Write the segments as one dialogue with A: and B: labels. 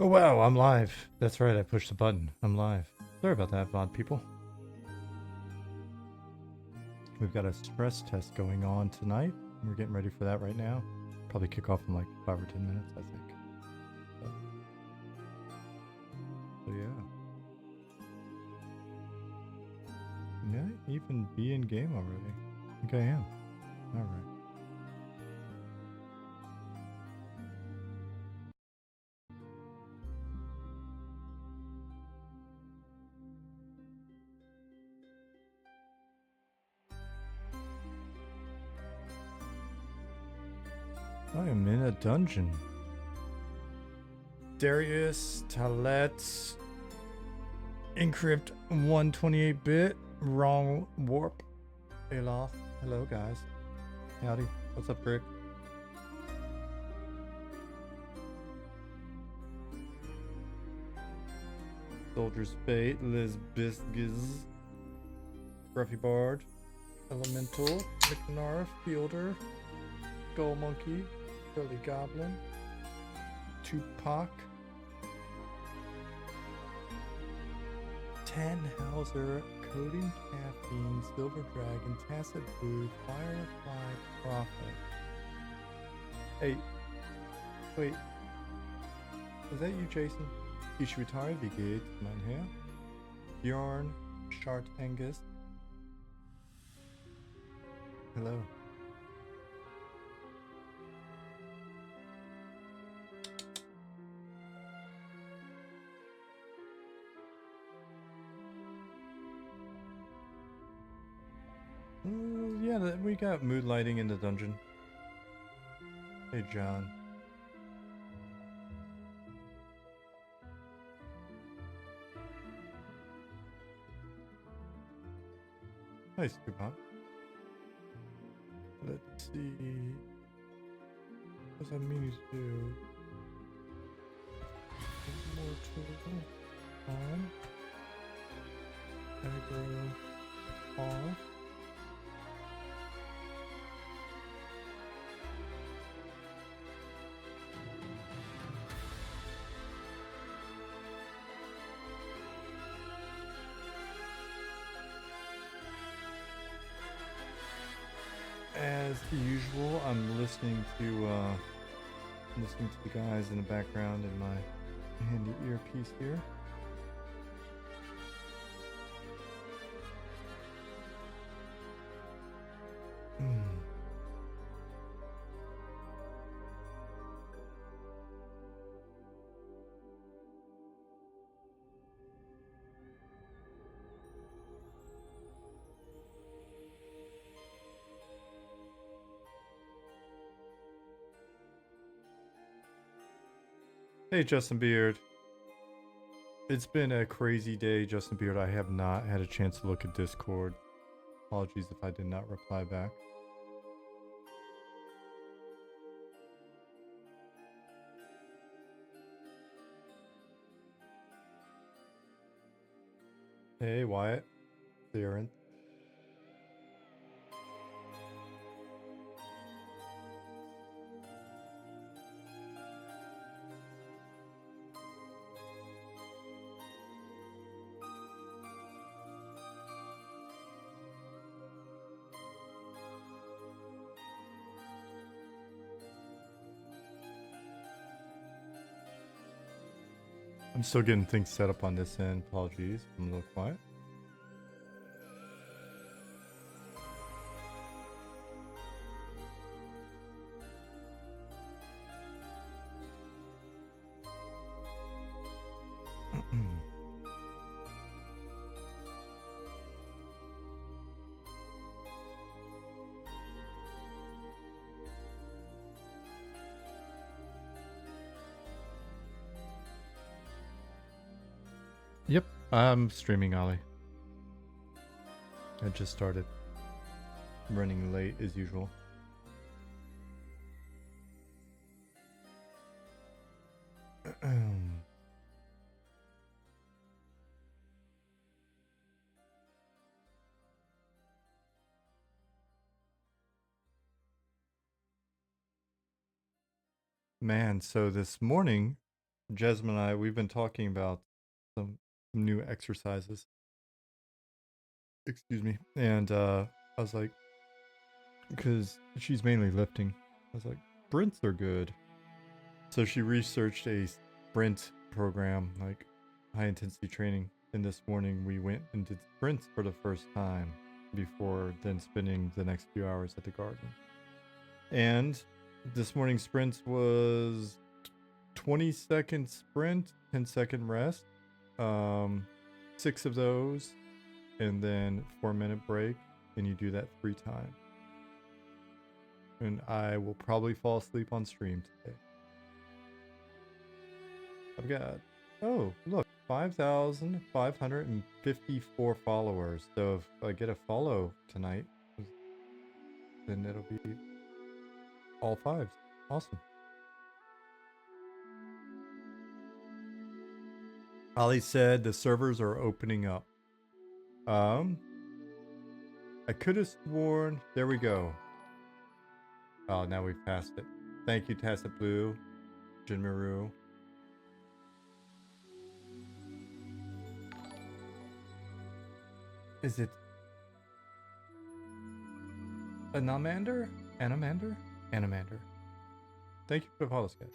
A: Oh wow, I'm live. That's right, I pushed the button. I'm live. Sorry about that, VOD people. We've got a stress test going on tonight. We're getting ready for that right now. Probably kick off in like 5 or 10 minutes, I think. So yeah. May I even be in game already? I think I am. Alright. I am in a dungeon. Darius, Talet, Encrypt 128-bit, wrong warp, Aloth. Hello guys. Howdy. What's up, Rick? Soldier's Fate, Liz Bisgiz, Gruffy Bard, Elemental, McNarf, Fielder, Skull Monkey, Curly Goblin, Tupac, Tannhauser, Coding Caffeine, Silver Dragon, Tacit Blue, Firefly Prophet. Hey, wait, is that you, Jason? Ishwitari, wie geht's, mein Herr? Bjorn, Shart Angus. Hello. Yeah, we got mood lighting in the dungeon. Hey, John. Nice, Tupac. Let's see. What's that mean to do? More tool on. Aggro off. As usual, I'm listening to the guys in the background in my handy earpiece here. Hey, Justin Beard. It's been a crazy day, Justin Beard. I have not had a chance to look at Discord. Apologies if I did not reply back. Hey, Wyatt. Darren. I'm still getting things set up on this end. Apologies. I'm a little quiet. Yep, I'm streaming, Ollie. I just started. Running late as usual. Man, so this morning Jasmine and I, we've been talking about some new exercises. Excuse me. And I was like, because she's mainly lifting, I was like, sprints are good. So she researched a sprint program, like high intensity training. And this morning we went and did sprints for the first time before then spending the next few hours at the garden. And this morning's sprint was 20-second sprint, 10-second rest, 6 of those, and then 4-minute break, and you do that 3 times. And I will probably fall asleep on stream today. I've got, oh, look, 5,554 followers. So if I get a follow tonight, then it'll be all 5s. Awesome. Ali said the servers are opening up. I could have sworn, there we go. Oh, now we've passed it. Thank you, Tacit Blue, Jinmaru. Is it Anamander? Anamander? Anamander. Thank you for the follow, guys.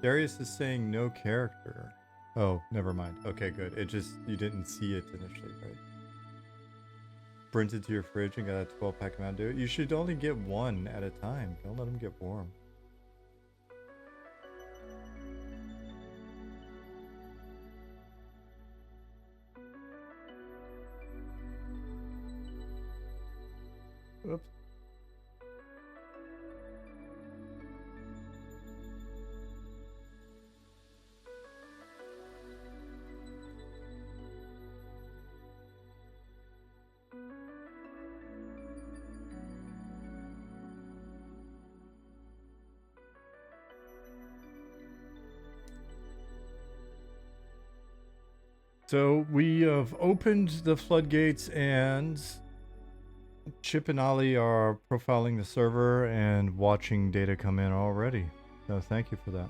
A: Darius is saying no character. Oh, never mind. Okay, good. It just, you didn't see it initially, right? Sprinted to your fridge and got a 12-pack of Mountain Dew. You should only get 1 at a time. Don't let them get warm. Oops. So we have opened the floodgates, and Chip and Ali are profiling the server and watching data come in already. So thank you for that.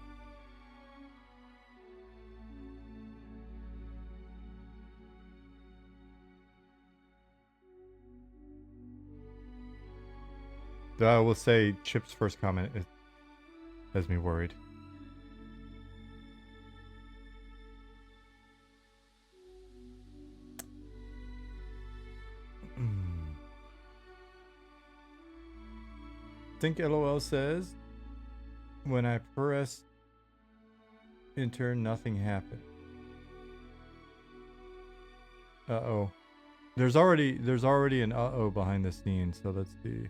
A: Though I will say Chip's first comment has me worried. Think LOL says, when I press enter, nothing happened. Uh-oh. There's already an uh-oh behind the scenes, so let's see.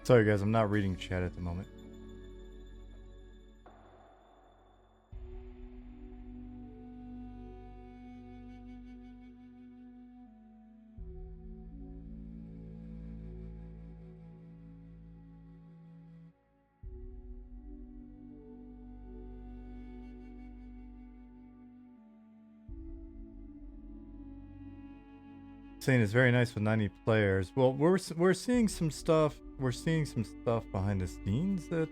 A: Sorry guys, I'm not reading chat at the moment. Saying it's very nice with 90 players. Well, we're seeing some stuff. We're seeing some stuff behind the scenes that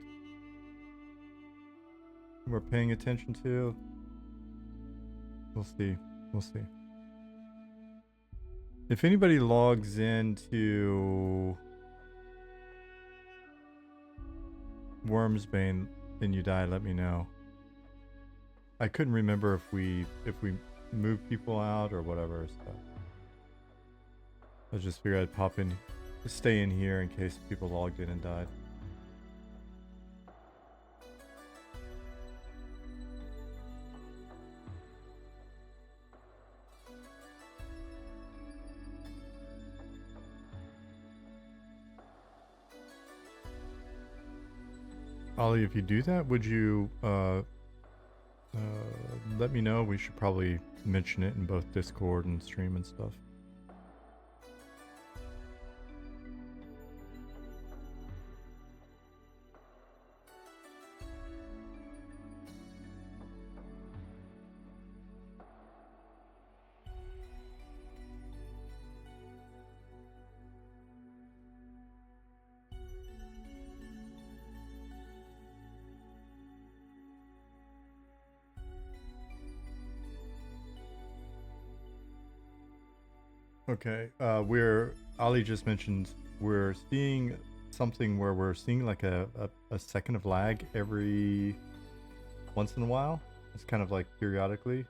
A: we're paying attention to. We'll see. We'll see. If anybody logs into Wormsbane and you die, let me know. I couldn't remember if we moved people out or whatever. So I just figured I'd pop in, stay in here in case people logged in and died. Ollie, if you do that, would you let me know? We should probably mention it in both Discord and stream and stuff. Okay. Ali just mentioned we're seeing something where we're seeing like a second of lag every once in a while. It's kind of like periodically.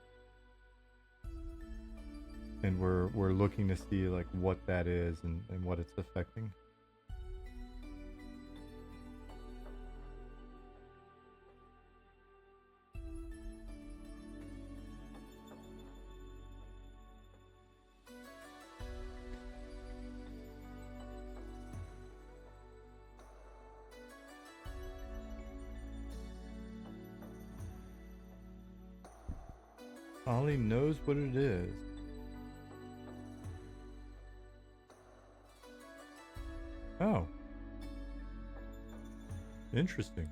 A: And we're looking to see like what that is and what it's affecting. Ollie knows what it is. Oh. Interesting.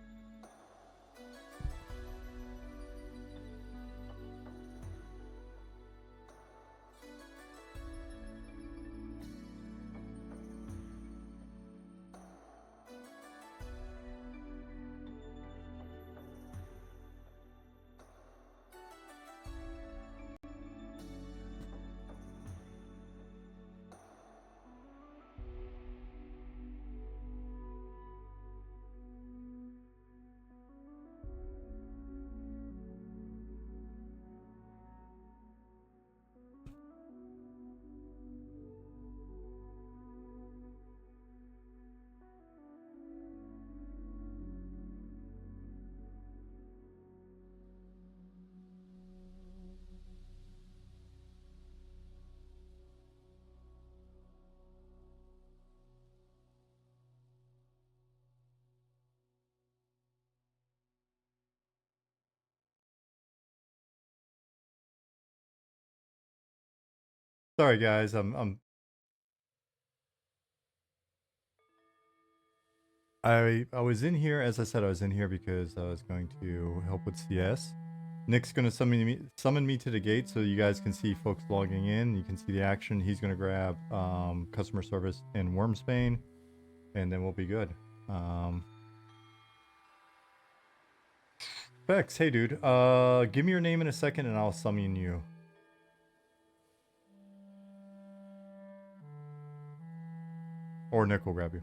A: Sorry guys, I was in here, as I said, I was in here because I was going to help with CS. Nick's gonna summon me to the gate so you guys can see folks logging in. You can see the action. He's gonna grab customer service in Wormsbane, and then we'll be good. Bex, hey dude, give me your name in a second and I'll summon you. Or Nick will grab you.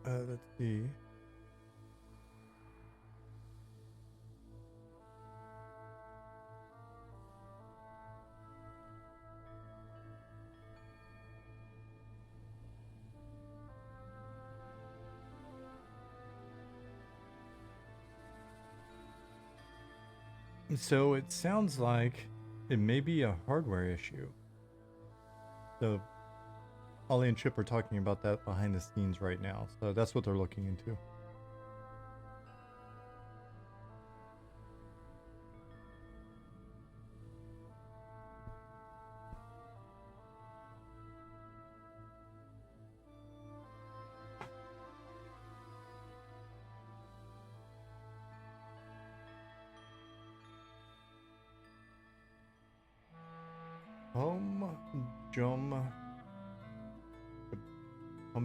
A: Let's see. So it sounds like it may be a hardware issue. So Ollie and Chip are talking about that behind the scenes right now. So that's what they're looking into.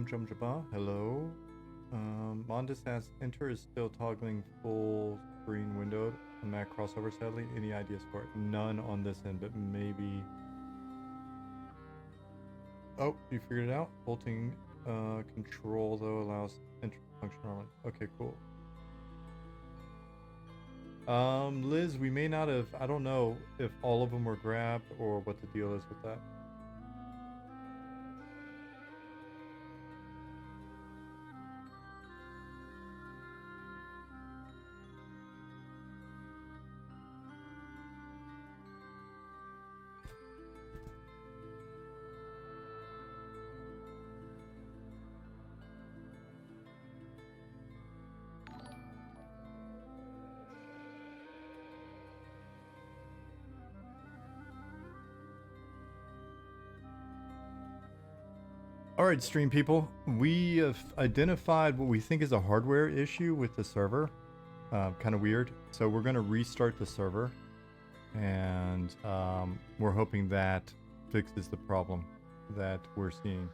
A: Jumba, hello. Mondas asks, Enter is still toggling full screen window on Mac crossover, sadly. Any ideas for it? None on this end, but maybe... Oh, you figured it out? Holding control, though, allows enter function normally. Okay, cool. Liz, we may not have... I don't know if all of them were grabbed or what the deal is with that. Alright, stream people. We have identified what we think is a hardware issue with the server. Kind of weird. So we're going to restart the server. And we're hoping that fixes the problem that we're seeing.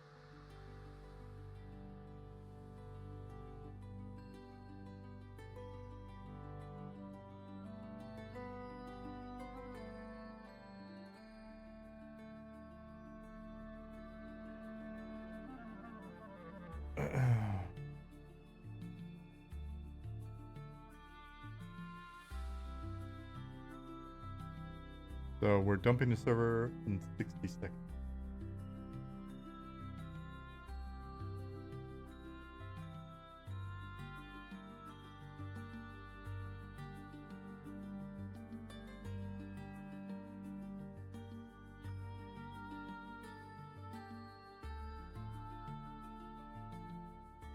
A: So we're dumping the server in 60 seconds.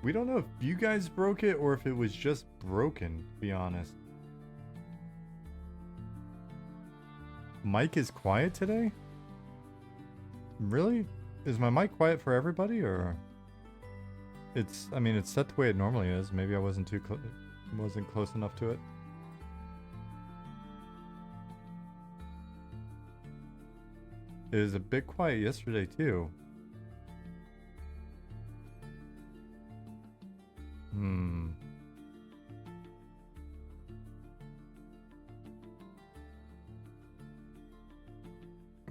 A: We don't know if you guys broke it or if it was just broken, to be honest. Mic is quiet today? Really? Is my mic quiet for everybody, or? It's, I mean, it's set the way it normally is. Maybe I wasn't wasn't close enough to it. It was a bit quiet yesterday too.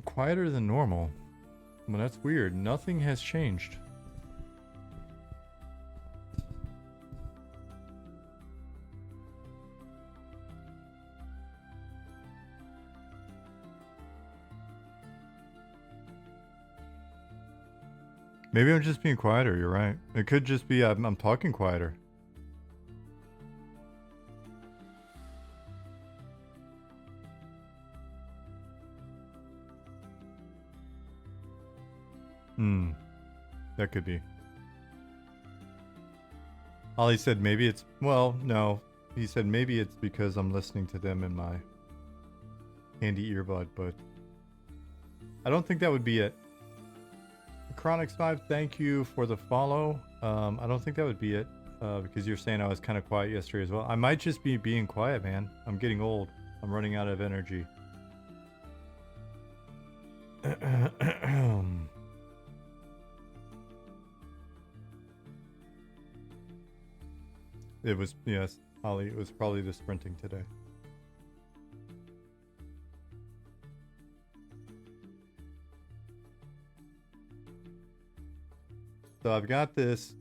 A: Quieter than normal. Well, that's weird. Nothing has changed. Maybe I'm just being quieter, you're right. It could just be I'm talking quieter. That could be. Ollie said maybe it's, well, no. He said maybe it's because I'm listening to them in my handy earbud, but I don't think that would be it. Chronix5, thank you for the follow. I don't think that would be it, because you're saying I was kind of quiet yesterday as well. I might just be being quiet, man. I'm getting old. I'm running out of energy. It was, yes, Holly, it was probably the sprinting today. So I've got this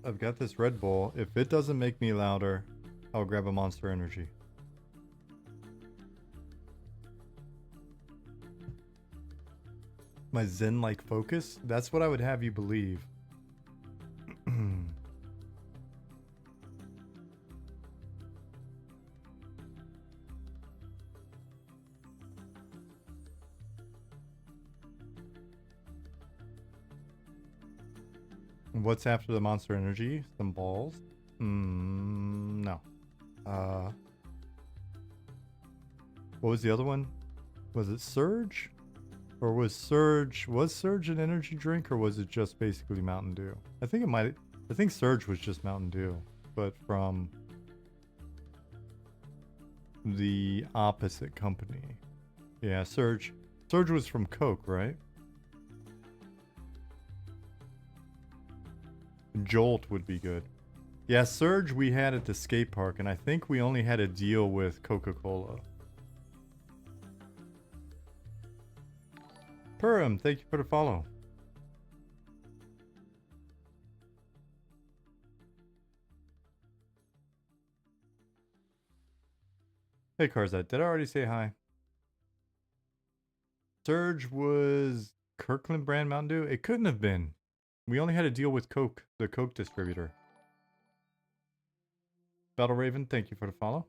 A: Red Bull. If it doesn't make me louder, I'll grab a Monster Energy. My Zen-like focus? That's what I would have you believe. What's after the Monster Energy? Some balls? No. What was the other one? Was it Surge? Or was Surge an energy drink, or was it just basically Mountain Dew? I think Surge was just Mountain Dew, but from the opposite company. Yeah, Surge was from Coke, right? Jolt would be good. Yeah, Surge we had at the skate park, and I think we only had a deal with Coca-Cola. Purim, thank you for the follow. Hey Carzette, did I already say hi? Surge was Kirkland brand Mountain Dew? It couldn't have been. We only had a deal with Coke, the Coke distributor. Battle Raven, thank you for the follow.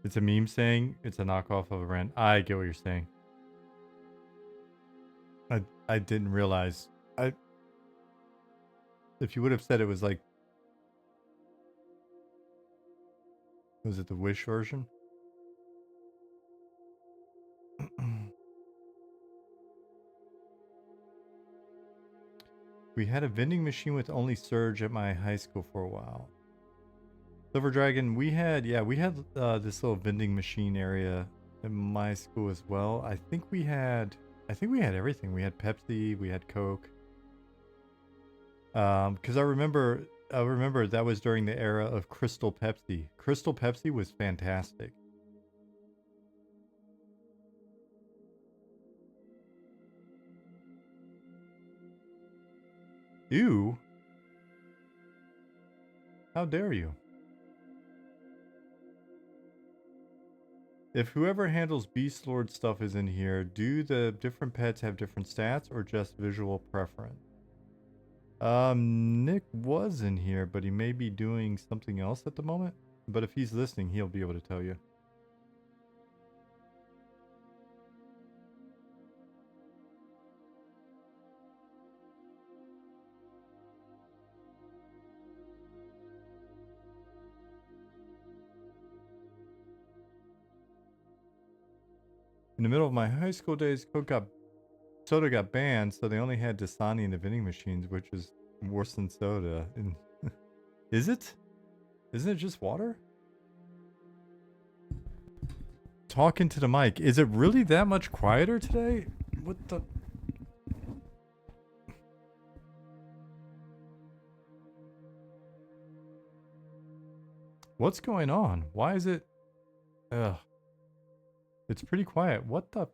A: It's a meme saying it's a knockoff of a brand. I get what you're saying. I didn't realize. If you would have said it was like, was it the Wish version? We had a vending machine with only Surge at my high school for a while. Silver Dragon, we had this little vending machine area in my school as well. I think we had everything. We had Pepsi, we had Coke. Because I remember that was during the era of Crystal Pepsi. Crystal Pepsi was fantastic. Ew. How dare you? If whoever handles Beast Lord stuff is in here, do the different pets have different stats or just visual preference? Nick was in here, but he may be doing something else at the moment. But if he's listening, he'll be able to tell you. In the middle of my high school days, soda got banned, so they only had Dasani in the vending machines, which is worse than soda. And is it? Isn't it just water? Talking to the mic. Is it really that much quieter today? What the? What's going on? Why is it? Ugh. It's pretty quiet. What the?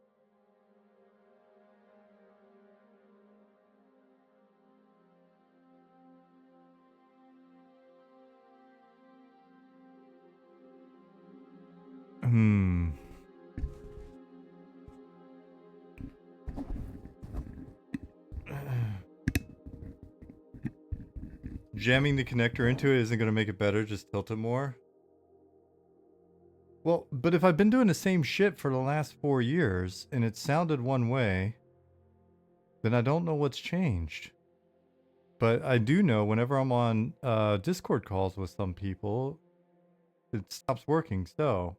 A: Jamming the connector into it isn't going to make it better, just tilt it more. Well, but if I've been doing the same shit for the last 4 years and it sounded one way, then I don't know what's changed. But I do know whenever I'm on Discord calls with some people, it stops working, so.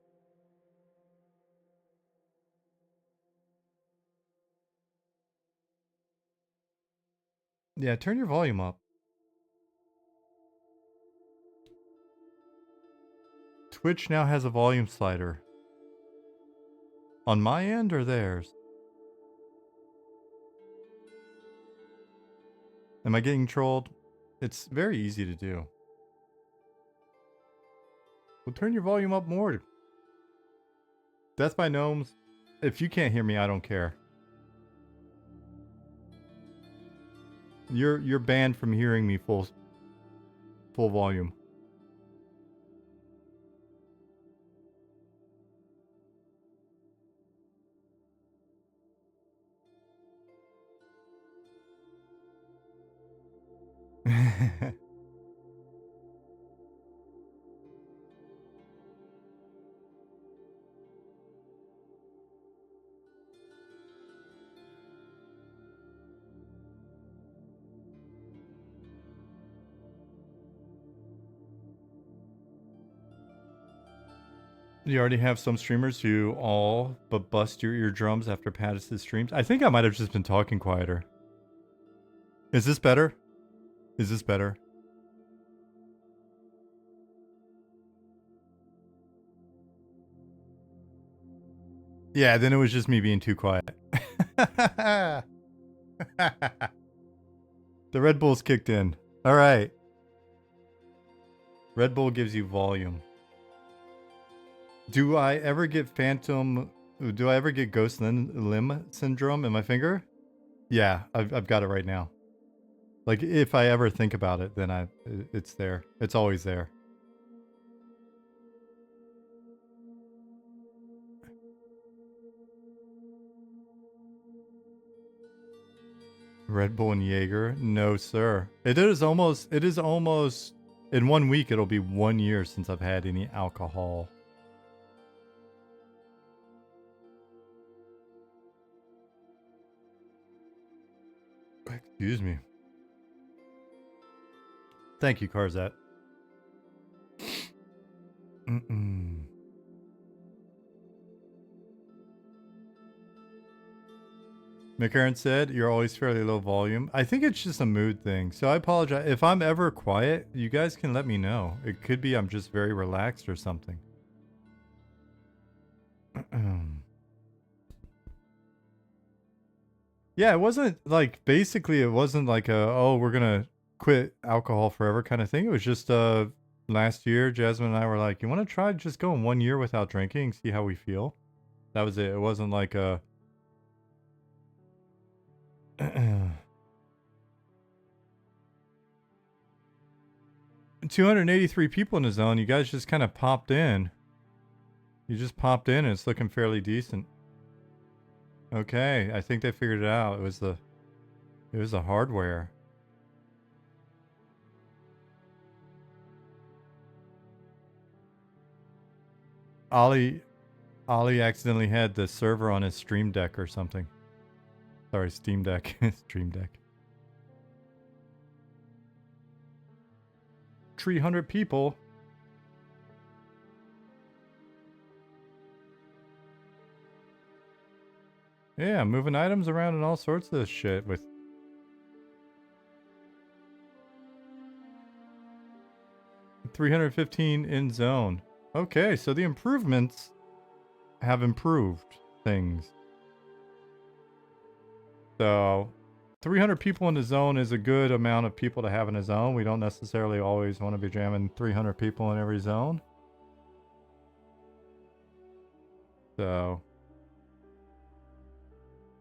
A: Yeah, turn your volume up. Twitch now has a volume slider. On my end or theirs? Am I getting trolled? It's very easy to do. Well, turn your volume up more. That's my gnomes. If you can't hear me, I don't care. You're banned from hearing me full volume. You already have some streamers who all but bust your eardrums after Pattis' streams. I think I might have just been talking quieter. Is this better? Is this better? Yeah, then it was just me being too quiet. The Red Bull's kicked in. All right. Red Bull gives you volume. Do I ever get ghost limb syndrome in my finger? Yeah, I've got it right now. Like if I ever think about it, then it's there. It's always there. Red Bull and Jaeger? No, sir. It is almost in 1 week it'll be 1 year since I've had any alcohol. Excuse me. Thank you, Carzat. McCarran said, you're always fairly low volume. I think it's just a mood thing. So I apologize. If I'm ever quiet, you guys can let me know. It could be I'm just very relaxed or something. Yeah, it wasn't like, basically it wasn't like a, oh, we're going to quit alcohol forever kind of thing. It was just last year, Jasmine and I were like, you want to try just going 1 year without drinking, see how we feel? That was it. It wasn't like a... 283 people in the zone. You guys just kind of popped in. You just popped in and it's looking fairly decent. Okay, I think they figured it out. It was the hardware. Ollie accidentally had the server on his Stream Deck or something. Sorry, Steam Deck. Stream Deck. 300 people. Yeah, moving items around and all sorts of shit with... $315 in zone. Okay, so the improvements have improved things. So 300 people in the zone is a good amount of people to have in a zone. We don't necessarily always want to be jamming 300 people in every zone. So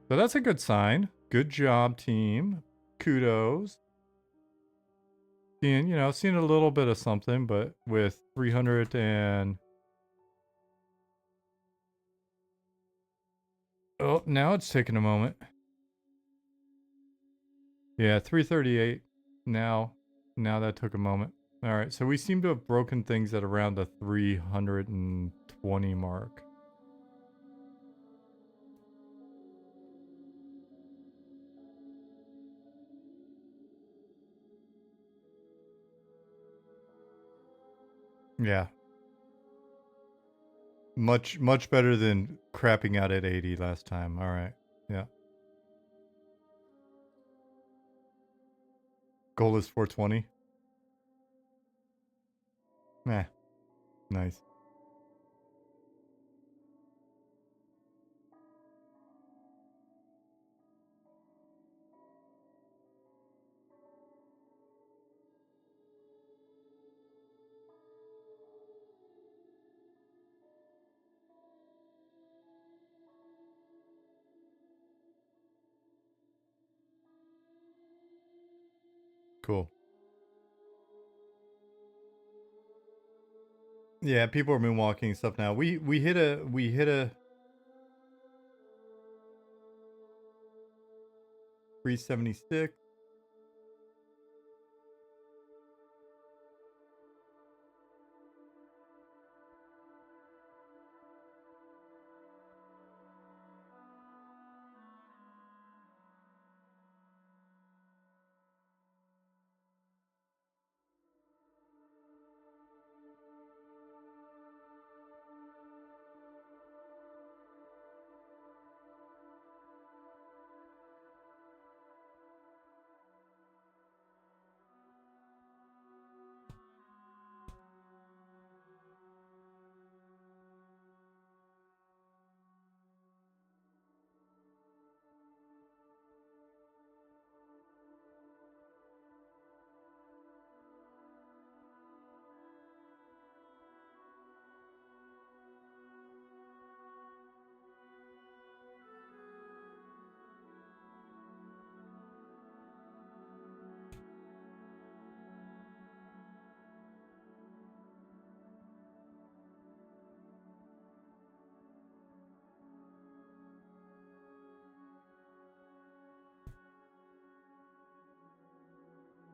A: that's a good sign. Good job, team. Kudos. Seeing a little bit of something, but with 300 and... Oh, now it's taking a moment. Yeah, 338. Now that took a moment. All right, so we seem to have broken things at around the 320 mark. Yeah. Much better than crapping out at 80 last time. All right. Yeah. Goal is 420. Meh. Nice. Cool. Yeah, people are moonwalking and stuff now. We hit a 376.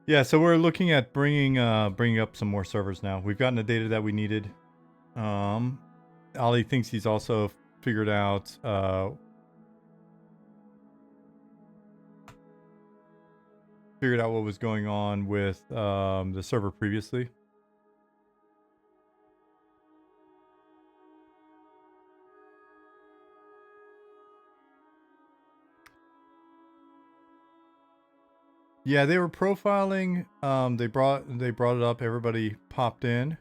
A: Yeah, so we're looking at bringing up some more servers now. We've gotten the data that we needed. Ollie thinks he's also figured out figured out what was going on with the server previously. Yeah, they were profiling. They brought it up. Everybody popped in.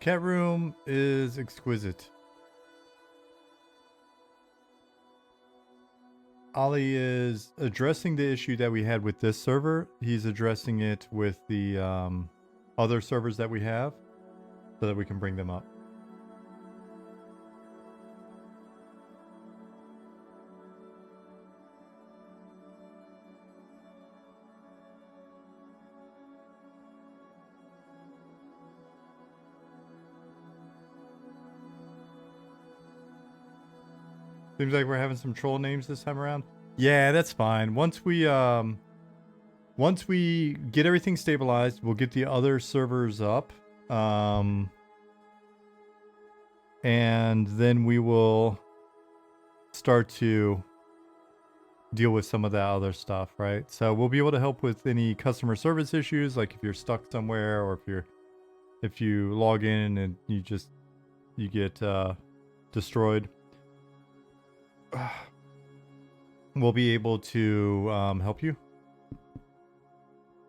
A: Cat room is exquisite. Ollie is addressing the issue that we had with this server. He's addressing it with the other servers that we have so that we can bring them up. Seems like we're having some troll names this time around. Yeah, that's fine. Once we get everything stabilized, we'll get the other servers up. And then we will start to deal with some of that other stuff, right? So we'll be able to help with any customer service issues, like if you're stuck somewhere or if you log in and you get destroyed. We'll be able to help you.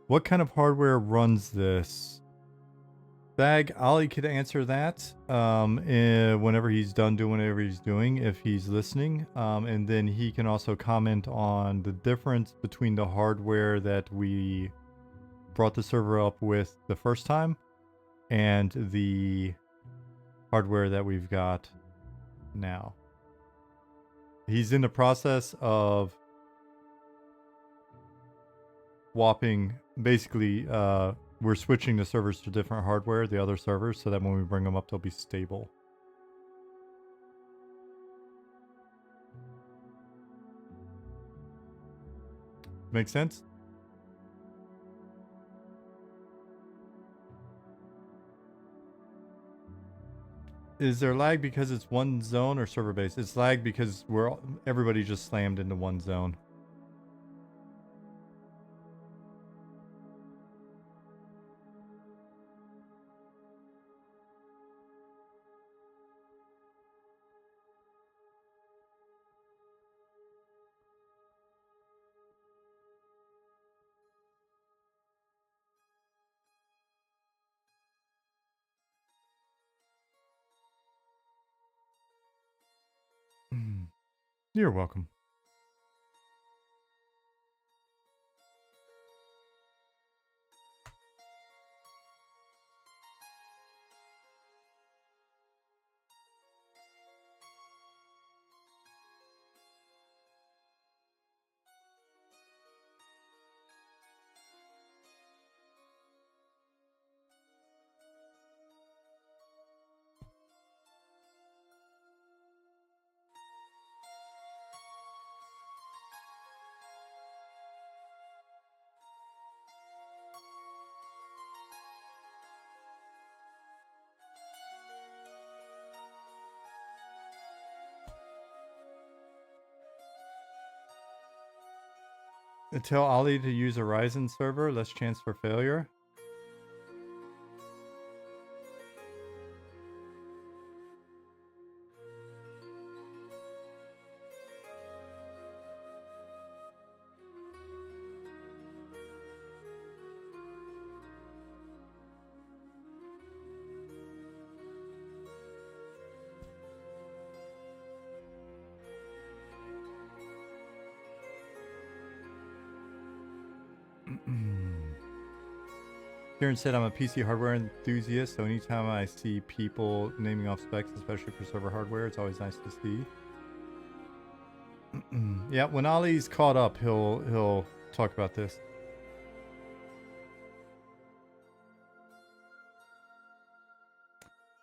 A: What kind of hardware runs this? Bag, Ollie could answer that whenever he's done doing whatever he's doing, if he's listening. And then he can also comment on the difference between the hardware that we brought the server up with the first time and the hardware that we've got now. He's in the process of swapping, basically, we're switching the servers to different hardware, the other servers, so that when we bring them up, they'll be stable. Make sense? Is there lag because it's one zone or server based? It's lag because everybody just slammed into one zone. You're welcome. Tell Ollie to use a Ryzen server, less chance for failure. Kieran said I'm a PC hardware enthusiast, so anytime I see people naming off specs, especially for server hardware, it's always nice to see. Yeah, when Ollie's caught up, he'll talk about this.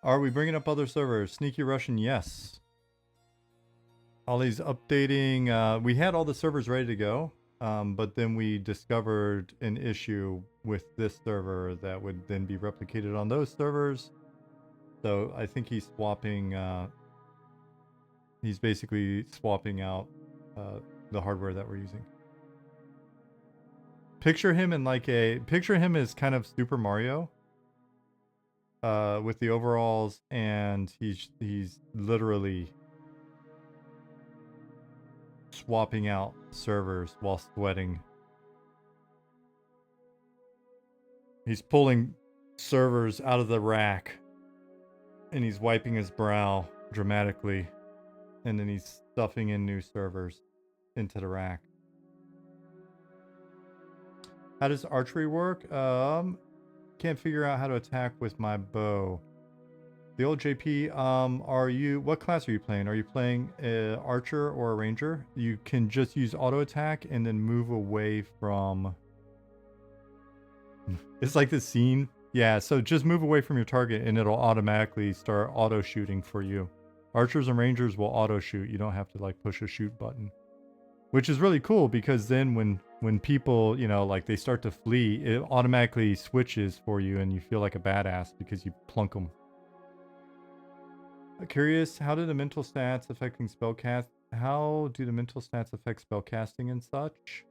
A: Are we bringing up other servers? Sneaky Russian, yes. Ollie's updating. We had all the servers ready to go, but then we discovered an issue with this server that would then be replicated on those servers. So I think he's swapping. He's basically swapping out the hardware that we're using. Picture him in like picture him as kind of Super Mario. With the overalls, and he's literally swapping out servers while sweating. He's pulling servers out of the rack, and he's wiping his brow dramatically, and then he's stuffing in new servers into the rack. How does archery work? Can't figure out how to attack with my bow. The old JP, what class are you playing? Are you playing an archer or a ranger? You can just use auto attack and then move away from... It's like the scene. Yeah, so just move away from your target and it'll automatically start auto shooting for you. Archers and rangers will auto shoot. You don't have to like push a shoot button. Which is really cool because then when people, you know, like they start to flee, it automatically switches for you and you feel like a badass because you plunk them. Curious, how do the mental stats affecting spellcast? How do the mental stats affect spellcasting and such?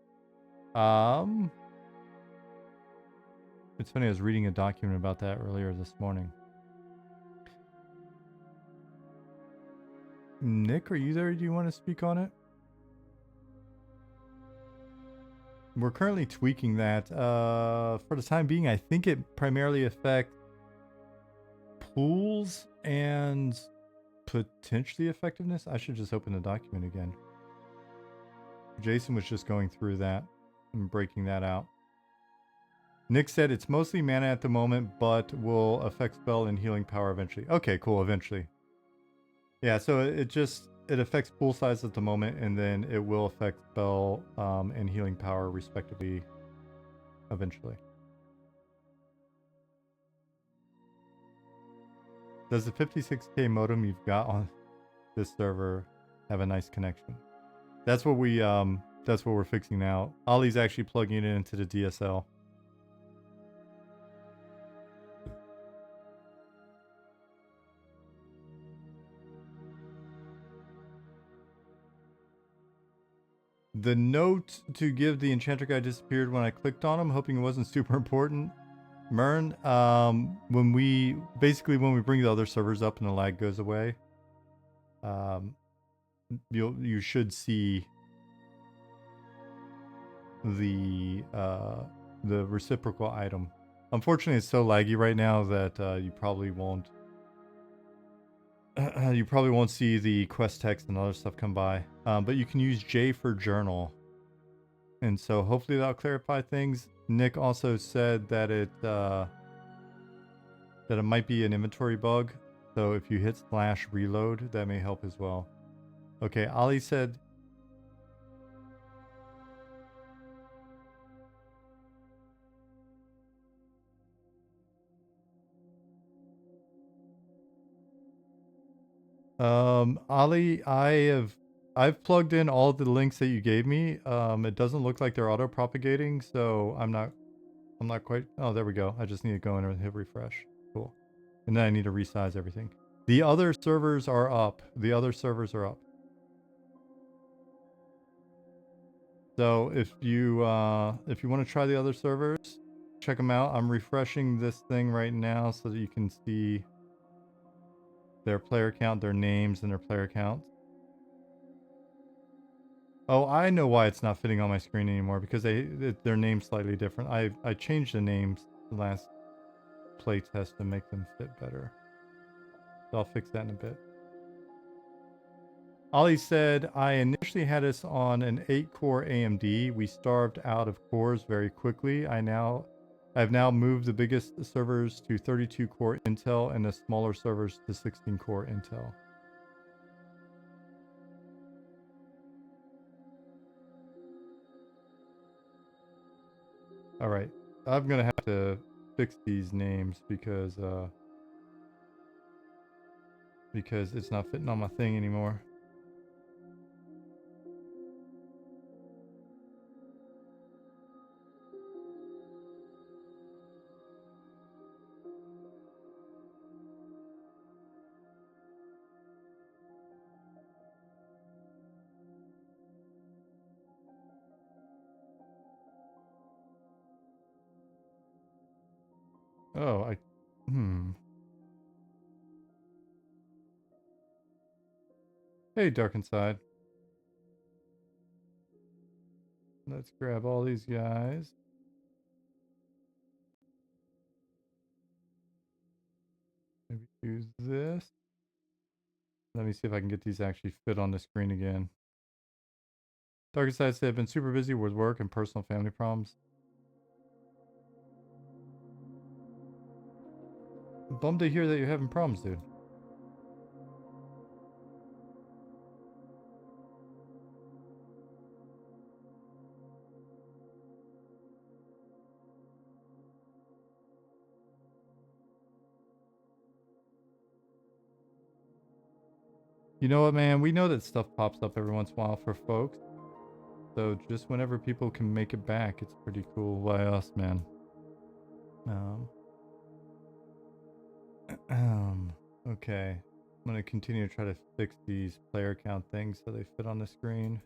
A: It's funny, I was reading a document about that earlier this morning. Nick, are you there? Do you want to speak on it? We're currently tweaking that. For the time being, I think it primarily affects pools and potentially effectiveness. I should just open the document again. Jason was just going through that and breaking that out. Nick said it's mostly mana at the moment, but will affect spell and healing power eventually. Okay, cool, eventually. Yeah, so it affects pool size at the moment, and then it will affect spell and healing power respectively eventually. Does the 56k modem you've got on this server have a nice connection? That's what we're fixing now. Ollie's actually plugging it into the DSL. The note to give the enchanter guy disappeared when I clicked on him, hoping it wasn't super important. Mern, when we bring the other servers up and the lag goes away, you should see the reciprocal item. Unfortunately, it's so laggy right now that you probably won't see the quest text and other stuff come by. But you can use J for journal. And so hopefully that'll clarify things. Nick also said that it might be an inventory bug. So if you hit /reload, that may help as well. Okay, Ollie said... Ollie, I've plugged in all the links that you gave me. It doesn't look like they're auto-propagating, so I'm not quite... Oh, there we go. I just need to go in and hit refresh. Cool. And then I need to resize everything. The other servers are up. So if you want to try the other servers, check them out. I'm refreshing this thing right now so that you can see their player count, their names, and their player counts. Oh, I know why it's not fitting on my screen anymore, because their name's slightly different. I changed the names the last playtest to make them fit better. So I'll fix that in a bit. Ollie said, I initially had us on an 8-core AMD. We starved out of cores very quickly. I've now moved the biggest servers to 32-core Intel and the smaller servers to 16-core Intel. All right, I'm gonna have to fix these names because it's not fitting on my thing anymore. Oh, Hey, Dark Inside. Let's grab all these guys. Maybe use this. Let me see if I can get these actually fit on the screen again. Dark Inside said, I've been super busy with work and personal family problems. I'm bummed to hear that you're having problems, dude. You know what, man? We know that stuff pops up every once in a while for folks. So just whenever people can make it back, it's pretty cool by us, man. Okay. I'm going to continue to try to fix these player count things so they fit on the screen.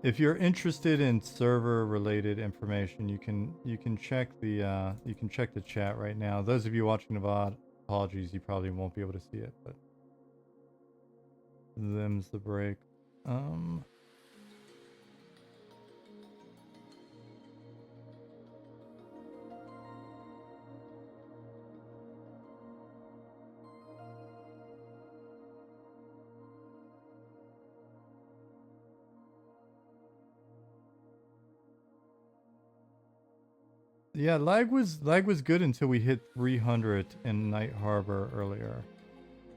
A: If you're interested in server related information, you can check the chat right now. Those of you watching the VOD, apologies, you probably won't be able to see it, but them's the break. Yeah, lag was good until we hit 300 in Night Harbor earlier.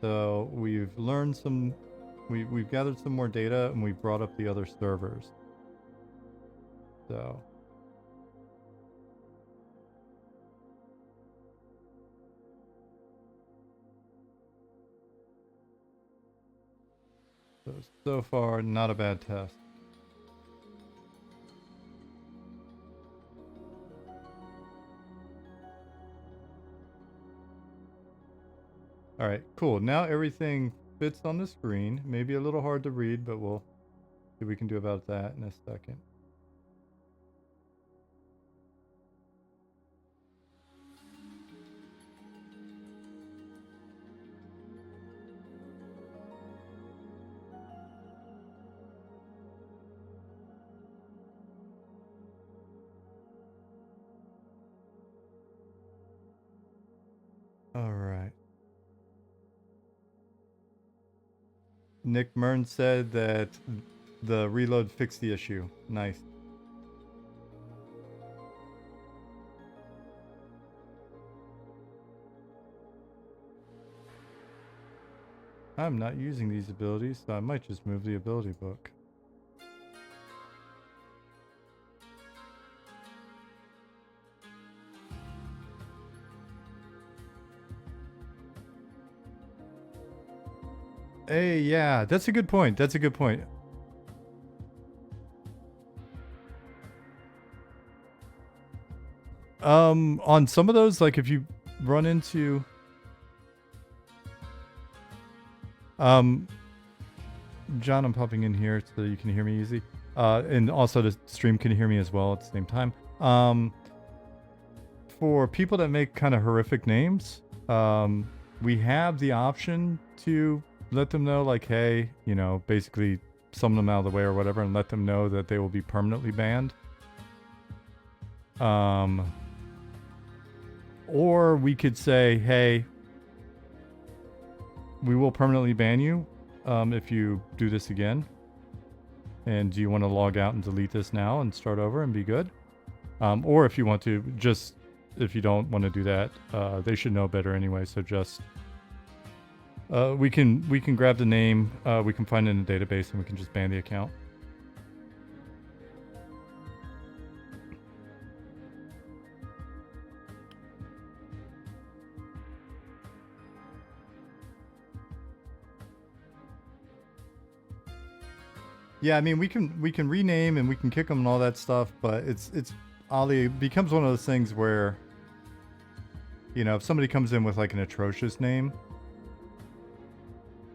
A: So we've learned some, we've gathered some more data and we've brought up the other servers. So so far not a bad test. All right, cool. Now everything fits on the screen. Maybe a little hard to read, but we'll see what we can do about that in a second. All right. Nick Mern said that the reload fixed the issue. Nice. I'm not using these abilities, so I might just move the ability book. Hey, yeah, that's a good point. That's a good point. On some of those, like if you run into John, I'm popping in here so you can hear me easy. And also the stream can hear me as well at the same time. For people that make kind of horrific names, we have the option to let them know, like, hey, you know, basically summon them out of the way or whatever and let them know that they will be permanently banned. Or we could say, hey, we will permanently ban you if you do this again. And do you want to log out and delete this now and start over and be good? Or if you want to, just if you don't want to do that, they should know better anyway. So just we can grab the name, we can find it in the database, and we can just ban the account. Yeah, I mean we can rename and we can kick them and all that stuff, but it's oddly it becomes one of those things where, you know, if somebody comes in with like an atrocious name,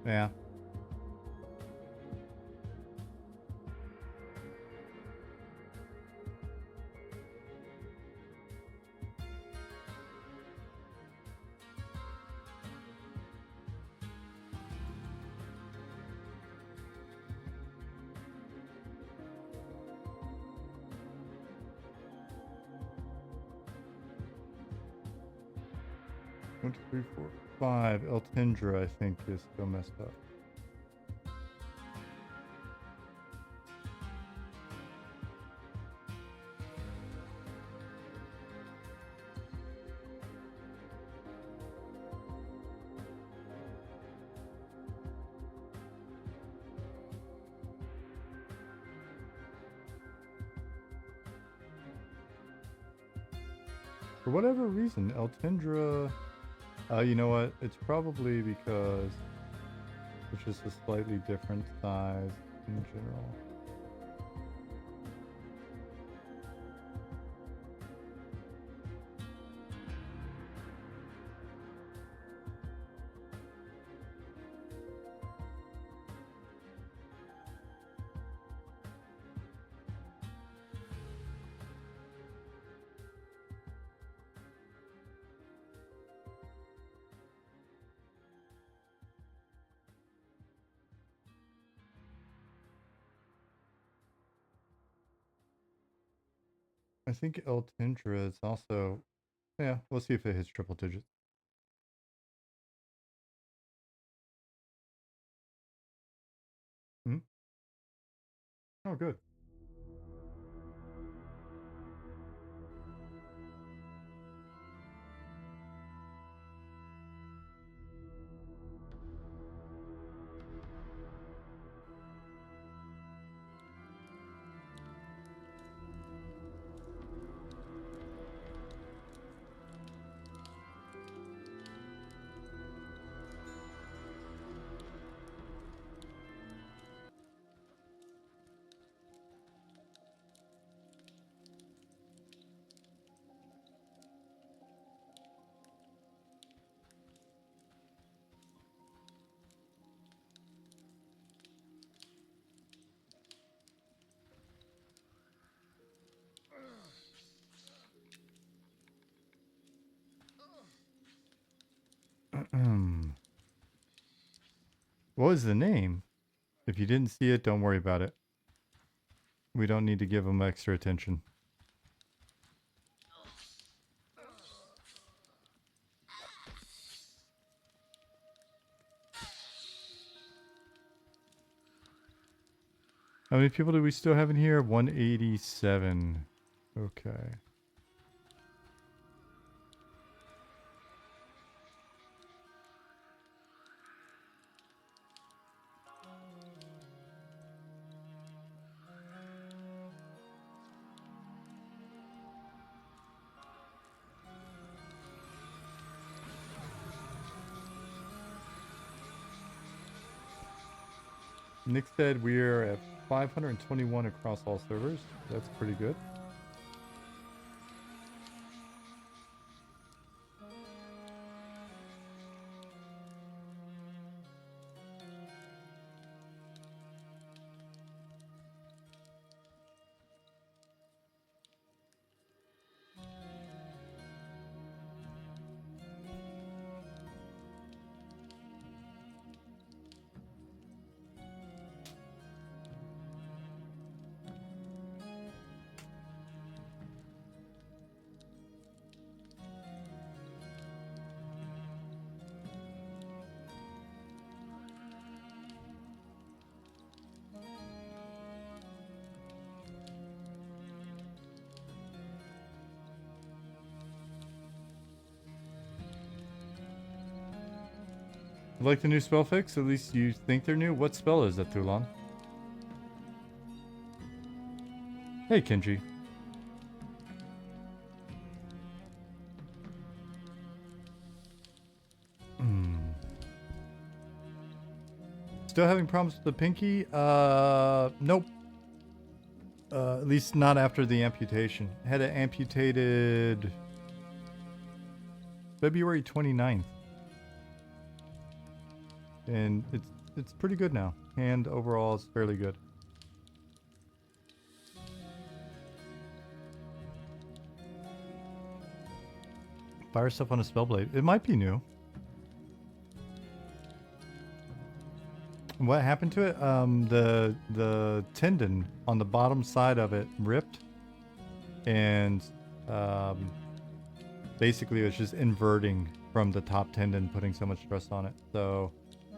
A: yeah. One, two, three, four, five. El Tindra, I think, is still messed up. For whatever reason, El Tindra, you know what? It's probably because it's just a slightly different size in general. I think El Tindra is also, yeah, we'll see if it hits triple digits. Hmm? Oh, good. What was the name? If you didn't see it, don't worry about it. We don't need to give them extra attention. How many people do we still have in here? 187. Okay. Nick said we're at 521 across all servers. That's pretty good. Like the new spell fix? At least you think they're new? What spell is it, Thulon? Hey, Kenji. Still having problems with the pinky? Nope. At least not after the amputation. Had it amputated February 29th. And it's pretty good now. Hand overall is fairly good. Fire stuff on a spellblade. It might be new. What happened to it? The tendon on the bottom side of it ripped, and basically it was just inverting from the top tendon, putting so much stress on it. So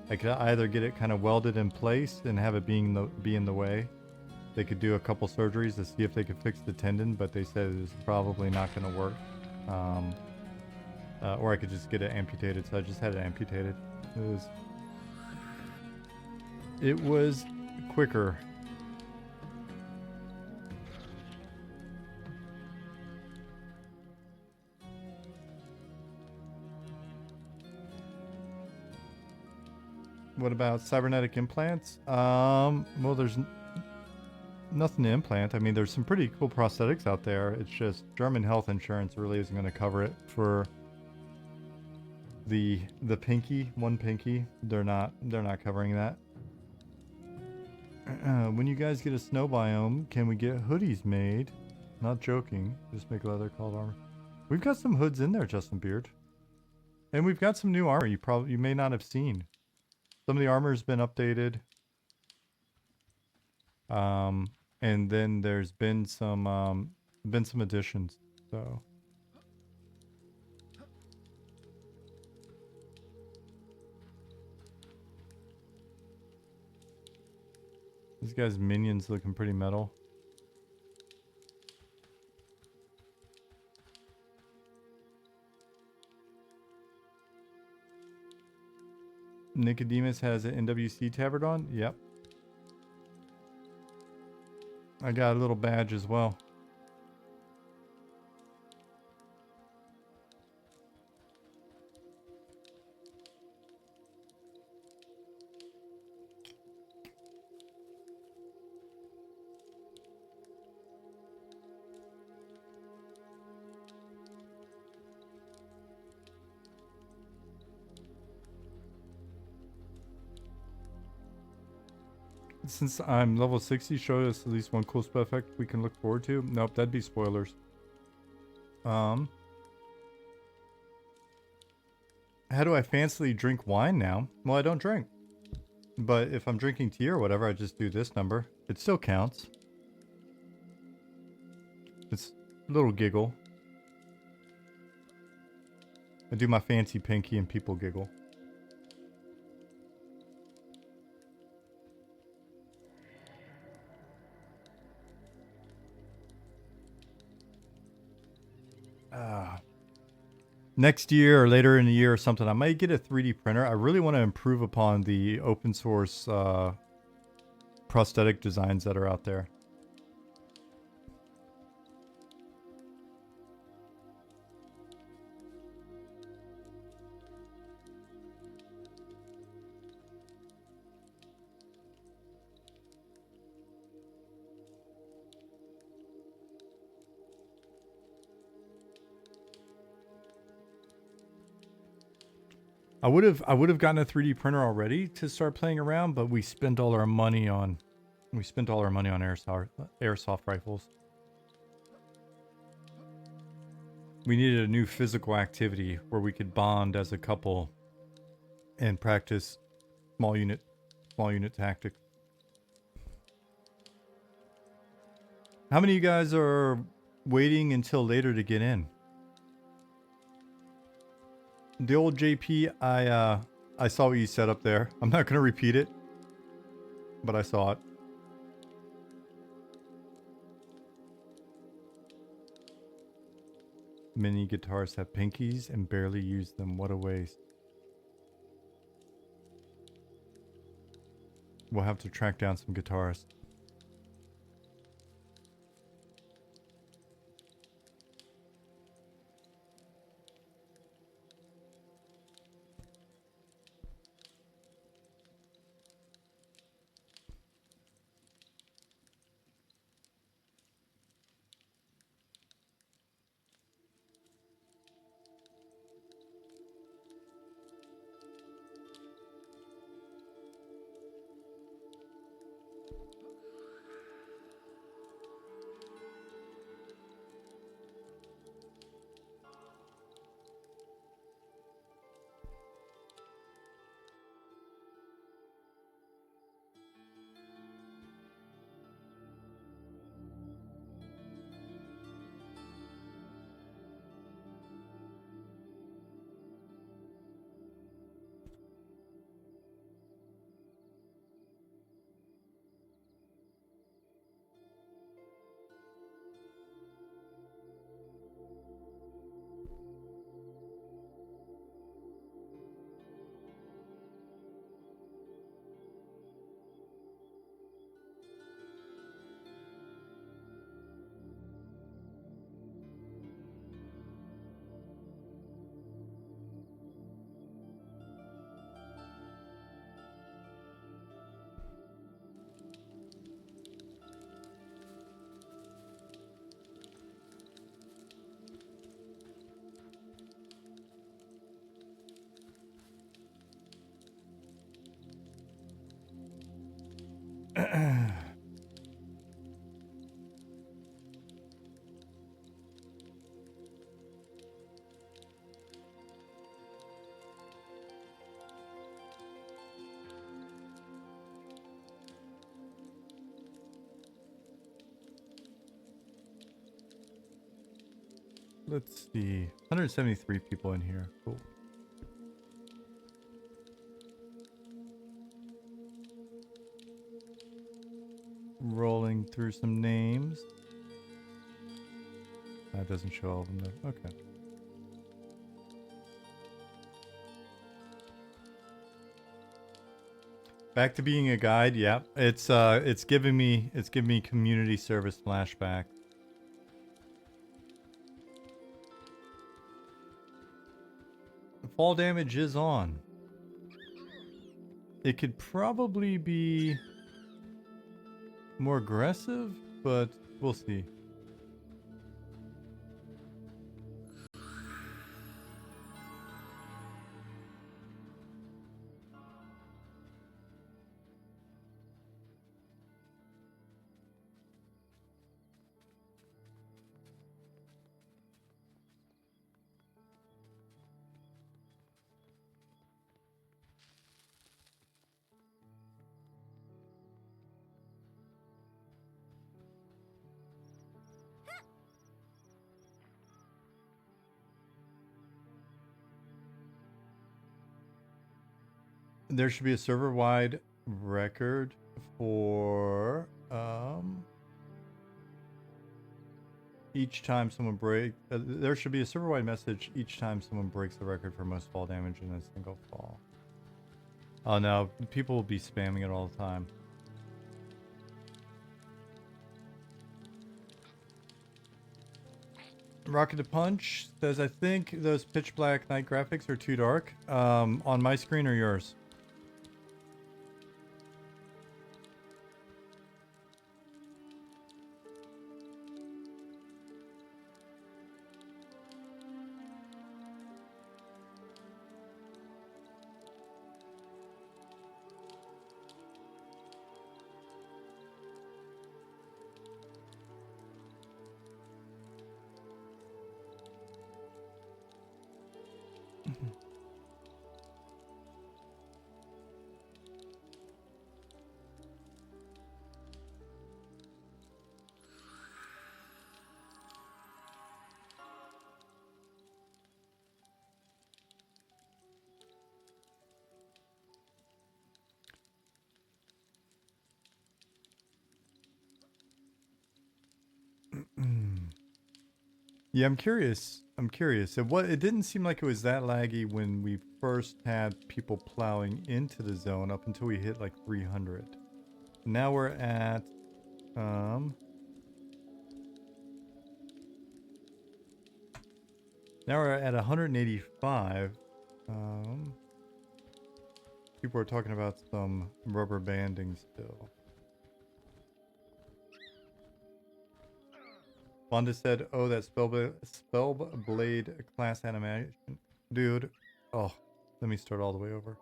A: I could either get it kind of welded in place and have it be in the way. They could do a couple surgeries to see if they could fix the tendon, but they said it's probably not going to work. Or I could just get it amputated. So I just had it amputated. It was quicker. What about cybernetic implants? Well, there's nothing to implant. I mean, there's some pretty cool prosthetics out there. It's just German health insurance really isn't going to cover it for the pinky, one pinky. They're not covering that. When you guys get a snow biome, can we get hoodies made? Not joking. Just make leather called armor. We've got some hoods in there, Justin Beard. And we've got some new armor you may not have seen. Some of the armor's been updated. And then there's been some additions. So this guy's minion's looking pretty metal. Nicodemus has an NWC tabard on? Yep. I got a little badge as well. Since I'm level 60, show us at least one cool spell effect we can look forward to. Nope, that'd be spoilers. How do I fancily drink wine now? Well, I don't drink. But if I'm drinking tea or whatever, I just do this number. It still counts. It's a little giggle. I do my fancy pinky and people giggle. Next year or later in the year or something, I might get a 3D printer. I really want to improve upon the open source prosthetic designs that are out there. I would have gotten a 3D printer already to start playing around, but we spent all our money on airsoft rifles. We needed a new physical activity where we could bond as a couple and practice small unit tactics. How many of you guys are waiting until later to get in? The old JP, I saw what you set up there. I'm not going to repeat it, but I saw it. Many guitarists have pinkies and barely use them. What a waste. we'll have to track down some guitarists. Let's see. 173 people in here. Cool. Rolling through some names. That doesn't show all of them though. Okay. Back to being a guide. Yeah, it's giving me community service flashback. Fall damage is on. It could probably be more aggressive, but we'll see. There should be a server-wide record for each time someone there should be a server-wide message each time someone breaks the record for most fall damage in a single fall. Oh no, people will be spamming it all the time. Rocket to Punch says, I think those pitch black night graphics are too dark. On my screen or yours? Yeah, I'm curious. It didn't seem like it was that laggy when we first had people plowing into the zone up until we hit like 300. Now we're at now we're at 185. People are talking about some rubber banding still. Wanda said, "Oh, that Spellblade class animation, dude. Oh, let me start all the way over."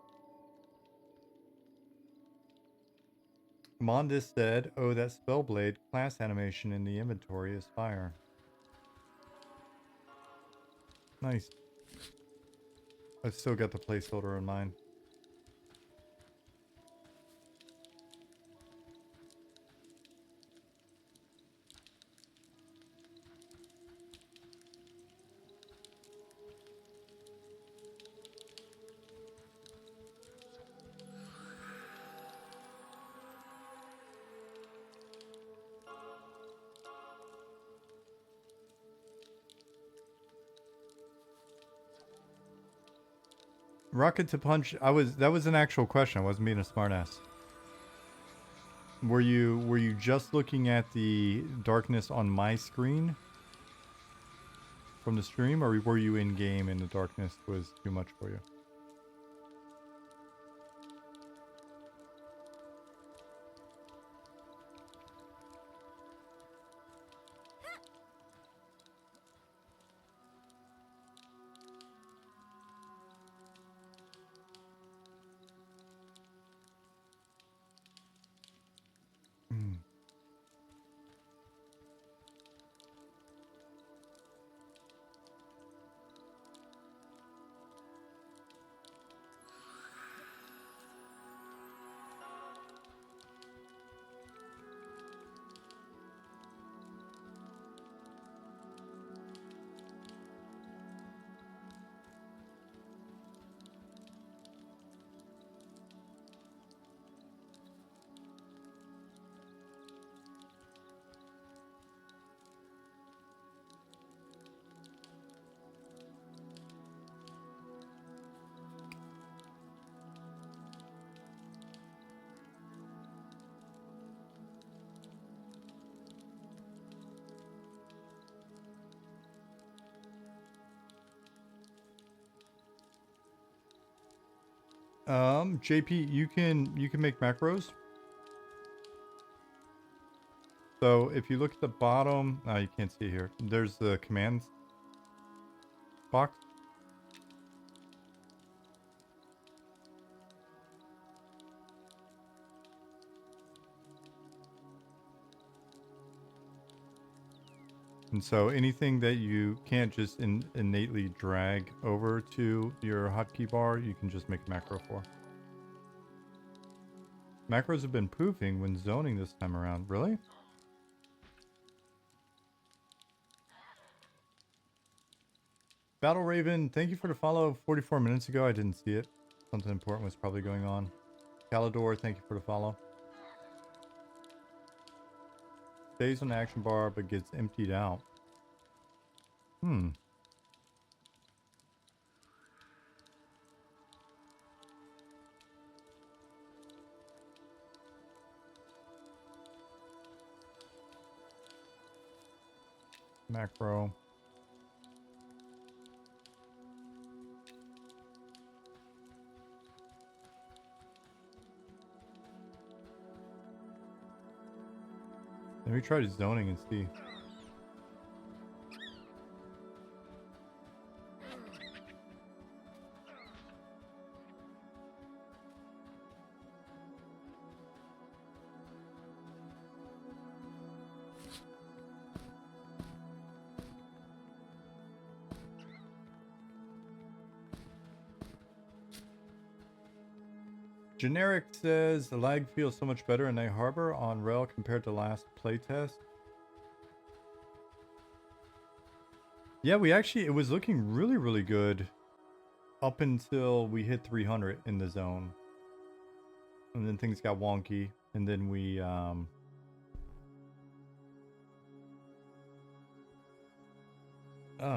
A: Mondis said, "Oh, that Spellblade class animation in the inventory is fire." Nice. I still got the placeholder in mind. Rocket to punch. That was an actual question. I wasn't being a smartass. Were you just looking at the darkness on my screen from the stream, or were you in game and the darkness was too much for you? Mm. JP, you can make macros. So if you look at the bottom, you can't see it here. There's the commands box. And so anything that you can't just innately drag over to your hotkey bar, you can just make a macro for. Macros have been poofing when zoning this time around. Really? Battle Raven, thank you for the follow 44 minutes ago. I didn't see it. Something important was probably going on. Calidor, thank you for the follow. Stays on the action bar but gets emptied out. Macro. Let me try zoning and see. Generic says the lag feels so much better in Night Harbor on Rel compared to last playtest. Yeah, it was looking really, really good up until we hit 300 in the zone. And then things got wonky, and then we, oh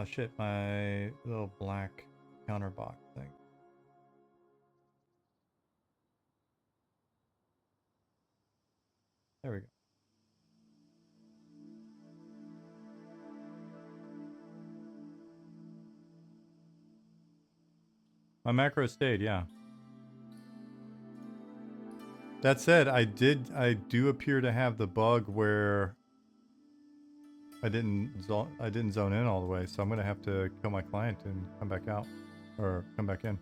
A: shit, my little black counterbox thing. There we go. My macro stayed, yeah. That said, I do appear to have the bug where I didn't zone in all the way, so I'm gonna have to kill my client and come back out, or come back in.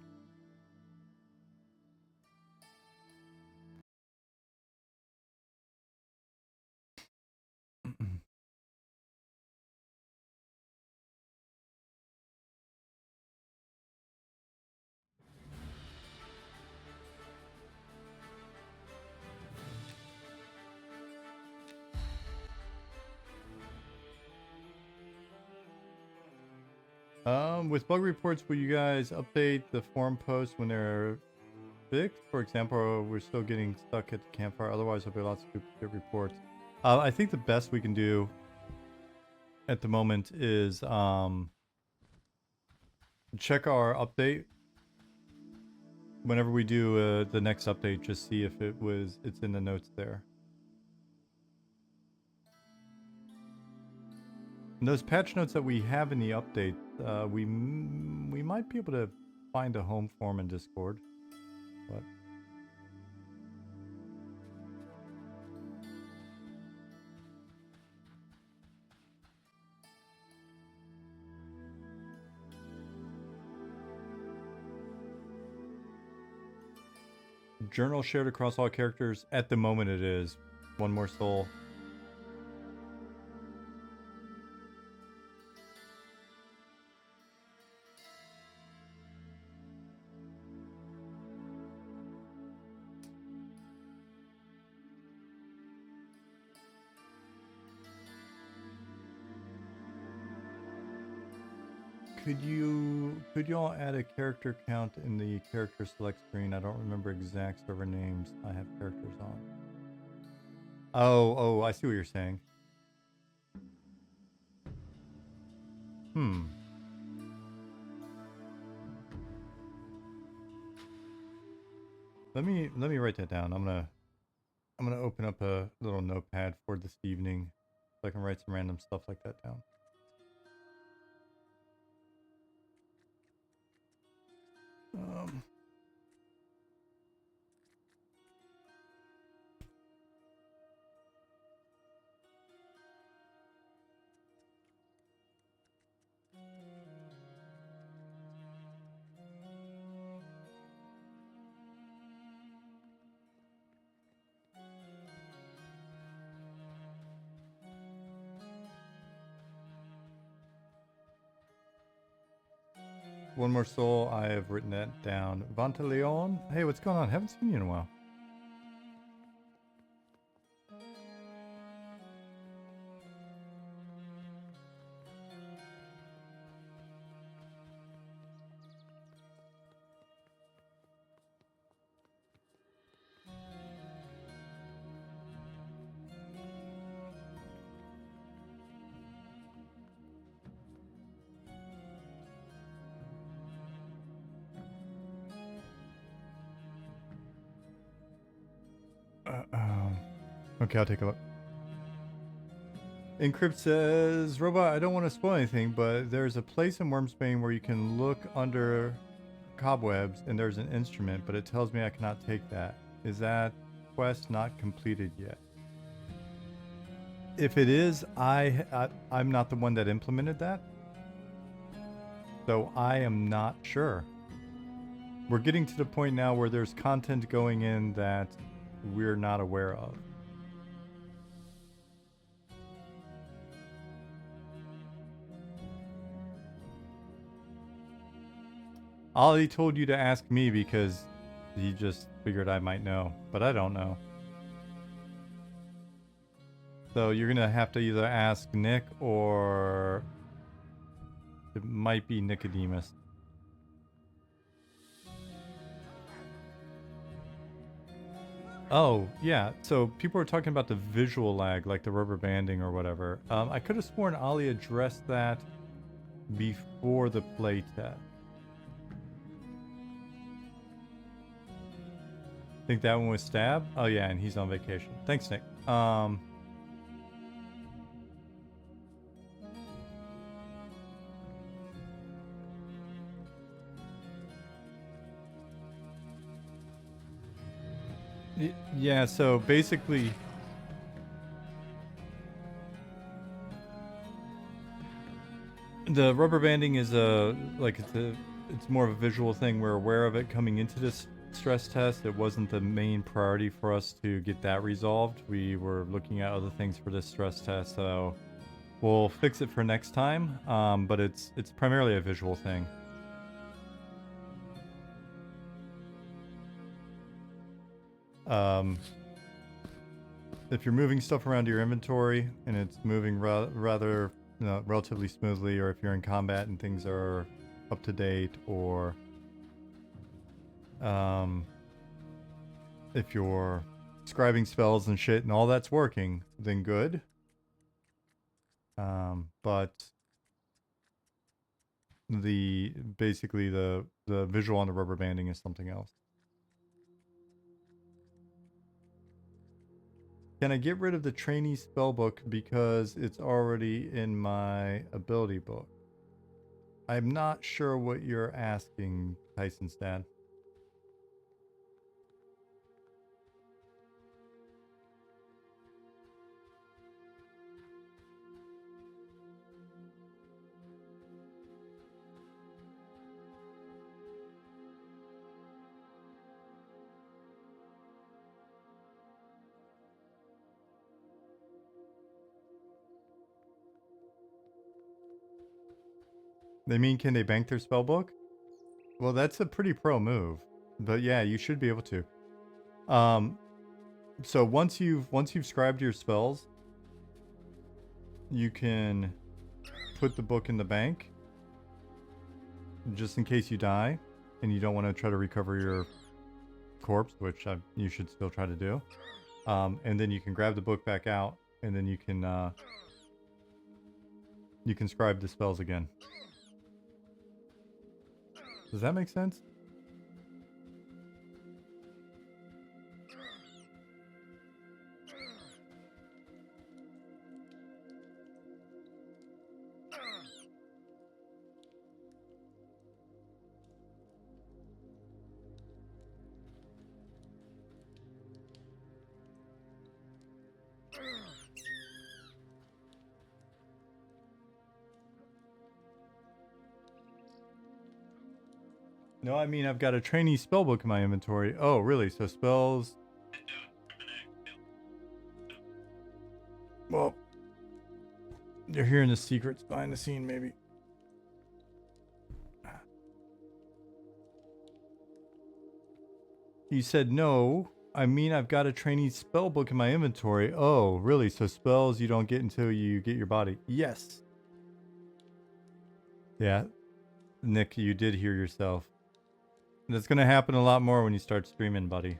A: With bug reports, will you guys update the forum posts when they're fixed? For example, we're still getting stuck at the campfire. Otherwise, there'll be lots of duplicate reports. I think the best we can do at the moment is check our update. Whenever we do the next update, just see if it's in the notes there. And those patch notes that we have in the update, we might be able to find a home forum in Discord, but journal shared across all characters. At the moment, it is. One more soul. Could y'all add a character count in the character select screen? I don't remember exact server names I have characters on. Oh, I see what you're saying. Let me write that down. I'm gonna open up a little notepad for this evening so I can write some random stuff like that down. One more soul. I have written that down. Vantaleon. Hey, what's going on? Haven't seen you in a while. Okay, I'll take a look. Encrypt says, Robot, I don't want to spoil anything, but there's a place in Wormsbane where you can look under cobwebs and there's an instrument, but it tells me I cannot take that. Is that quest not completed yet? If it is, I'm not the one that implemented that, so I am not sure. We're getting to the point now where there's content going in that we're not aware of. Ollie told you to ask me because he just figured I might know, but I don't know. So you're gonna have to either ask Nick or it might be Nicodemus. Oh, yeah. So people were talking about the visual lag, like the rubber banding or whatever. I could have sworn Ollie addressed that before the playtest. Think that one was Stab? Oh yeah, and he's on vacation. Thanks, Nick. Yeah, so basically, the rubber banding is it's more of a visual thing. We're aware of it coming into this stress test. It wasn't the main priority for us to get that resolved. We were looking at other things for this stress test, so we'll fix it for next time. But it's primarily a visual thing. If you're moving stuff around your inventory and it's moving rather relatively smoothly, or if you're in combat and things are up to date, or if you're scribing spells and shit and all that's working, then good. But basically the visual on the rubber banding is something else. Can I get rid of the trainee spellbook because it's already in my ability book? I'm not sure what you're asking, Tyson's dad. They mean, can they bank their spellbook? Well, that's a pretty pro move, but yeah, you should be able to. So once you've scribed your spells, you can put the book in the bank, just in case you die, and you don't want to try to recover your corpse, which you should still try to do. And then you can grab the book back out, and then you can scribe the spells again. Does that make sense? No, I mean, I've got a trainee spellbook in my inventory. Oh, really? So spells... Well, you're hearing the secrets behind the scene, maybe. You said no. I mean, I've got a trainee spellbook in my inventory. Oh, really? So spells you don't get until you get your body. Yes. Yeah. Nick, you did hear yourself. That's going to happen a lot more when you start streaming, buddy.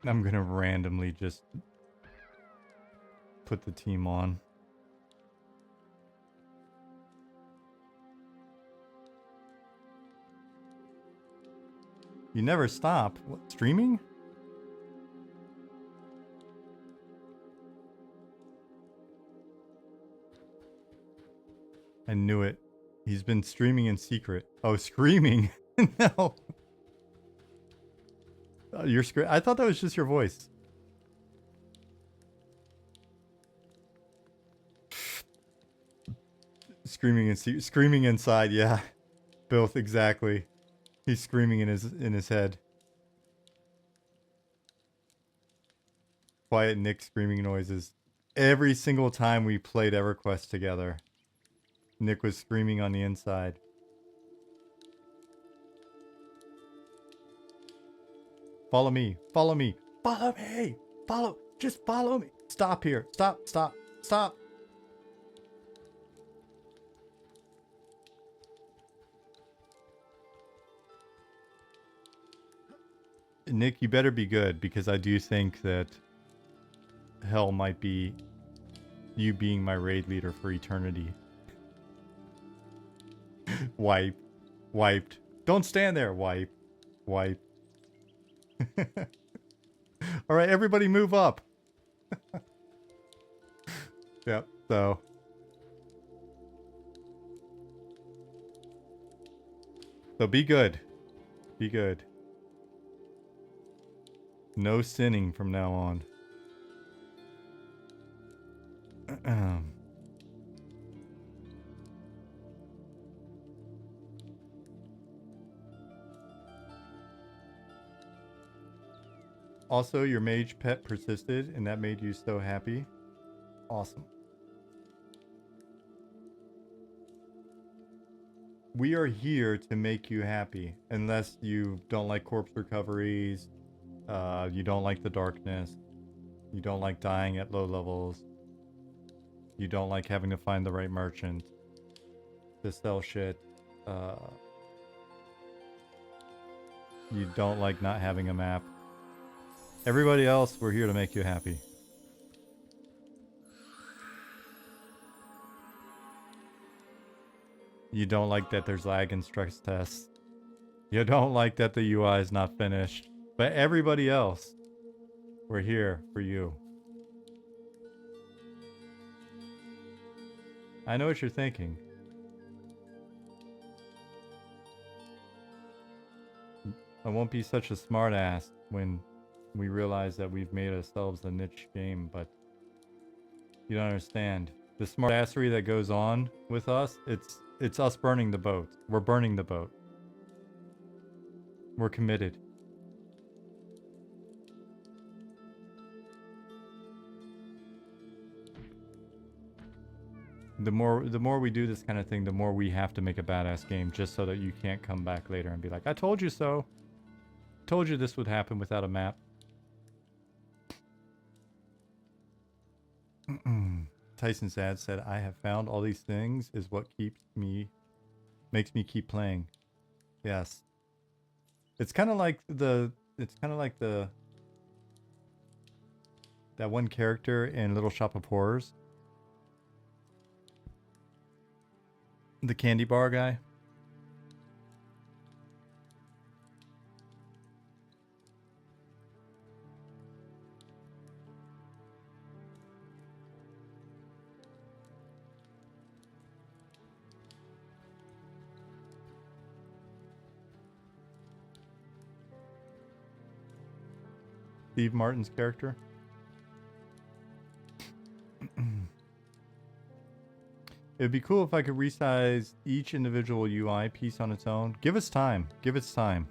A: I'm going to randomly just put the team on. You never stop. What, streaming? I knew it. He's been streaming in secret. Oh, screaming. No. Oh, you're I thought that was just your voice. Screaming and screaming inside, yeah. Both exactly. He's screaming in his head. Quiet Nick screaming noises. Every single time we played EverQuest together, Nick was screaming on the inside. Follow me. Follow me. Follow me. Just follow me. Stop here. Stop. Nick, you better be good, because I do think that hell might be you being my raid leader for eternity. Wipe. Wiped. Don't stand there. Wipe. Wipe. All right, everybody move up. Yep, so. So be good. Be good. No sinning from now on. Also, your mage pet persisted, and that made you so happy. Awesome. We are here to make you happy, unless you don't like corpse recoveries, you don't like the darkness, you don't like dying at low levels, you don't like having to find the right merchant to sell shit, you don't like not having a map. Everybody else, we're here to make you happy. You don't like that there's lag in stress tests. You don't like that the UI is not finished. But everybody else, we're here for you. I know what you're thinking. I won't be such a smartass when we realize that we've made ourselves a niche game, but you don't understand. The smartassery that goes on with us, it's us burning the boat. We're burning the boat. We're committed. The more we do this kind of thing, the more we have to make a badass game just so that you can't come back later and be like, I told you so. Told you this would happen without a map. Tyson Sad said, I have found all these things is what makes me keep playing. Yes. It's kind of like that one character in Little Shop of Horrors. The candy bar guy. Steve Martin's character. It'd be cool if I could resize each individual UI piece on its own. Give us time. Give us time.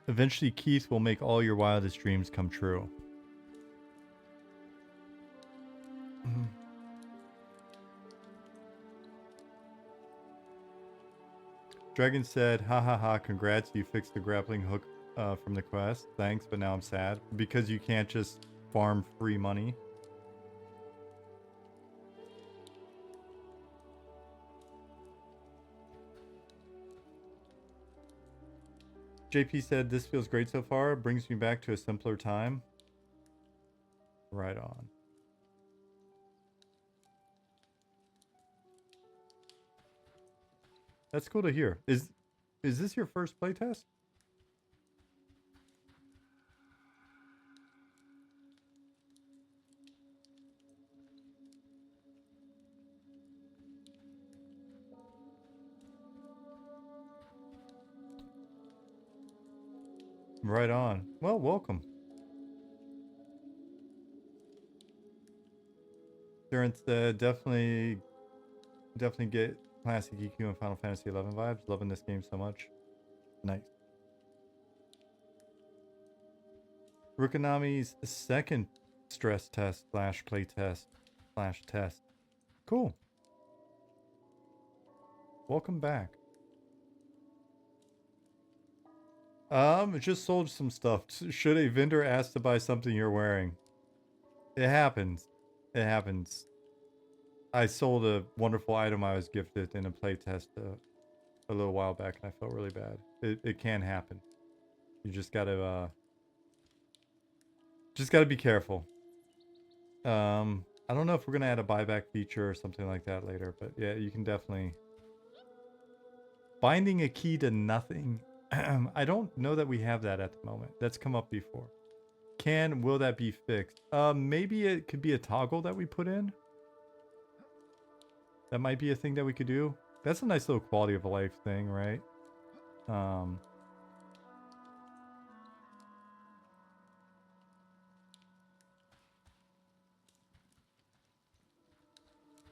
A: Eventually, Keith will make all your wildest dreams come true. Dragon said, ha ha ha, congrats, you fixed the grappling hook from the quest. Thanks, but now I'm sad. Because you can't just farm free money. JP said, this feels great so far. Brings me back to a simpler time. Right on. That's cool to hear. Is this your first playtest? Right on. Well, welcome. Darren said, definitely get Classic EQ and Final Fantasy XI vibes. Loving this game so much. Nice. Rukanami's second stress test / playtest / test. Cool. Welcome back. Just sold some stuff. Should a vendor ask to buy something you're wearing? It happens. It happens. I sold a wonderful item I was gifted in a playtest a little while back, and I felt really bad. It can happen. You just gotta be careful. I don't know if we're gonna add a buyback feature or something like that later, but yeah, you can definitely binding a key to nothing. I don't know that we have that at the moment. That's come up before. Will that be fixed? Maybe it could be a toggle that we put in. That might be a thing that we could do. That's a nice little quality of life thing, right?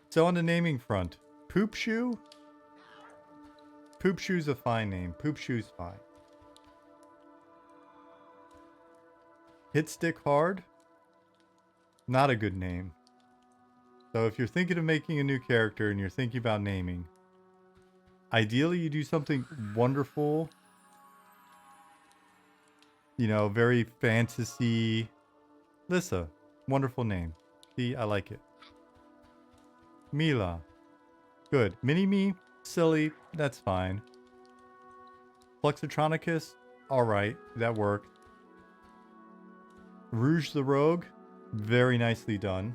A: So on the naming front, Poop Shoe? Poop Shoe's a fine name. Poop Shoe's fine. Hit Stick Hard? Not a good name. So if you're thinking of making a new character and you're thinking about naming, ideally you do something wonderful, you know, very fantasy. Lissa, wonderful name. See, I like it. Mila, good. Mini-Me, silly, that's fine. Fluxotronicus, alright, that worked. Rouge the Rogue, very nicely done.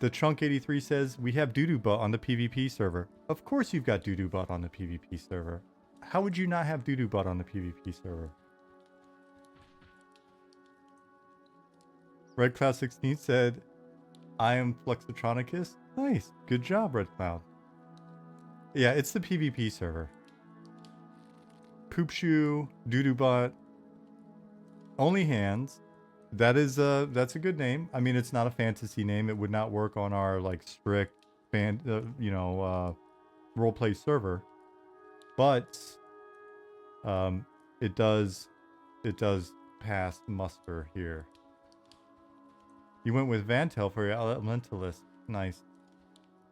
A: The Trunk83 says, we have Doodoo Butt on the PvP server. Of course you've got Doodoo Butt on the PvP server. How would you not have Doodoo Butt on the PvP server? Red Cloud 16 said, I am Fluxotronicus. Nice. Good job, Red Cloud. Yeah, it's the PvP server. Poop Shoe, Doodoo Butt, Only Hands. That's a good name. I mean, it's not a fantasy name. It would not work on our like strict roleplay server, but it does pass muster here. You went with Vantel for your elementalist. Nice.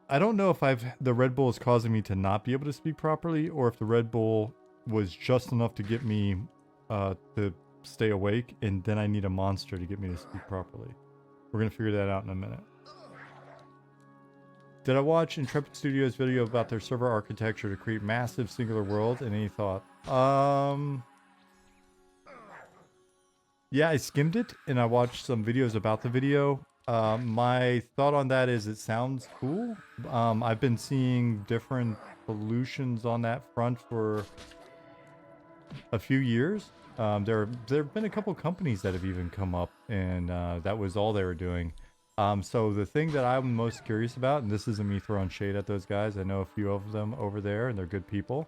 A: I don't know if the Red Bull is causing me to not be able to speak properly, or if the Red Bull was just enough to get me to stay awake, and then I need a monster to get me to speak properly. We're gonna figure that out in a minute. Did I watch Intrepid Studios' video about their server architecture to create massive singular worlds? And any thought? Yeah, I skimmed it and I watched some videos about the video. My thought on that is it sounds cool. I've been seeing different solutions on that front for a few years. There have been a couple companies that have even come up, and that was all they were doing. So the thing that I'm most curious about, and this isn't me throwing shade at those guys, I know a few of them over there, and they're good people.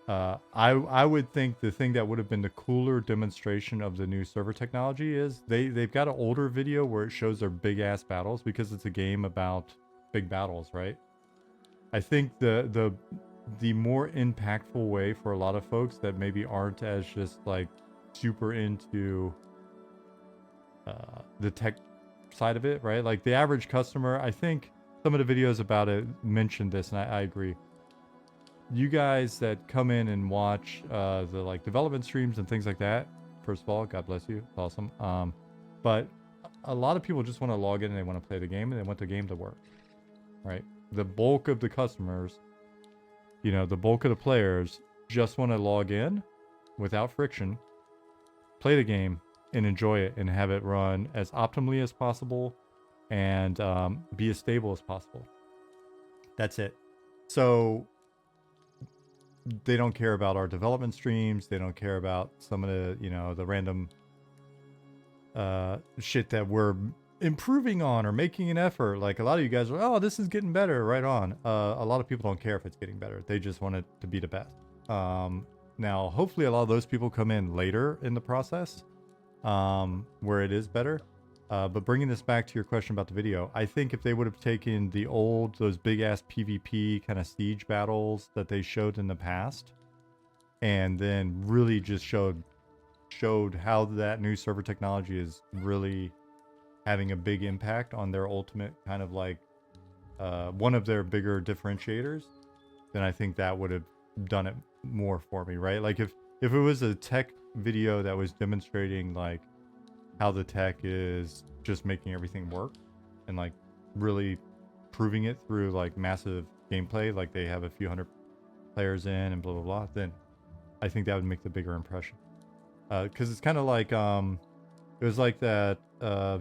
A: I would think the thing that would have been the cooler demonstration of the new server technology is they've got an older video where it shows their big ass battles, because it's a game about big battles, right? I think the more impactful way for a lot of folks that maybe aren't as just like super into the tech side of it, right? Like the average customer, I think some of the videos about it mentioned this, and I agree. You guys that come in and watch the like development streams and things like that, first of all, God bless you, it's awesome. But a lot of people just want to log in and they want to play the game, and they want the game to work, right? The bulk of the customers, you know, the bulk of the players just want to log in without friction, play the game, and enjoy it, and have it run as optimally as possible, and be as stable as possible. That's it. So they don't care about our development streams. They don't care about some of the, you know, the random shit that we're improving on or making an effort. Like a lot of you guys are, oh, this is getting better, right on. A lot of people don't care if it's getting better. They just want it to be the best. Now, hopefully a lot of those people come in later in the process, where it is better. But bringing this back to your question about the video, I think if they would have taken those big ass PvP kind of siege battles that they showed in the past, and then really just showed how that new server technology is really having a big impact on their ultimate kind of like one of their bigger differentiators, then I think that would have done it more for me, right? Like if it was a tech video that was demonstrating like how the tech is just making everything work, and like really proving it through like massive gameplay, like they have a few hundred players in and blah blah blah, then I think that would make the bigger impression. Because it's kind of like It was like that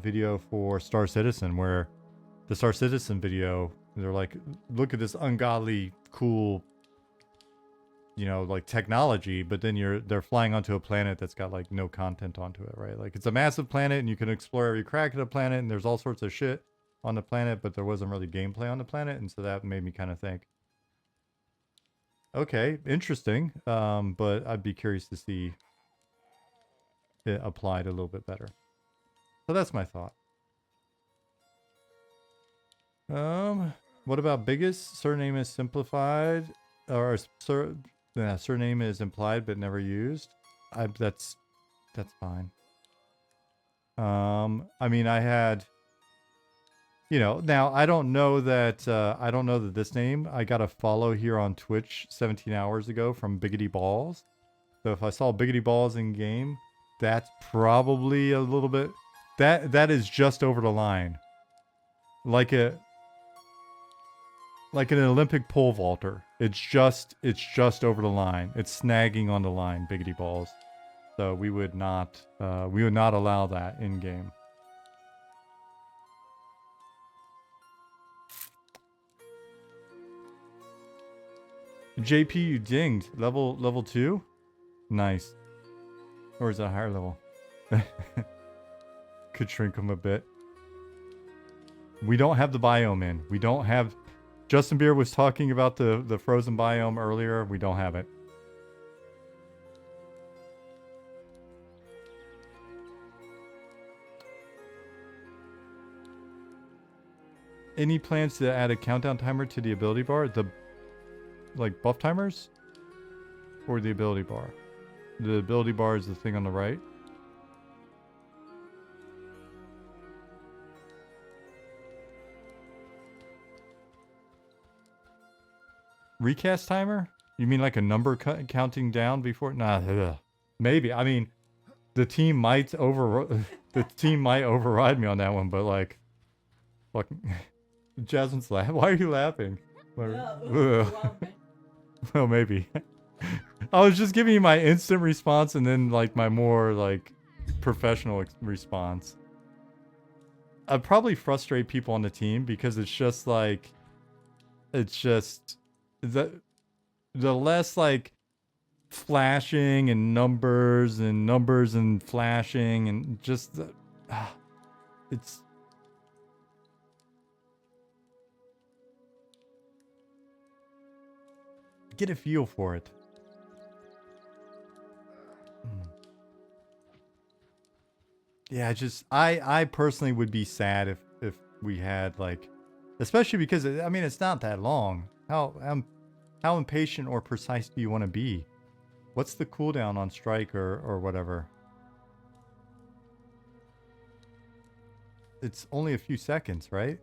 A: video for Star Citizen, where the Star Citizen video, they're like, look at this ungodly cool, you know, like technology, but then they're flying onto a planet that's got like no content onto it, right? Like it's a massive planet and you can explore every crack of the planet and there's all sorts of shit on the planet, but there wasn't really gameplay on the planet, and so that made me kind of think, okay, interesting, but I'd be curious to see it applied a little bit better. So that's my thought. What about biggest? Surname is simplified, or surname is implied but never used. That's fine. I mean, I had, you know, now I don't know that this name. I got a follow here on Twitch 17 hours ago from Biggity Balls. So if I saw Biggity Balls in game, that's probably a little bit, that is just over the line. Like an Olympic pole vaulter. It's just over the line. It's snagging on the line, Biggity Balls. So we would not allow that in game. JP, you dinged. Level 2? Nice. Or is it a higher level? Could shrink them a bit. We don't have the biome in. We don't have... Justin Beer was talking about the frozen biome earlier. We don't have it. Any plans to add a countdown timer to the ability bar? The, like, buff timers? Or the ability bar? The ability bar is the thing on the right. Recast timer? You mean like a number counting down before? Nah, ugh. Maybe. I mean, the team might override me on that one, but like, fucking, Jasmine's laughing. Why are you laughing? Well, maybe. I was just giving you my instant response and then like my more like professional response. I'd probably frustrate people on the team because it's just like, the less like flashing and numbers and flashing and just it's get a feel for it. Yeah, I personally would be sad if we had like, especially because I mean it's not that long. How impatient or precise do you want to be? What's the cooldown on strike or whatever? It's only a few seconds, right?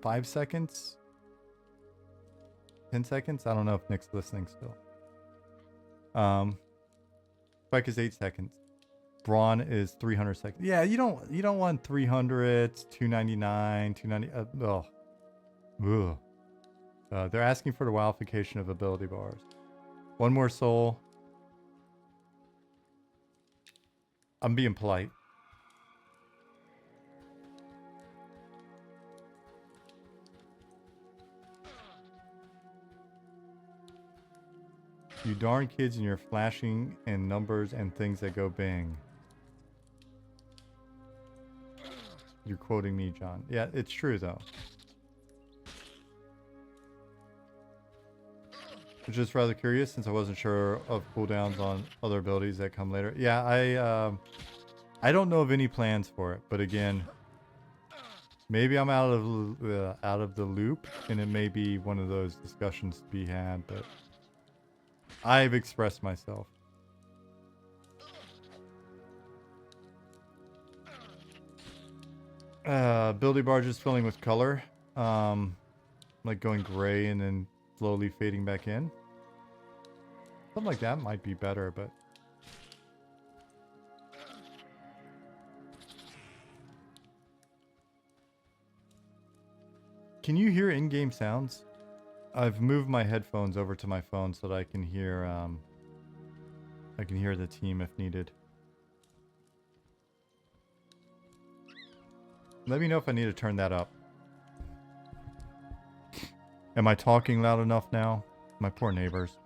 A: 5 seconds? 10 seconds? I don't know if Nick's listening still. Strike is 8 seconds. Brawn is 300 seconds. Yeah, you don't want 300, 299, 290. They're asking for the wowfication of ability bars. One more soul. I'm being polite. You darn kids and your flashing and numbers and things that go bing. You're quoting me, John. Yeah, it's true though. I'm just rather curious since I wasn't sure of cooldowns on other abilities that come later. Yeah, I don't know of any plans for it, but again, maybe I'm out of the loop, and it may be one of those discussions to be had. But I've expressed myself. Ability bar just filling with color, like going gray and then slowly fading back in. Something like that might be better, but can you hear in-game sounds? I've moved my headphones over to my phone so that I can hear the team if needed. Let me know if I need to turn that up. Am I talking loud enough now? My poor neighbors.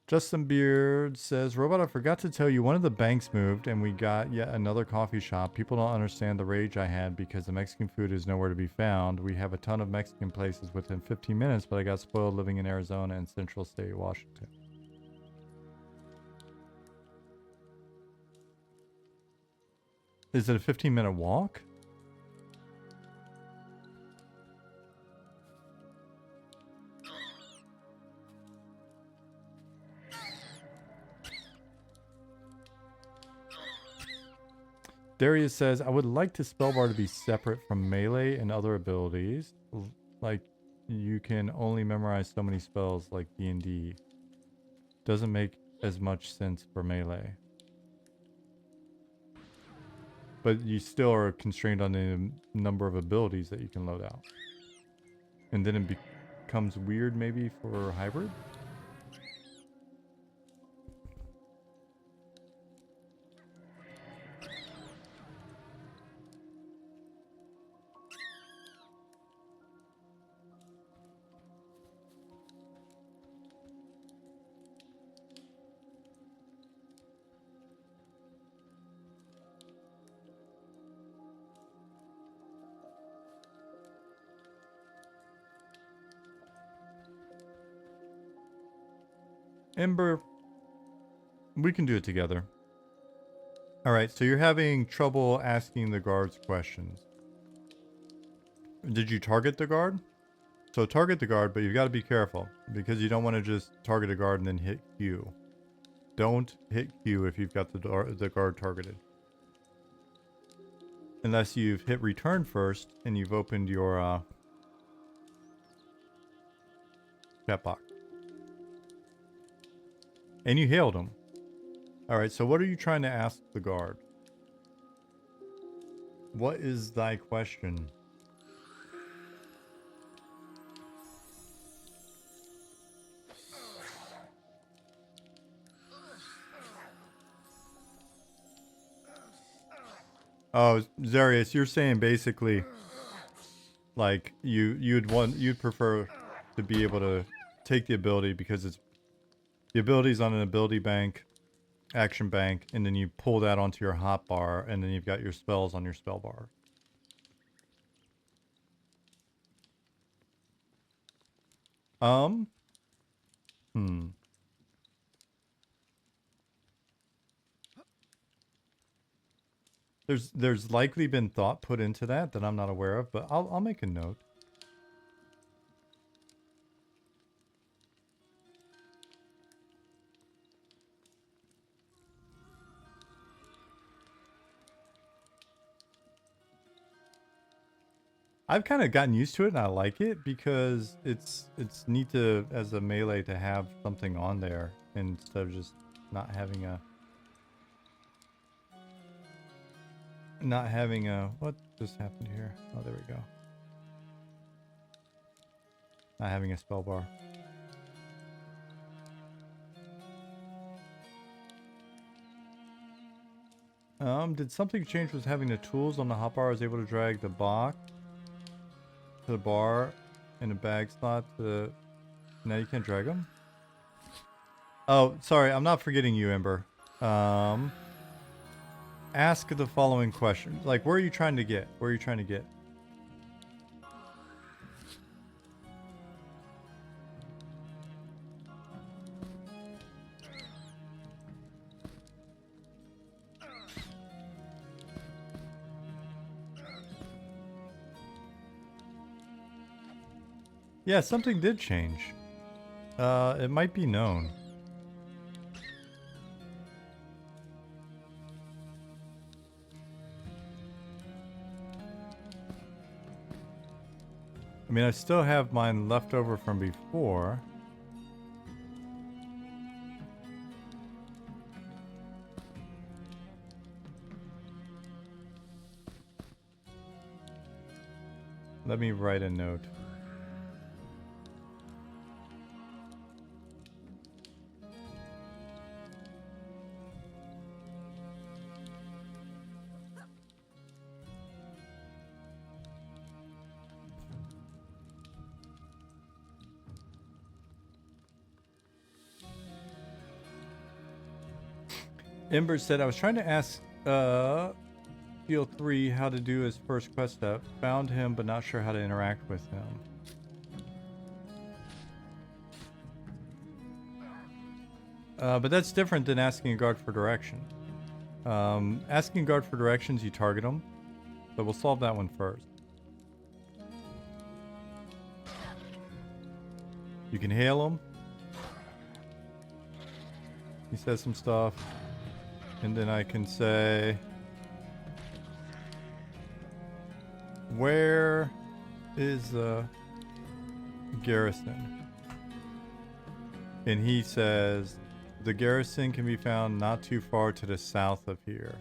A: Justin Beard says, Robot, I forgot to tell you, one of the banks moved and we got yet another coffee shop. People don't understand the rage I had because the Mexican food is nowhere to be found. We have a ton of Mexican places within 15 minutes, but I got spoiled living in Arizona and Central State, Washington. Is it a 15-minute walk? Darius says, I would like the spellbar to be separate from melee and other abilities. Like, you can only memorize so many spells like D&D. Doesn't make as much sense for melee. But you still are constrained on the number of abilities that you can load out. And then it becomes weird maybe for hybrid? Ember, we can do it together. Alright, so you're having trouble asking the guards questions. Did you target the guard? So target the guard, but you've got to be careful because you don't want to just target a guard and then hit Q. Don't hit Q if you've got the guard targeted. Unless you've hit return first and you've opened your chat box. And you hailed him. Alright, so what are you trying to ask the guard? What is thy question? Oh, Zarius, you're saying basically like you'd prefer to be able to take the ability because it's the ability's on an ability bank, action bank, and then you pull that onto your hotbar, and then you've got your spells on your spell bar. There's likely been thought put into that I'm not aware of, but I'll make a note. I've kind of gotten used to it and I like it because it's neat to, as a melee, to have something on there instead of just not having a what just happened here? Oh, there we go. Not having a spell bar. Did something change with having the tools on the hotbar? I was able to drag the box to the bar in a bag slot to... Now you can't drag them? Oh, sorry, I'm not forgetting you, Ember. Ask the following question. Like, where are you trying to get? Where are you trying to get? Yeah, something did change. It might be known. I mean, I still have mine left over from before. Let me write a note. Ember said, I was trying to ask Steel 3 how to do his first quest step. Found him, but not sure how to interact with him. But that's different than asking a guard for direction. Asking a guard for directions, you target them. So we'll solve that one first. You can hail him. He says some stuff. And then I can say, where is the garrison? And he says, the garrison can be found not too far to the south of here.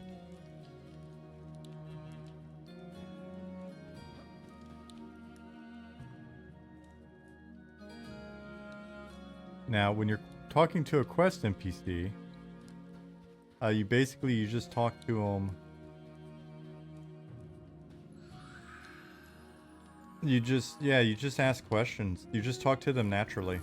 A: Now, when you're talking to a quest NPC, you just talk to them. You just ask questions. You just talk to them naturally.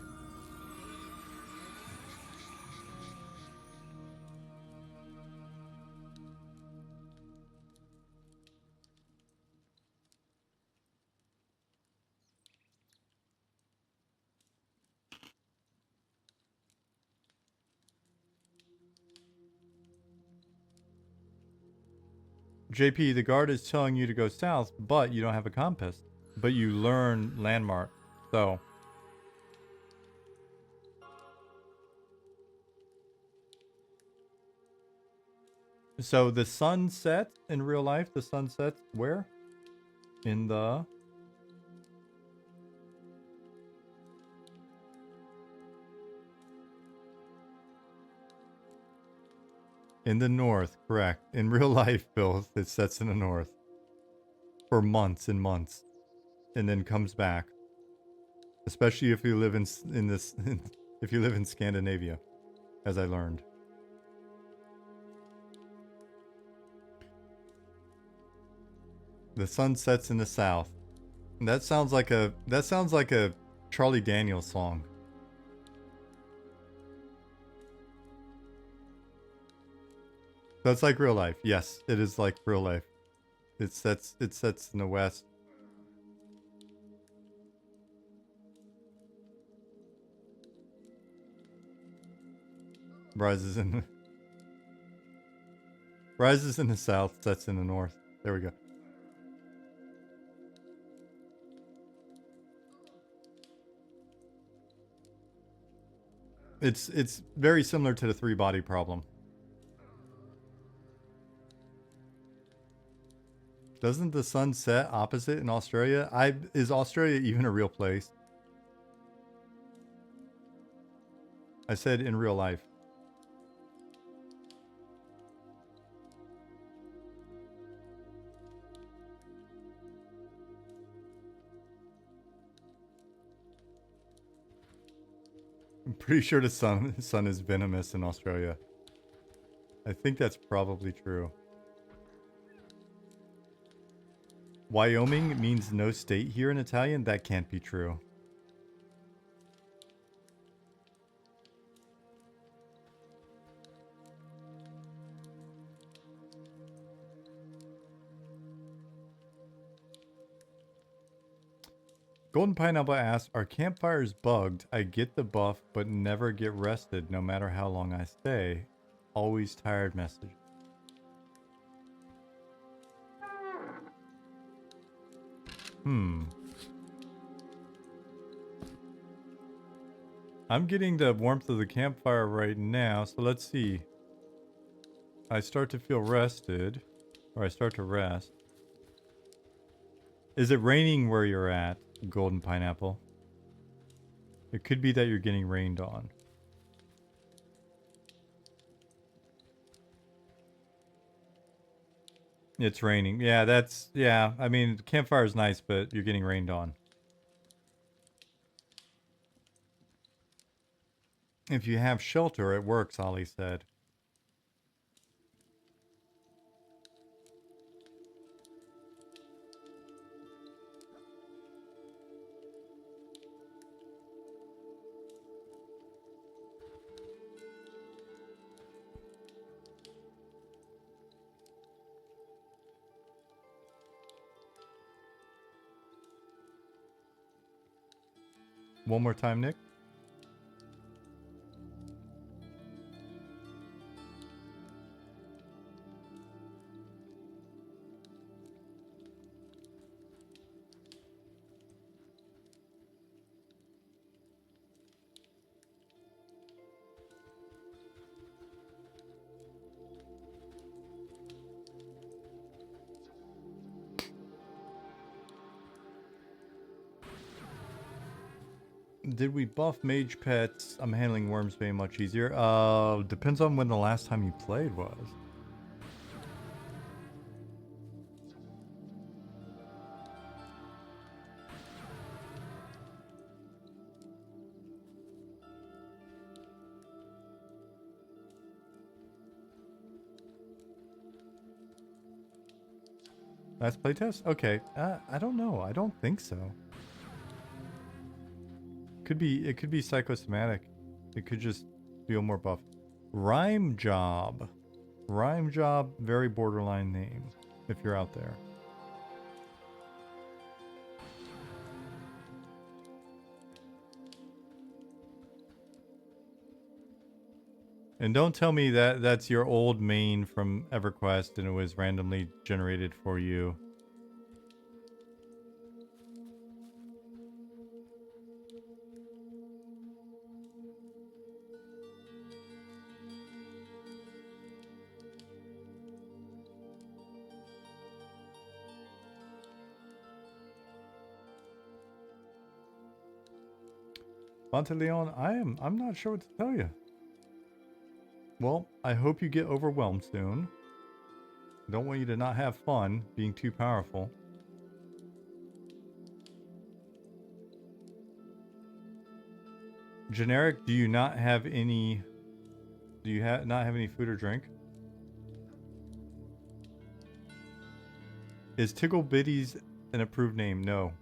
A: JP, the guard is telling you to go south, but you don't have a compass. But you learn landmark. So the sun sets in real life, the sun sets where? In the north, correct. In real life, Bill, it sets in the north. For months and months. And then comes back. Especially if you live in if you live in Scandinavia, as I learned. The sun sets in the south. That sounds like a Charlie Daniels song. That's like real life. Yes, it is like real life. It sets in the west. Rises in the south, sets in the north. There we go. It's very similar to the 3-body problem. Doesn't the sun set opposite in Australia? Is Australia even a real place? I said in real life. I'm pretty sure the sun is venomous in Australia. I think that's probably true. Wyoming means no state here in Italian? That can't be true. Golden Pineapple asks, are campfires bugged? I get the buff, but never get rested no matter how long I stay. Always tired message. I'm getting the warmth of the campfire right now, so let's see. I start to feel rested, or I start to rest. Is it raining where you're at, Golden Pineapple? It could be that you're getting rained on. It's raining. Yeah, I mean, campfire is nice, but you're getting rained on. If you have shelter, it works, Ollie said. One more time, Nick. Did we buff mage pets? I'm handling Wormsbane much easier. Depends on when the last time you played was. Last playtest? Okay. I don't know. I don't think so. It could be psychosomatic. It could just feel more buff. Rhyme Job. Rhyme Job, very borderline name, if you're out there. And don't tell me that that's your old main from EverQuest and it was randomly generated for you. Monteleon, I'm not sure what to tell you. Well, I hope you get overwhelmed soon. I don't want you to not have fun being too powerful. Generic, do you not have any... Do you not have any food or drink? Is Tiggle Biddies an approved name? No.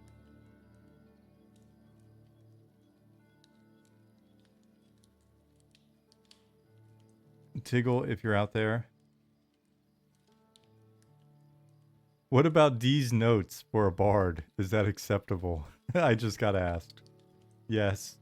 A: Tiggle, if you're out there. What about D's notes for a bard? Is that acceptable? I just got asked. Yes.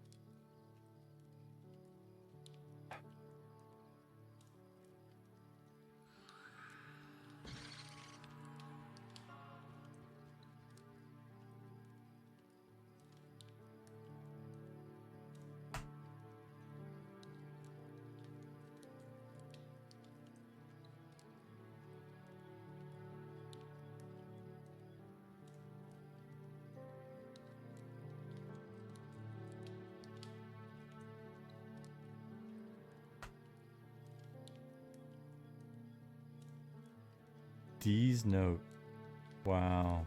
A: D's note. Wow.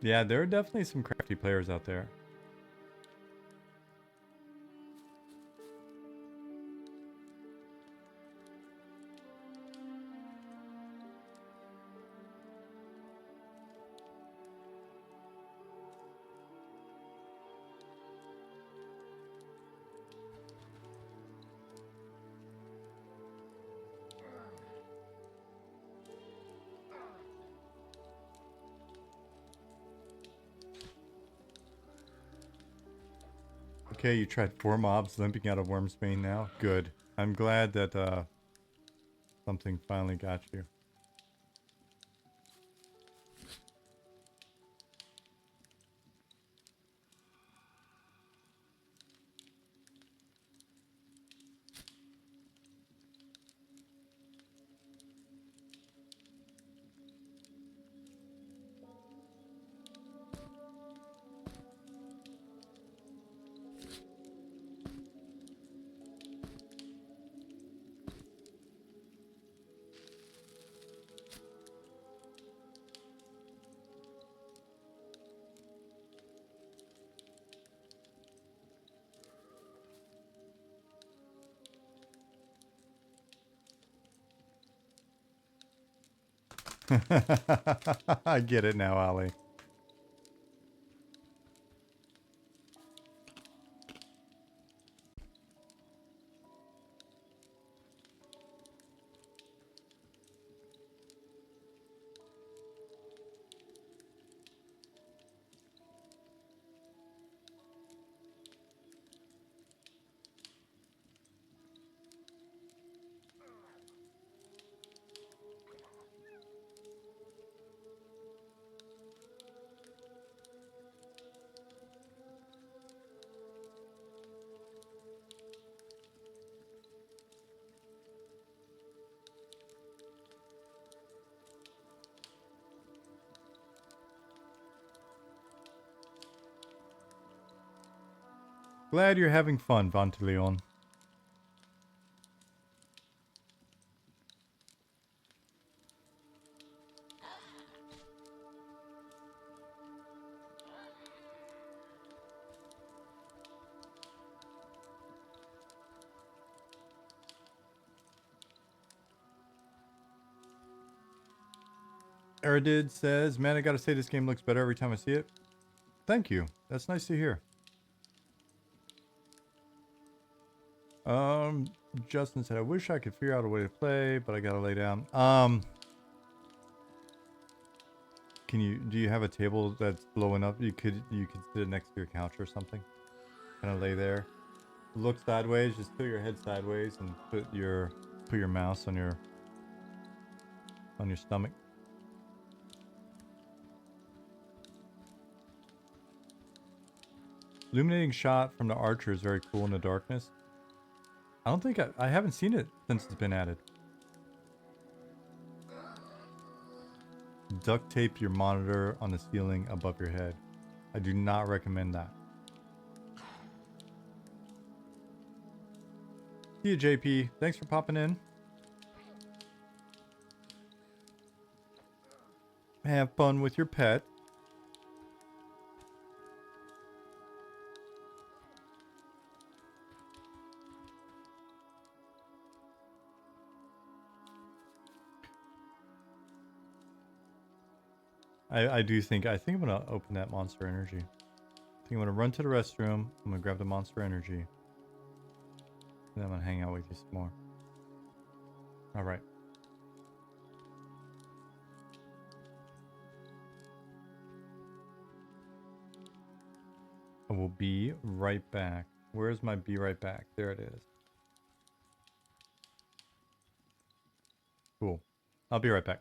A: Yeah, there are definitely some crafty players out there. Okay, you tried 4 mobs limping out of Wormsbane now. Good. I'm glad that something finally got you. I get it now, Ali. Glad you're having fun, Vantaleon. Eridid says, man, I gotta say this game looks better every time I see it. Thank you. That's nice to hear. Justin said, I wish I could figure out a way to play, but I gotta lay down. Do you have a table that's blowing up? You could sit it next to your couch or something. Kind of lay there. Look sideways, just put your head sideways and put your mouse on your stomach. Illuminating shot from the archer is very cool in the darkness. I don't think I haven't seen it since it's been added. Duct tape your monitor on the ceiling above your head. I do not recommend that. See you, JP. Thanks for popping in. Have fun with your pet. I think I'm gonna open that Monster Energy. I think I'm gonna run to the restroom. I'm gonna grab the Monster Energy. And then I'm gonna hang out with you some more. Alright. I will be right back. Where's my be right back? There it is. Cool. I'll be right back.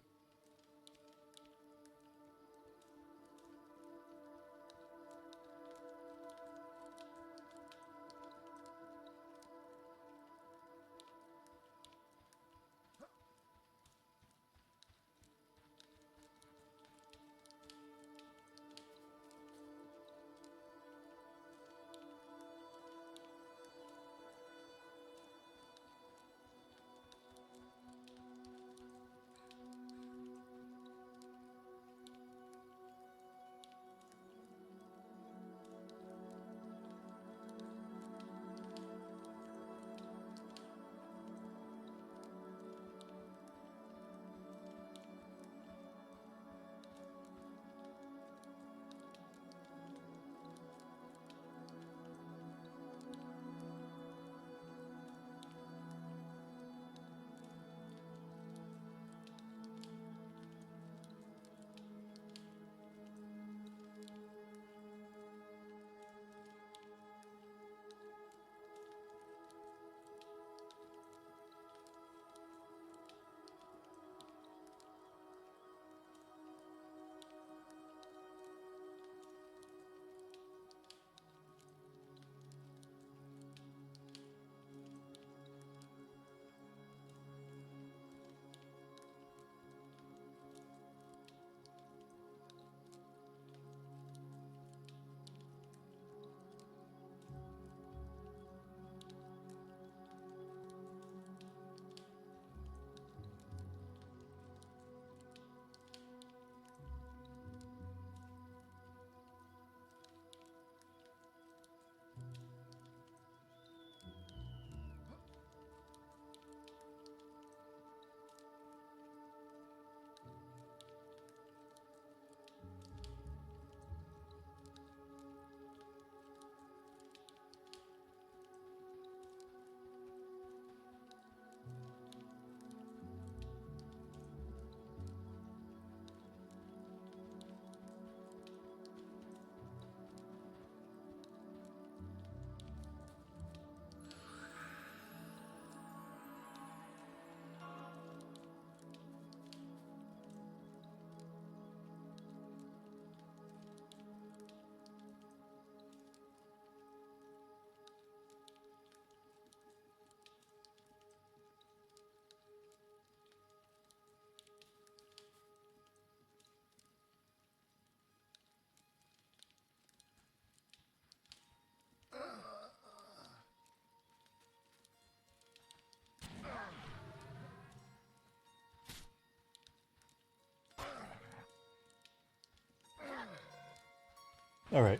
A: All right.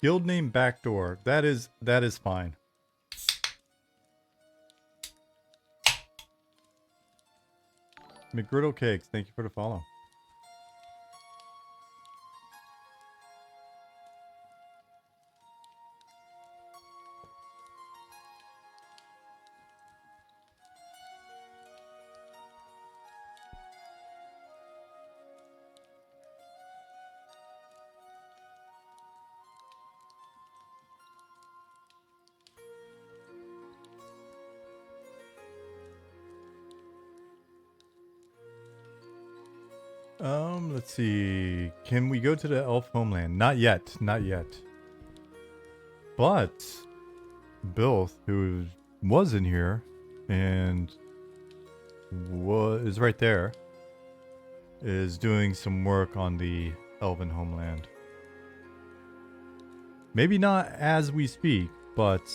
A: Guild name backdoor. That is fine. McGriddle Cakes, thank you for the follow. Let's see. Can we go to the elf homeland? Not yet. Not yet. But Bill, who was in here and is right there, is doing some work on the elven homeland. Maybe not as we speak, but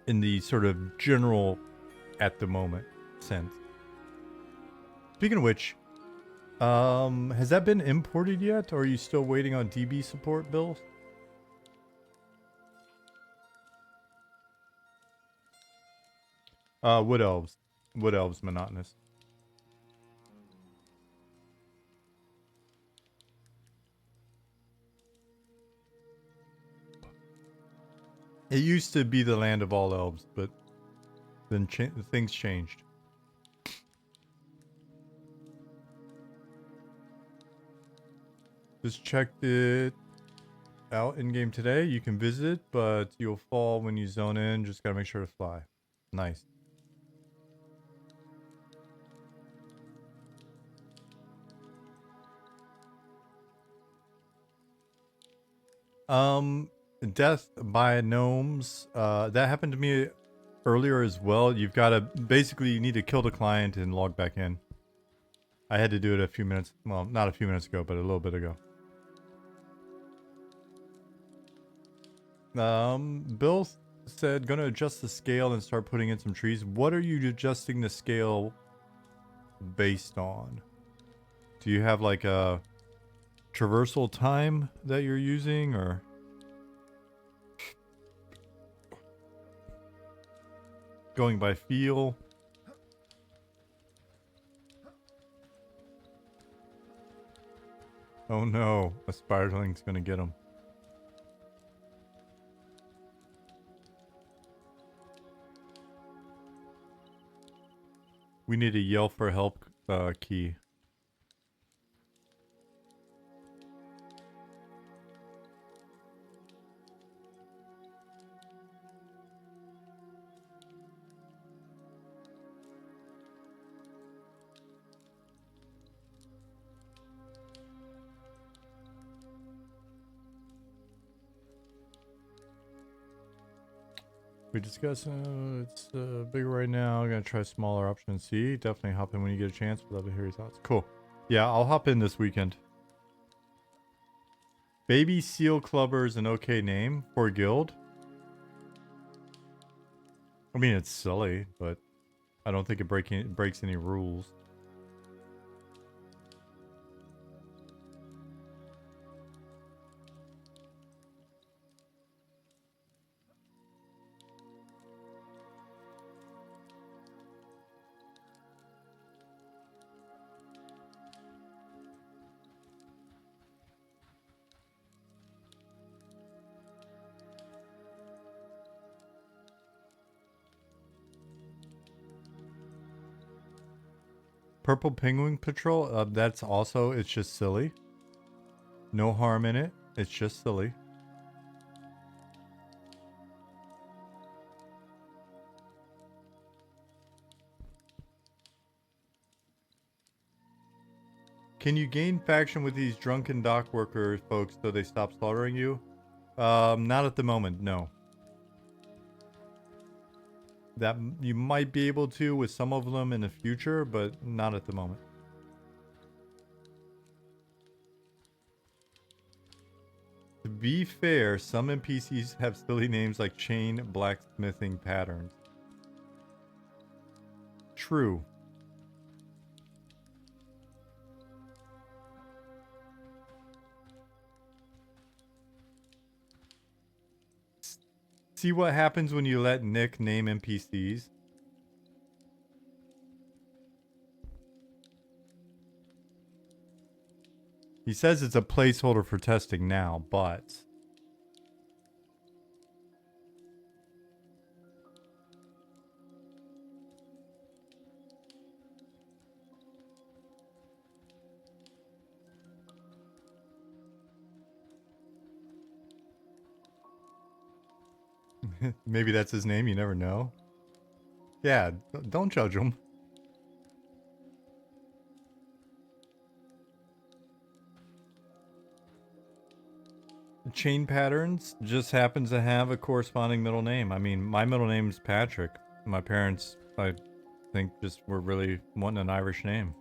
A: in the sort of general at the moment sense. Speaking of which, has that been imported yet, or are you still waiting on DB support, Bill? Wood Elves. Wood Elves Monotonous. It used to be the land of all elves, but then things changed. Just checked it out in game today. You can visit, but you'll fall when you zone in. Just gotta make sure to fly. Nice. Death by gnomes. That happened to me earlier as well. You've got to basically you need to kill the client and log back in. I had to do it a few minutes. Well, not a few minutes ago, but a little bit ago. Bill said gonna adjust the scale and start putting in some trees. What are you adjusting the scale based on? Do you have like a traversal time that you're using, or going by feel? Oh no, a spiderling's gonna get him. We need a yell for help key. We discussed it's bigger right now. I'm gonna try smaller option C. Definitely hop in when you get a chance. Would love to hear your thoughts. Cool. Yeah, I'll hop in this weekend. Baby Seal Clubber is an okay name for a guild. I mean, it's silly, but I don't think it breaks any rules. Purple Penguin Patrol, that's also, it's just silly. No harm in it. It's just silly. Can you gain faction with these drunken dock worker folks so they stop slaughtering you? Not at the moment, no. That you might be able to with some of them in the future, but not at the moment. To be fair, some NPCs have silly names like chain blacksmithing patterns. True. See what happens when you let Nick name NPCs? He says it's a placeholder for testing now, but... maybe that's his name, you never know. Yeah, don't judge him. Chain patterns just happens to have a corresponding middle name. I mean, my middle name's Patrick. My parents, I think, just were really wanting an Irish name.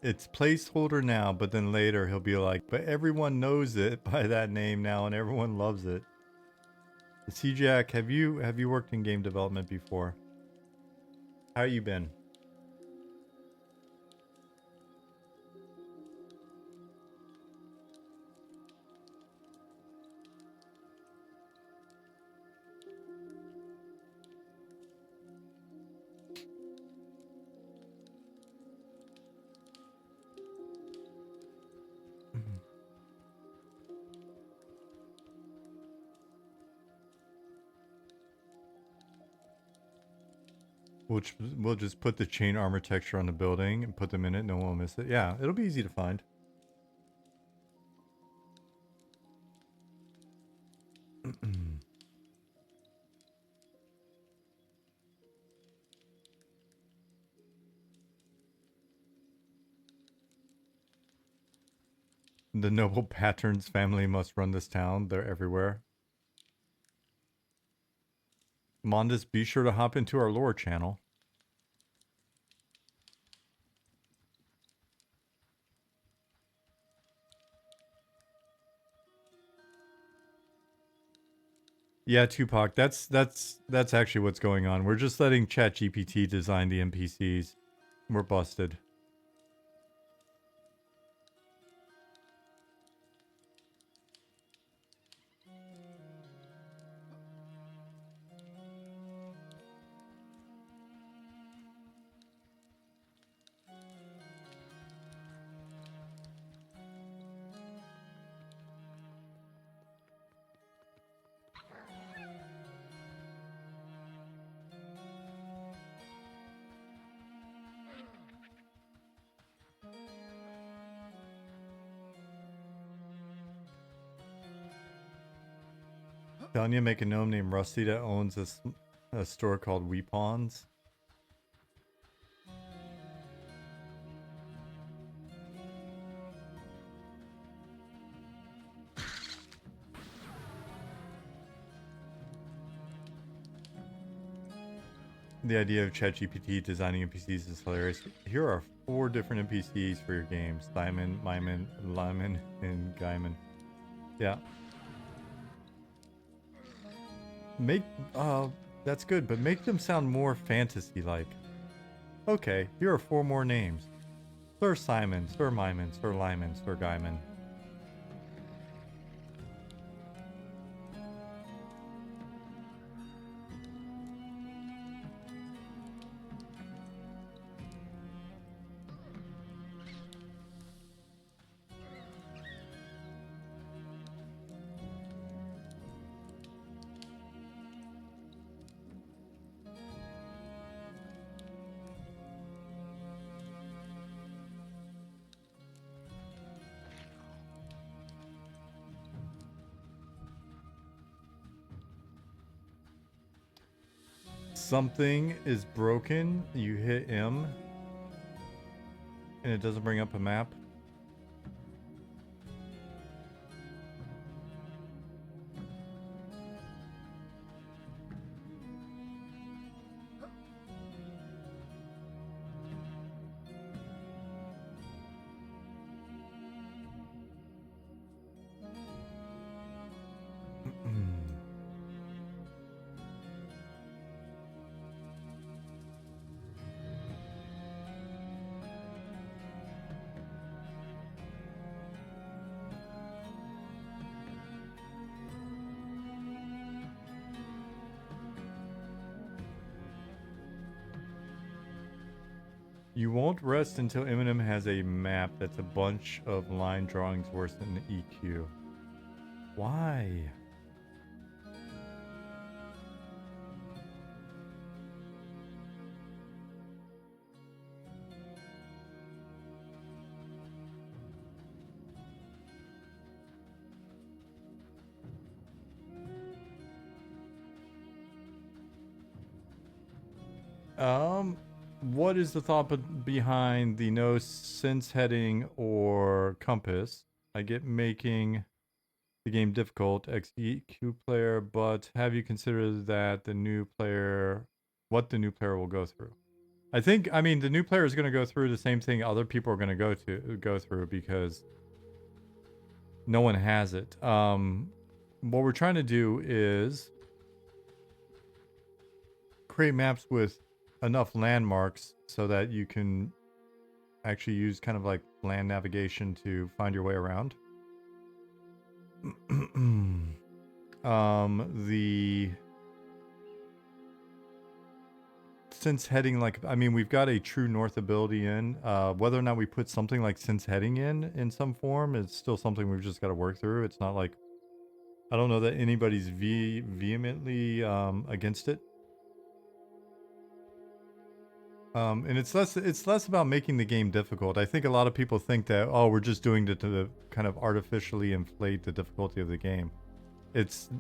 A: It's placeholder now, but then later he'll be like, but everyone knows it by that name now and everyone loves it. C-Jack, have you worked in game development before? How you been? We'll just put the chain armor texture on the building and put them in it. No one will miss it. Yeah, it'll be easy to find. The noble patterns family must run this town. They're everywhere. Mondas, be sure to hop into our lore channel. Yeah, Tupac, that's actually what's going on. We're just letting ChatGPT design the NPCs. We're busted. Telling you, make a gnome named Rusty that owns a store called Weepons. The idea of ChatGPT designing NPCs is hilarious. Here are 4 different NPCs for your games. Simon, Myman, Lyman, and Guyman. Yeah. Make, that's good, but make them sound more fantasy-like. Okay, here are 4 more names. Sir Simon, Sir Myman, Sir Lyman, Sir Guyman. Something is broken, you hit M, and it doesn't bring up a map. You won't rest until Eminem has a map that's a bunch of line drawings worse than EQ. Why? What is the thought behind the no sense heading or compass? I get making the game difficult, XEQ player, but have you considered that what the new player will go through? I mean, the new player is going to go through the same thing other people are going to go through because no one has it. What we're trying to do is create maps with enough landmarks so that you can actually use kind of like land navigation to find your way around. The Since heading, like, I mean, we've got a true north ability in. Whether or not we put something like since heading in some form is still something we've just got to work through. It's not like, I don't know that anybody's vehemently against it. And it's less about making the game difficult. I think a lot of people think that, oh, we're just doing it to kind of artificially inflate the difficulty of the game. It's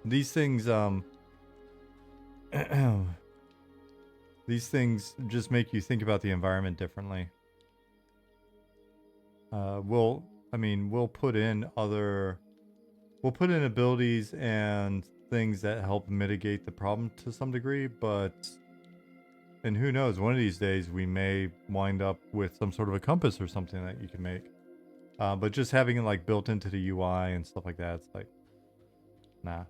A: these things these things just make you think about the environment differently. We'll put in abilities and things that help mitigate the problem to some degree, and who knows, one of these days we may wind up with some sort of a compass or something that you can make. But just having it like built into the UI and stuff like that, it's like, nah.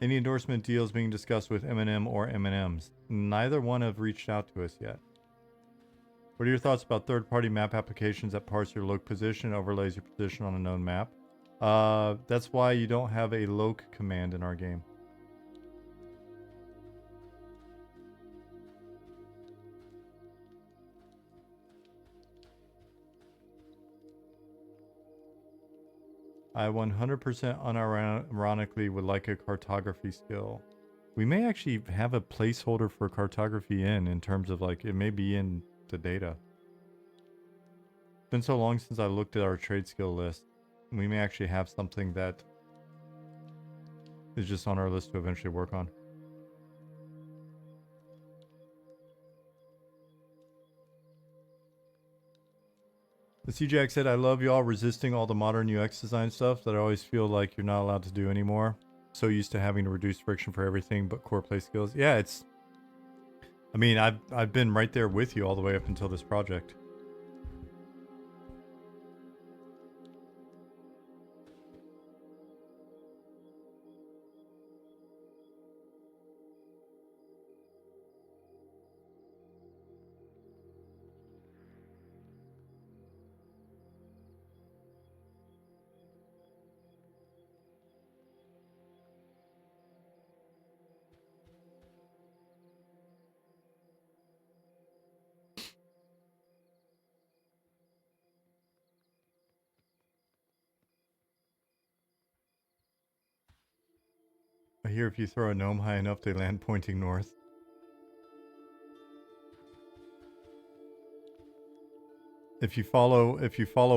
A: Any endorsement deals being discussed with Eminem or M&Ms? Neither one have reached out to us yet. What are your thoughts about third-party map applications that parse your loc position and overlays your position on a known map? That's why you don't have a loc command in our game. I 100% unironically would like a cartography skill. We may actually have a placeholder for cartography in terms of like, it may be in the data. It's been so long since I looked at our trade skill list. We may actually have something that is just on our list to eventually work on. The CJX said, I love y'all resisting all the modern UX design stuff that I always feel like you're not allowed to do anymore. So used to having to reduce friction for everything but core play skills. Yeah, I mean, I've been right there with you all the way up until this project. I hear if you throw a gnome high enough, they land pointing north. If you follow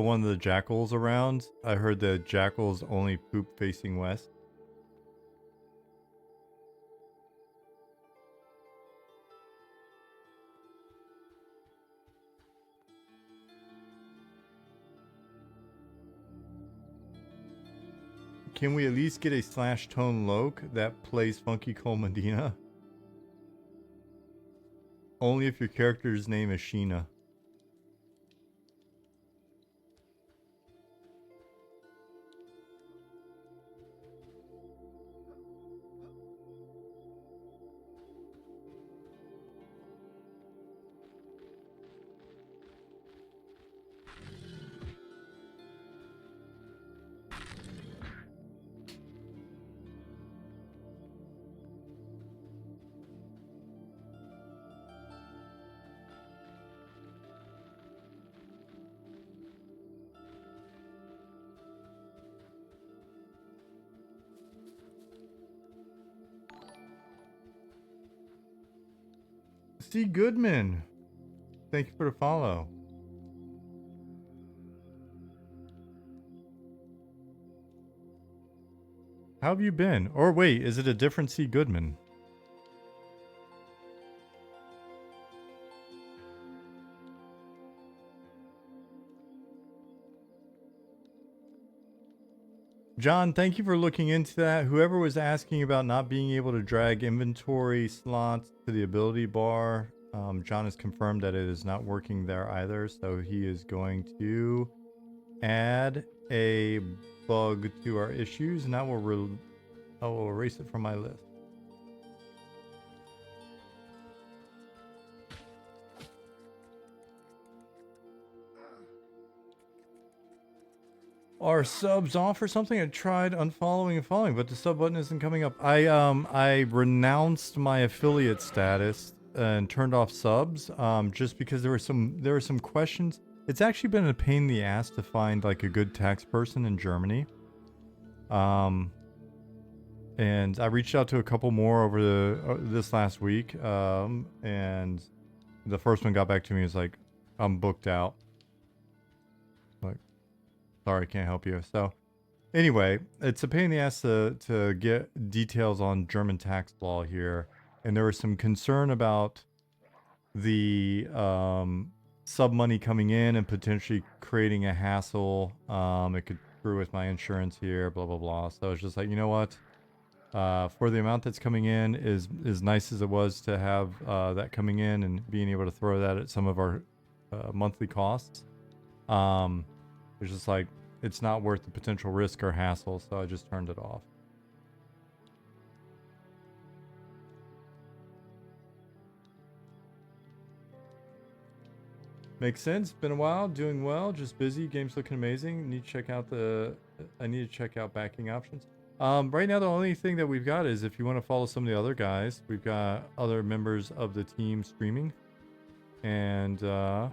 A: one of the jackals around, I heard the jackals only poop facing west. Can we at least get a slash tone loc that plays Funky Cole Medina? Only if your character's name is Sheena. C. Goodman. Thank you for the follow. How have you been? Or wait, is it a different C. Goodman? John, thank you for looking into that. Whoever was asking about not being able to drag inventory slots to the ability bar, John has confirmed that it is not working there either. So he is going to add a bug to our issues, and I will erase it from my list. Are subs off or something? I tried unfollowing and following, but the sub button isn't coming up. I renounced my affiliate status and turned off subs just because there were some questions. It's actually been a pain in the ass to find like a good tax person in Germany. And I reached out to a couple more over this last week. And the first one got back to me, was like, I'm booked out. Like, sorry, can't help you. So anyway, it's a pain in the ass to get details on German tax law here. And there was some concern about the sub money coming in and potentially creating a hassle. It could screw with my insurance here, blah, blah, blah. So it's just like, you know what? For the amount that's coming in, is as nice as it was to have that coming in and being able to throw that at some of our monthly costs. It's just like, it's not worth the potential risk or hassle, so I just turned it off. Makes sense. Been a while. Doing well. Just busy. Game's looking amazing. Need to check out I need to check out backing options. Right now, the only thing that we've got is if you want to follow some of the other guys, we've got other members of the team streaming. And, oh,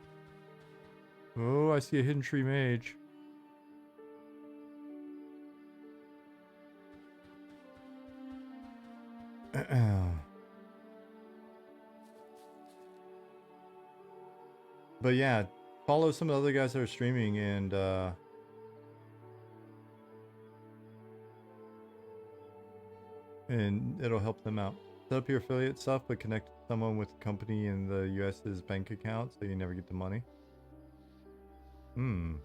A: I see a hidden tree mage. But yeah, follow some of the other guys that are streaming and it'll help them out. Set up your affiliate stuff, but connect someone with a company in the US's bank account so you never get the money. I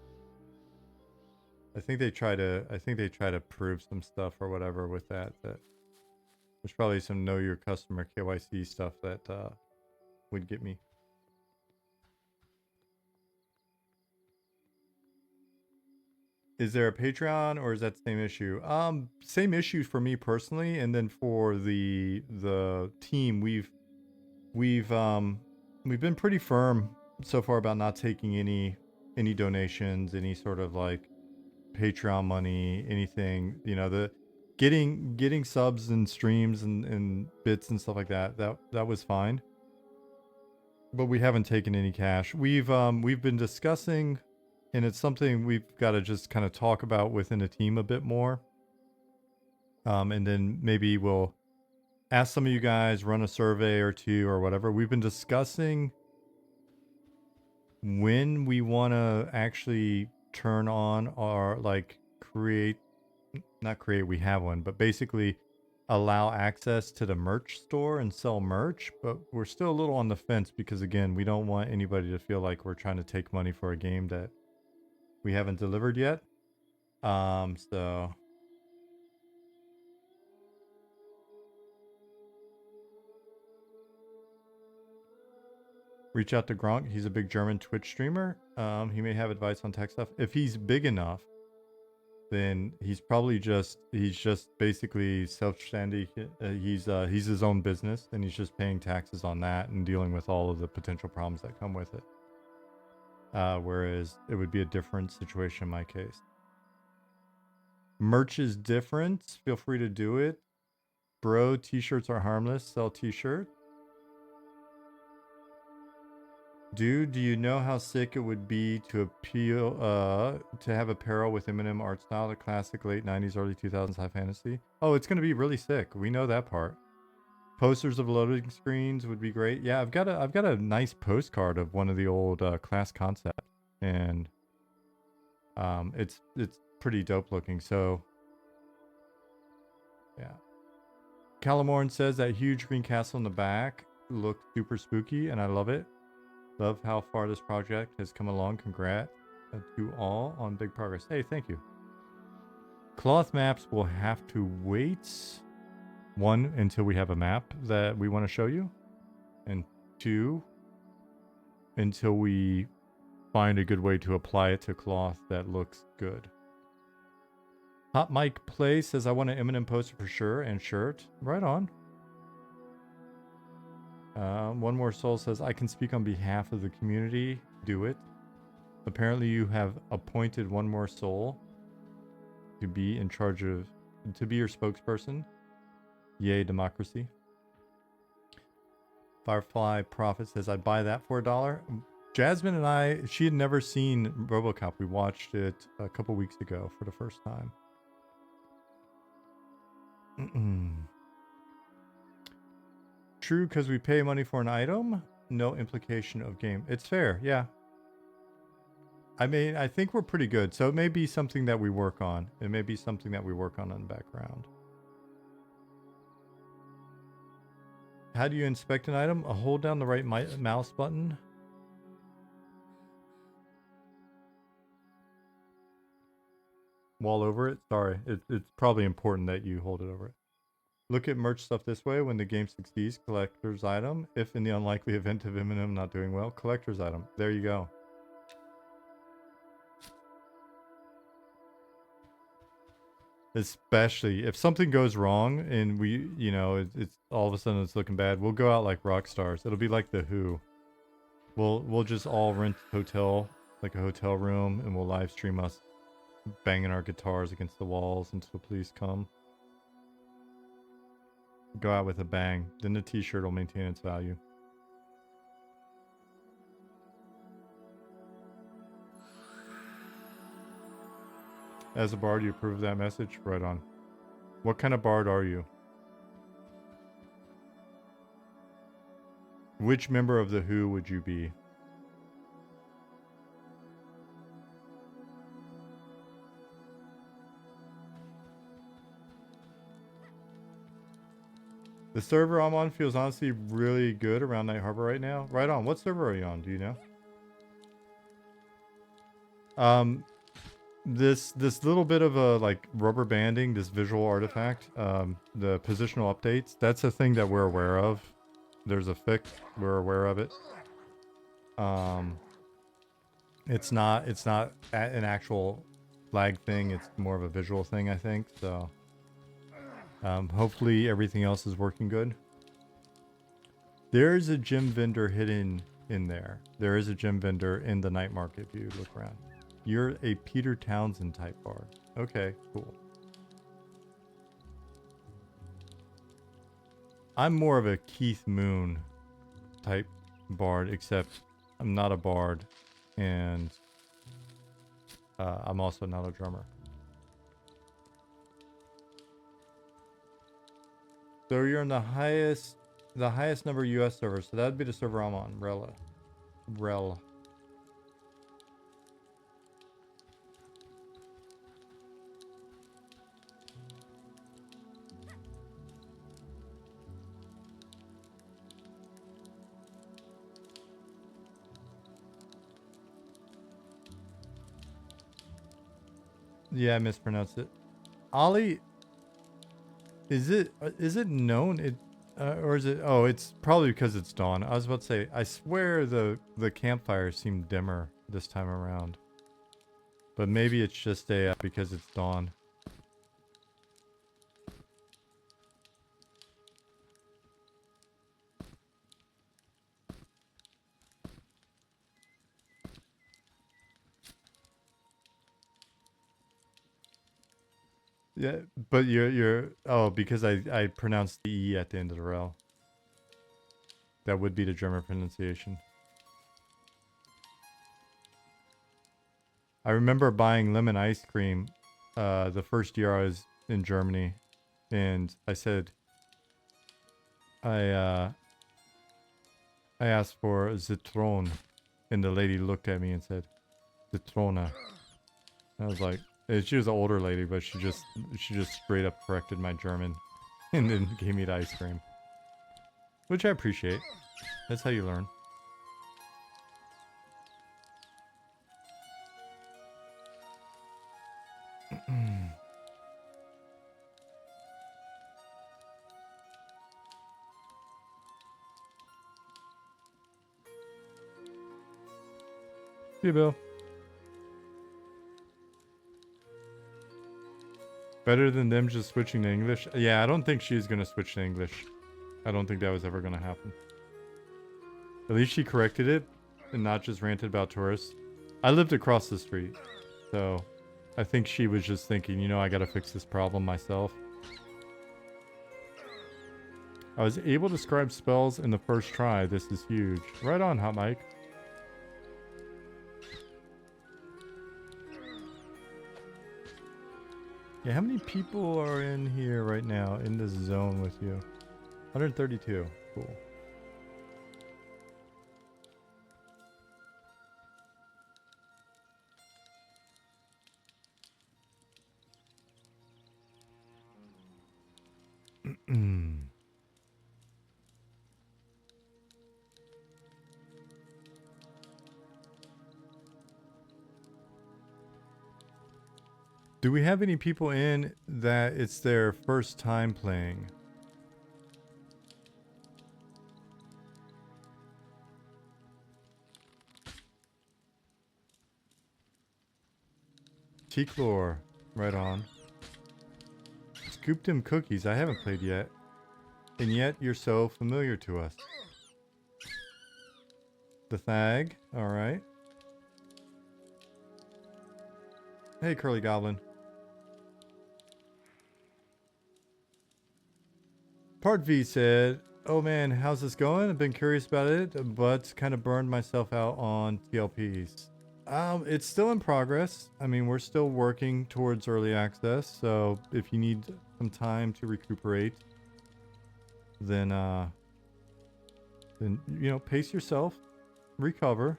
A: think they try to prove some stuff or whatever with that. There's probably some know your customer KYC stuff that would get me. Is there a Patreon or is that the same issue? Same issue for me personally, and then for the team, we've been pretty firm so far about not taking any donations, any sort of like Patreon money, anything. You know, the getting subs and streams and bits and stuff like that. That was fine. But we haven't taken any cash. We've been discussing, and it's something we've got to just kind of talk about within a team a bit more. And then maybe we'll ask some of you guys, run a survey or two or whatever. We've been discussing when we want to actually turn on our, like, not create, we have one, but basically allow access to the merch store and sell merch. But we're still a little on the fence because, again, we don't want anybody to feel like we're trying to take money for a game that we haven't delivered yet. So reach out to Gronk. He's a big German Twitch streamer. He may have advice on tech stuff. If he's big enough, then he's just basically self-standing. He's his own business, and he's just paying taxes on that and dealing with all of the potential problems that come with it. Whereas it would be a different situation in my case. Merch is different. Feel free to do it. Bro, t-shirts are harmless. Sell t-shirts. Dude, do you know how sick it would be to have apparel with Eminem art style, the classic late 90s, early 2000s high fantasy? Oh, it's going to be really sick. We know that part. Posters of loading screens would be great. Yeah, I've got a nice postcard of one of the old class concepts, and it's pretty dope looking. So yeah, Calamorn says that huge green castle in the back looks super spooky, and I love it. Love how far this project has come along. Congrats to all on big progress. Hey, thank you. Cloth maps will have to wait. 1, until we have a map that we want to show you, and 2, until we find a good way to apply it to cloth that looks good. Hot Mike Play says, I want an Eminem poster for sure and shirt. Right on. One More Soul says, I can speak on behalf of the community. Do it. Apparently you have appointed One More Soul to be in charge of, to be your spokesperson. Yay, democracy. Firefly Prophet says, I'd buy that for $1. Jasmine and I, she had never seen RoboCop. We watched it a couple weeks ago for the first time. True, because we pay money for an item, no implication of game. It's fair, yeah. I mean, I think we're pretty good. So it may be something that we work on. It may be something that we work on in the background. How do you inspect an item? Hold down the right mouse button. While over it? Sorry. It's probably important that you hold it over it. Look at merch stuff this way. When the game succeeds, collector's item. If in the unlikely event of Eminem not doing well, collector's item. There you go. Especially if something goes wrong and we, you know, it's all of a sudden it's looking bad. We'll go out like rock stars. It'll be like the Who. We'll just all rent like a hotel room, and we'll live stream us banging our guitars against the walls until the police come. Go out with a bang. Then the t-shirt will maintain its value. As a bard, you approve of that message? Right on. What kind of bard are you? Which member of the Who would you be? The server I'm on feels honestly really good around Night Harbor right now. Right on. What server are you on? Do you know? This little bit of a like rubber banding, this visual artifact, the positional updates, that's a thing that we're aware of. There's a fix, we're aware of it. It's not an actual lag thing, it's more of a visual thing, I think. So hopefully everything else is working good. There's a gem vendor hidden in there. There is a gem vendor in the night market if you look around. You're a Peter Townsend type bard. Okay, cool. I'm more of a Keith Moon type bard, except I'm not a bard, and I'm also not a drummer. So you're on the highest number US server, so that'd be the server I'm on, Rel. Yeah, I mispronounced it. Ollie, is it known? Or is it? Oh, it's probably because it's dawn. I was about to say, I swear the campfires seem dimmer this time around. But maybe it's just because it's dawn. Yeah, but you're oh, because I pronounced the E at the end of the rel. That would be the German pronunciation. I remember buying lemon ice cream the first year I was in Germany, and I said, I asked for Zitron, and the lady looked at me and said, Zitrona. I was like, she was an older lady, but she just straight up corrected my German, and then gave me the ice cream, which I appreciate. That's how you learn. See you, Bill. Better than them just switching to English? Yeah, I don't think she's gonna switch to English. I don't think that was ever gonna happen. At least she corrected it and not just ranted about tourists. I lived across the street, so I think she was just thinking, you know, I gotta fix this problem myself. I was able to scribe spells in the first try. This is huge. Right on, Hot Mike. Yeah, how many people are in here right now in this zone with you? 132. Cool. Do we have any people in that it's their first time playing? T-Chlor, right on. Scooped him cookies. I haven't played yet. And yet you're so familiar to us. The Thag, alright. Hey, Curly Goblin. Part V said, oh man, how's this going? I've been curious about it, but kind of burned myself out on TLPs. It's still in progress. I mean, we're still working towards early access, so if you need some time to recuperate, then you know, pace yourself, recover.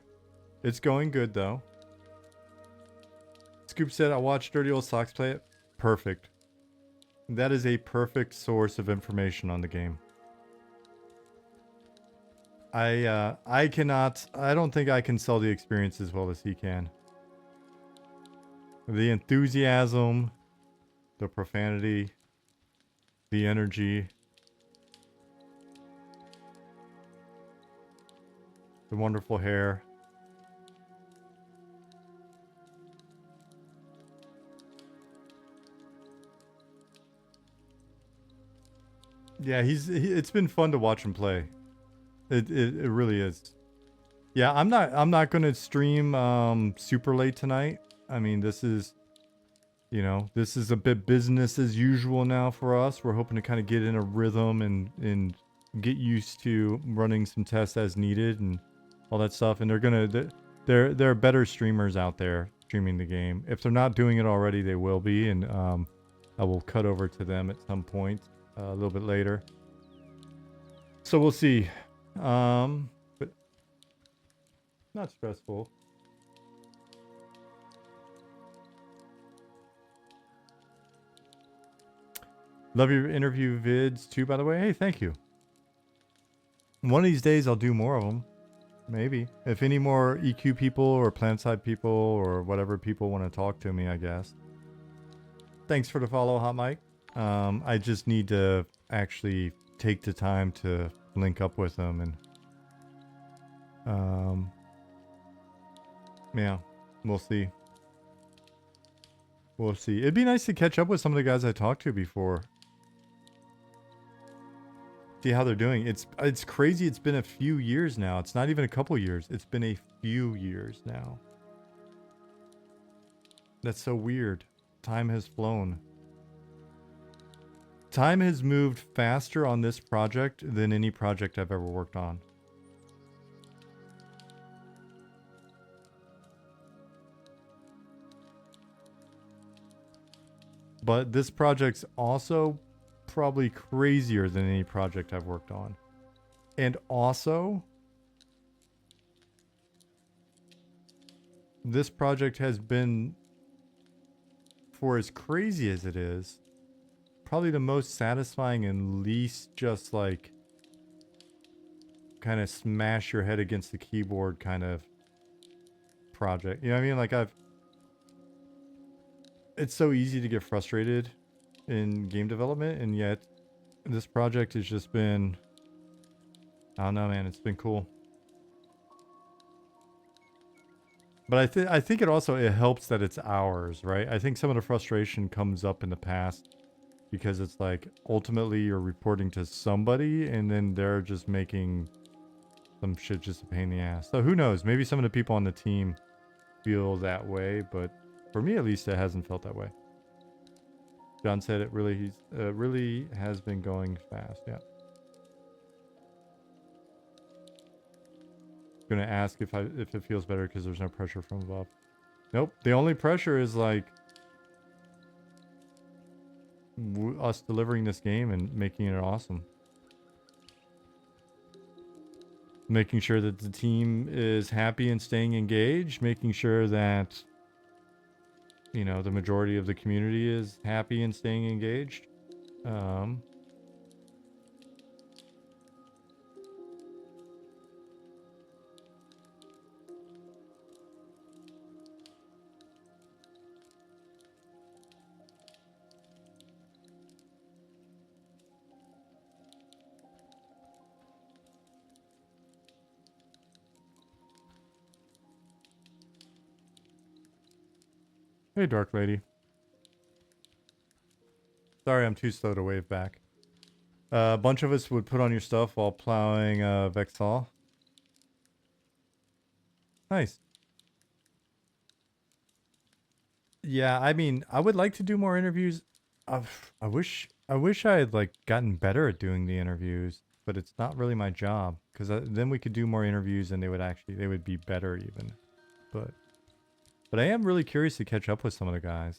A: It's going good though. Scoop said, I watched Dirty Old Socks play it. Perfect. That is a perfect source of information on the game. I don't think I can sell the experience as well as he can. The enthusiasm, the profanity, the energy, the wonderful hair. Yeah, it's been fun to watch him play. It really is. Yeah, I'm not gonna stream super late tonight. I mean, this is, you know, this is a bit business as usual now for us. We're hoping to kind of get in a rhythm and get used to running some tests as needed and all that stuff. And there are better streamers out there streaming the game. If they're not doing it already, they will be, and I will cut over to them at some point a little bit later. So we'll see. But not stressful. Love your interview vids too, by the way. Hey, thank you. One of these days I'll do more of them. Maybe. If any more EQ people or PlanetSide people or whatever people want to talk to me, I guess. Thanks for the follow, Hot Mike. I just need to actually take the time to link up with them and yeah, we'll see. We'll see. It'd be nice to catch up with some of the guys I talked to before. See how they're doing. It's crazy. It's been a few years now. It's not even a couple years. It's been a few years now. That's so weird. Time has flown. Time has moved faster on this project than any project I've ever worked on. But this project's also probably crazier than any project I've worked on. And also, this project has been, for as crazy as it is, probably the most satisfying and least just like kind of smash your head against the keyboard kind of project. You know what I mean? Like it's so easy to get frustrated in game development, and yet this project has just been, I don't know, man, it's been cool. But I think it also, it helps that it's ours, right? I think some of the frustration comes up in the past because it's like ultimately you're reporting to somebody and then they're just making some shit just a pain in the ass. So who knows? Maybe some of the people on the team feel that way, but for me at least, it hasn't felt that way. John said it really has been going fast. Yeah. Gonna ask if it feels better because there's no pressure from above. Nope. The only pressure is like us delivering this game and making it awesome. Making sure that the team is happy and staying engaged. Making sure that, you know, the majority of the community is happy and staying engaged. Hey, Dark Lady. Sorry, I'm too slow to wave back. A bunch of us would put on your stuff while plowing Vexal. Nice. Yeah, I mean, I would like to do more interviews. I wish I had like gotten better at doing the interviews, but it's not really my job because then we could do more interviews and they would be better even. But I am really curious to catch up with some of the guys.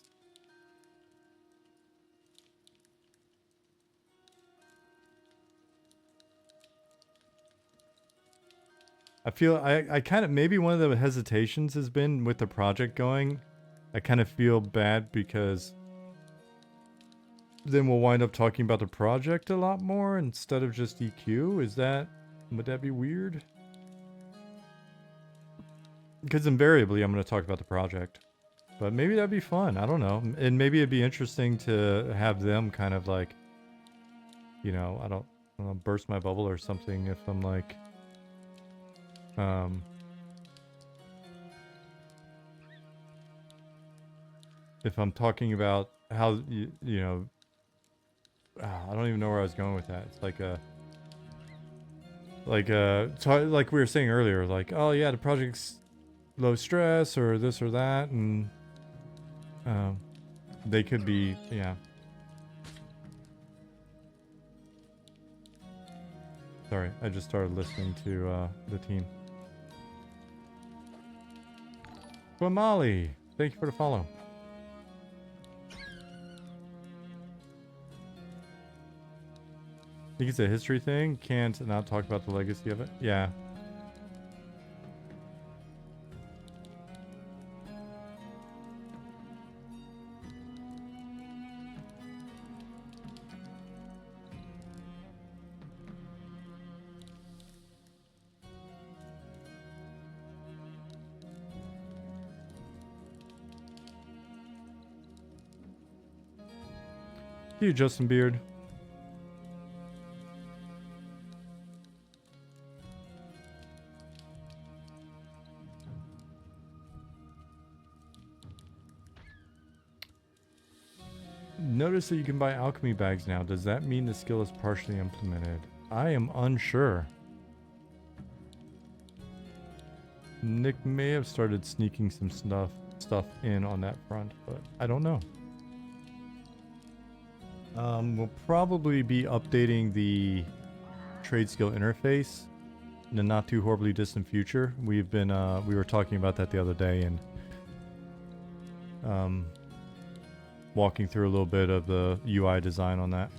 A: I feel I kind of, maybe one of the hesitations has been with the project going. I kind of feel bad because then we'll wind up talking about the project a lot more instead of just EQ. Would that be weird? Because invariably I'm going to talk about the project. But maybe that'd be fun. I don't know. And maybe it'd be interesting to have them kind of like, you know, I don't know, burst my bubble or something if I'm like, if I'm talking about how, you know, I don't even know where I was going with that. It's like like we were saying earlier, like, oh yeah, the project's low stress or this or that, and they could be, yeah. Sorry, I just started listening to the team. Quamali, thank you for the follow. I think it's a history thing. Can't not talk about the legacy of it. Yeah. Thank you, Justin Beard. Notice that you can buy alchemy bags now. Does that mean the skill is partially implemented? I am unsure. Nick may have started sneaking some stuff in on that front, but I don't know. We'll probably be updating the trade skill interface in the not too horribly distant future. We were talking about that the other day and walking through a little bit of the UI design on that.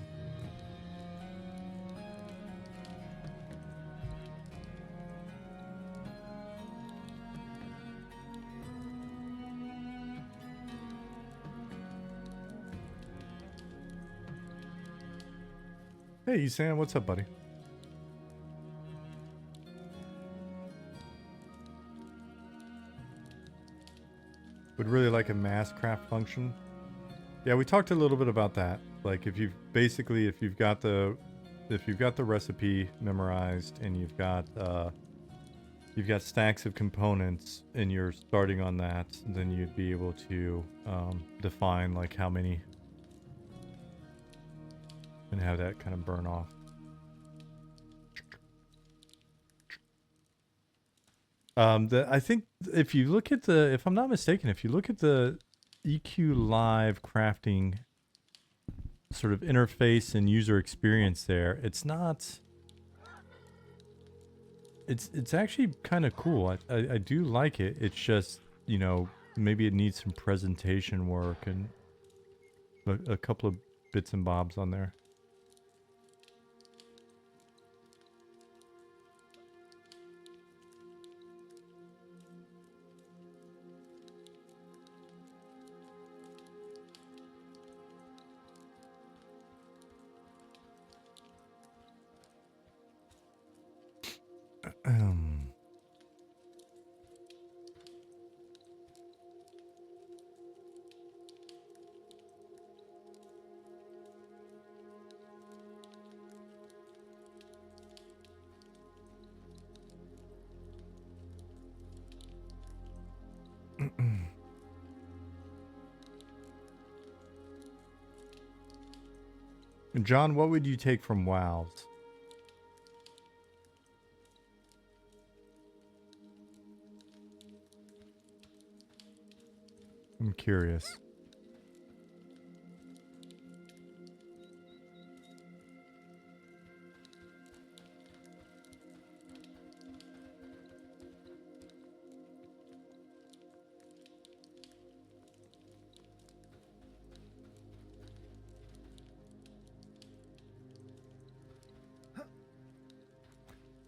A: Hey, Sam, what's up, buddy? Would really like a mass craft function. Yeah, we talked a little bit about that. Like if you've basically if you've got the recipe memorized and you've got stacks of components and you're starting on that, then you'd be able to define like how many and have that kind of burn off. I think if you look at if I'm not mistaken, if you look at the EQ Live crafting sort of interface and user experience there, it's not. It's actually kind of cool. I do like it. It's just, you know, maybe it needs some presentation work and a couple of bits and bobs on there. John, what would you take from WoWs? I'm curious.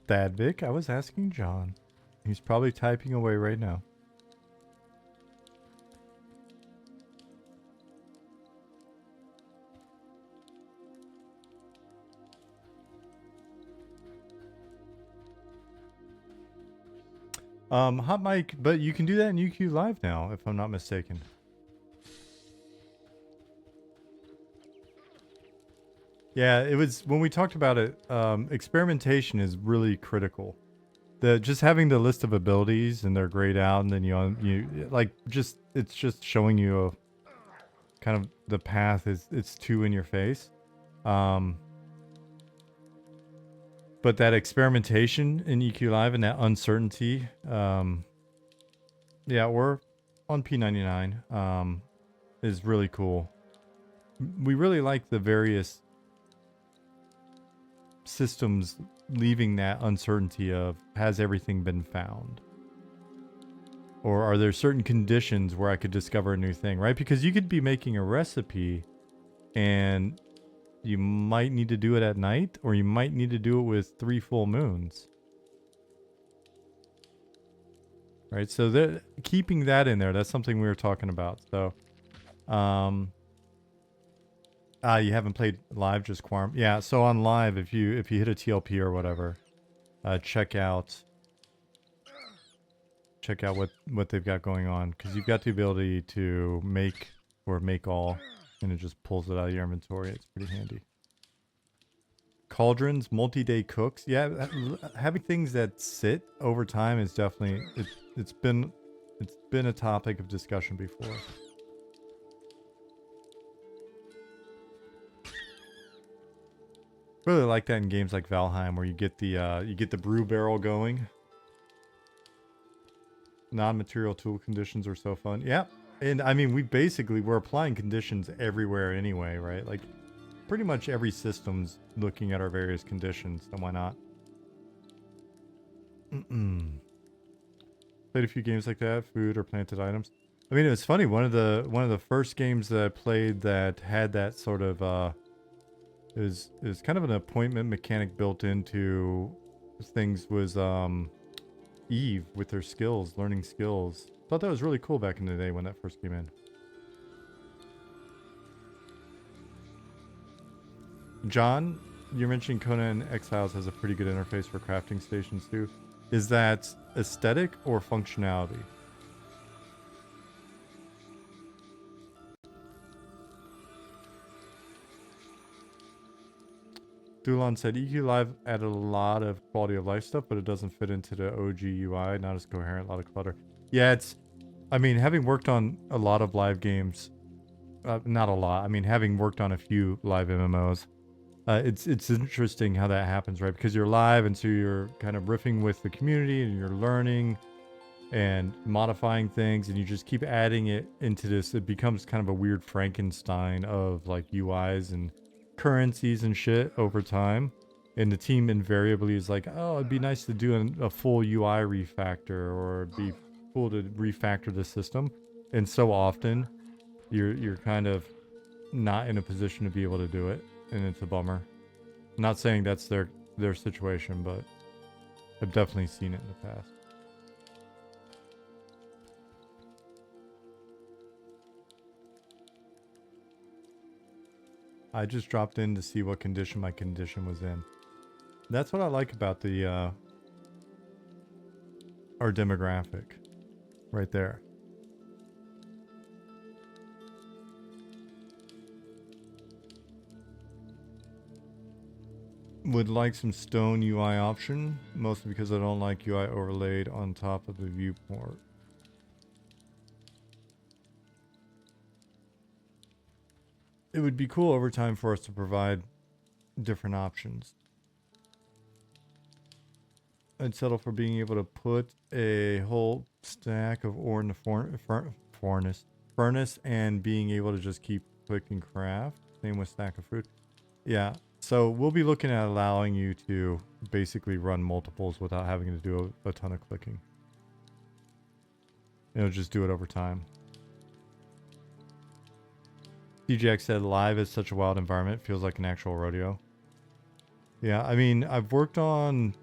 A: Thad Vic, I was asking John. He's probably typing away right now. Hot mic, but you can do that in UQ Live now, if I'm not mistaken. Yeah, it was when we talked about it. Experimentation is really critical. Just having the list of abilities and they're grayed out, and then you like it's just showing you a kind of the path is it's too in your face. But that experimentation in EQ Live and that uncertainty, yeah, we're on P99, is really cool. We really like the various systems leaving that uncertainty of has everything been found? Or are there certain conditions where I could discover a new thing, right? Because you could be making a recipe and you might need to do it at night, or you might need to do it with 3 full moons. Right? So keeping that in there, that's something we were talking about. So you haven't played live, just Quarm. Yeah, so on live, if you hit a TLP or whatever, check out what they've got going on, because you've got the ability to make or make all, and it just pulls it out of your inventory. It's pretty handy. Cauldrons, multi-day cooks. Yeah, having things that sit over time is definitely it's been a topic of discussion before. Really like that in games like Valheim, where you get the brew barrel going. Non-material tool conditions are so fun. Yeah, and I mean we're applying conditions everywhere anyway, right? Like pretty much every system's looking at our various conditions, so why not? Played a few games like that, food or planted items. I mean, it was funny. One of the first games that I played that had that sort of is kind of an appointment mechanic built into things was Eve with her skills, learning skills. Thought that was really cool back in the day when that first came in. John, you're mentioning Conan Exiles has a pretty good interface for crafting stations too. Is that aesthetic or functionality? Dulon said EQ Live added a lot of quality of life stuff, but it doesn't fit into the OG UI. Not as coherent, a lot of clutter. Yeah, it's. I mean, having worked on a lot of live games, not a lot. I mean, having worked on a few live MMOs, it's interesting how that happens, right? Because you're live, and so you're kind of riffing with the community, and you're learning and modifying things, and you just keep adding it into this. It becomes kind of a weird Frankenstein of like UIs and currencies and shit over time. And the team invariably is like, oh, it'd be nice to do a full UI refactor, or it'd be cool to refactor the system. And so often, you're kind of not in a position to be able to do it, and it's a bummer. I'm not saying that's their situation, but I've definitely seen it in the past. I just dropped in to see what condition my condition was in. That's what I like about the our demographic right there. Would like some stone UI option, mostly because I don't like UI overlaid on top of the viewport. It would be cool over time for us to provide different options. I'd settle for being able to put a whole stack of ore in the furnace and being able to just keep clicking craft. Same with stack of food. Yeah. So we'll be looking at allowing you to basically run multiples without having to do a ton of clicking. It'll just do it over time. DJX said live is such a wild environment. Feels like an actual rodeo. Yeah, I mean, I've worked on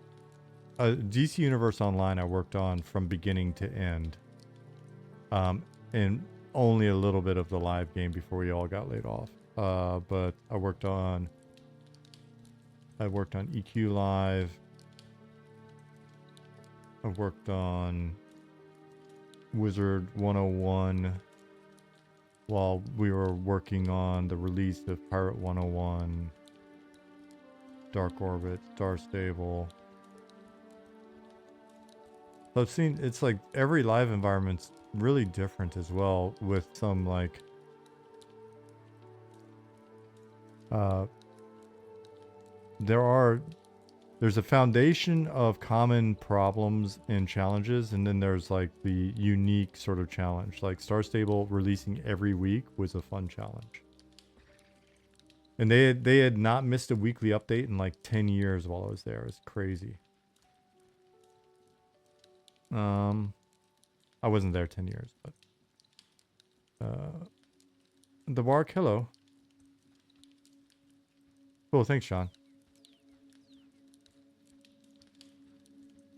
A: DC Universe Online. I worked on from beginning to end. And only a little bit of the live game before we all got laid off. But I worked on EQ Live. I worked on Wizard 101 while we were working on the release of Pirate 101, Dark Orbit, Star Stable. So I've seen, it's like every live environment's really different as well, with some like there's a foundation of common problems and challenges, and then there's like the unique sort of challenge. Like Star Stable releasing every week was a fun challenge. And they had not missed a weekly update in like 10 years while I was there. It's crazy. I wasn't there 10 years, but the Bark, hello. Cool, thanks, Sean.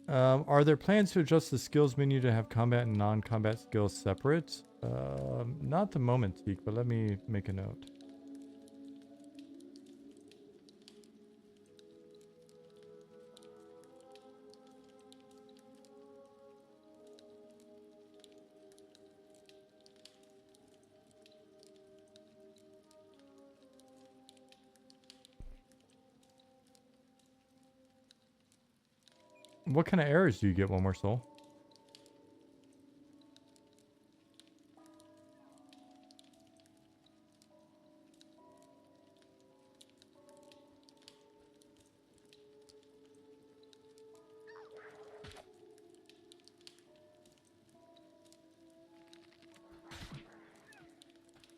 A: Are there plans to adjust the skills menu to have combat and non-combat skills separate? Not the moment, Teak, but let me make a note. What kind of errors do you get, One More Soul?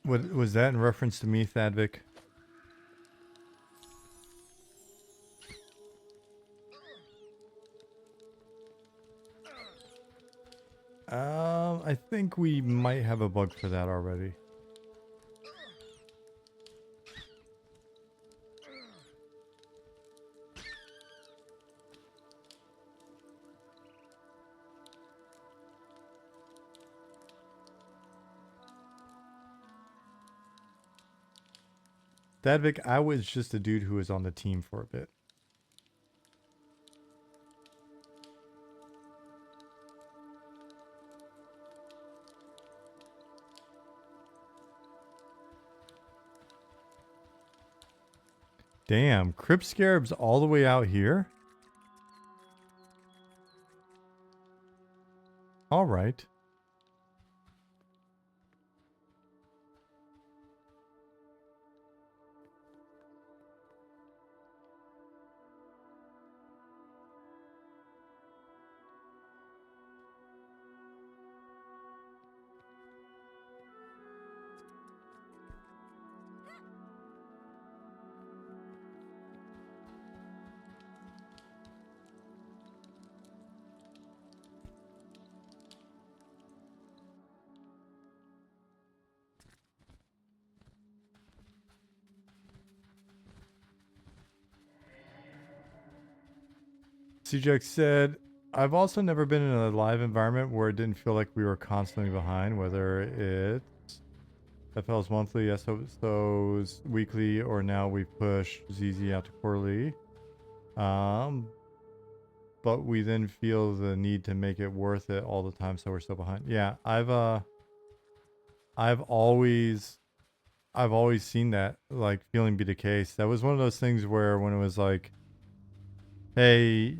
A: What was that in reference to me, Thadvik? I think we might have a bug for that already. Stadvik, I was just a dude who was on the team for a bit. Damn, Crypt Scarab's all the way out here? Alright. CJX said, I've also never been in a live environment where it didn't feel like we were constantly behind, whether it's FL's monthly, SO's weekly, or now we push ZZ out to quarterly. But we then feel the need to make it worth it all the time, so we're still behind. Yeah, I've always seen that like feeling be the case. That was one of those things where when it was like, hey,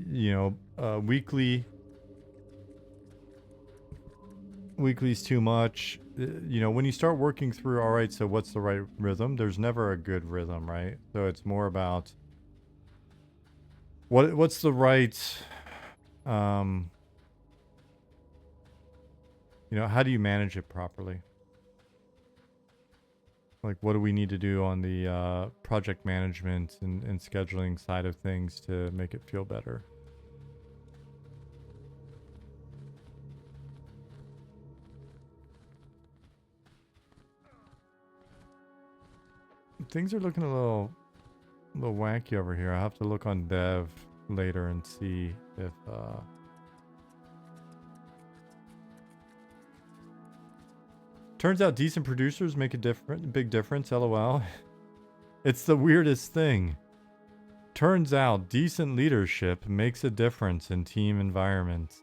A: weekly's too much. When you start working through, all right, so what's the right rhythm? There's never a good rhythm, right? So it's more about what's the right, how do you manage it properly? Like, what do we need to do on the project management and scheduling side of things to make it feel better? Things are looking a little wacky over here. I have to look on dev later and see if turns out decent producers make a big difference. LOL. It's the weirdest thing. Turns out decent leadership makes a difference in team environments.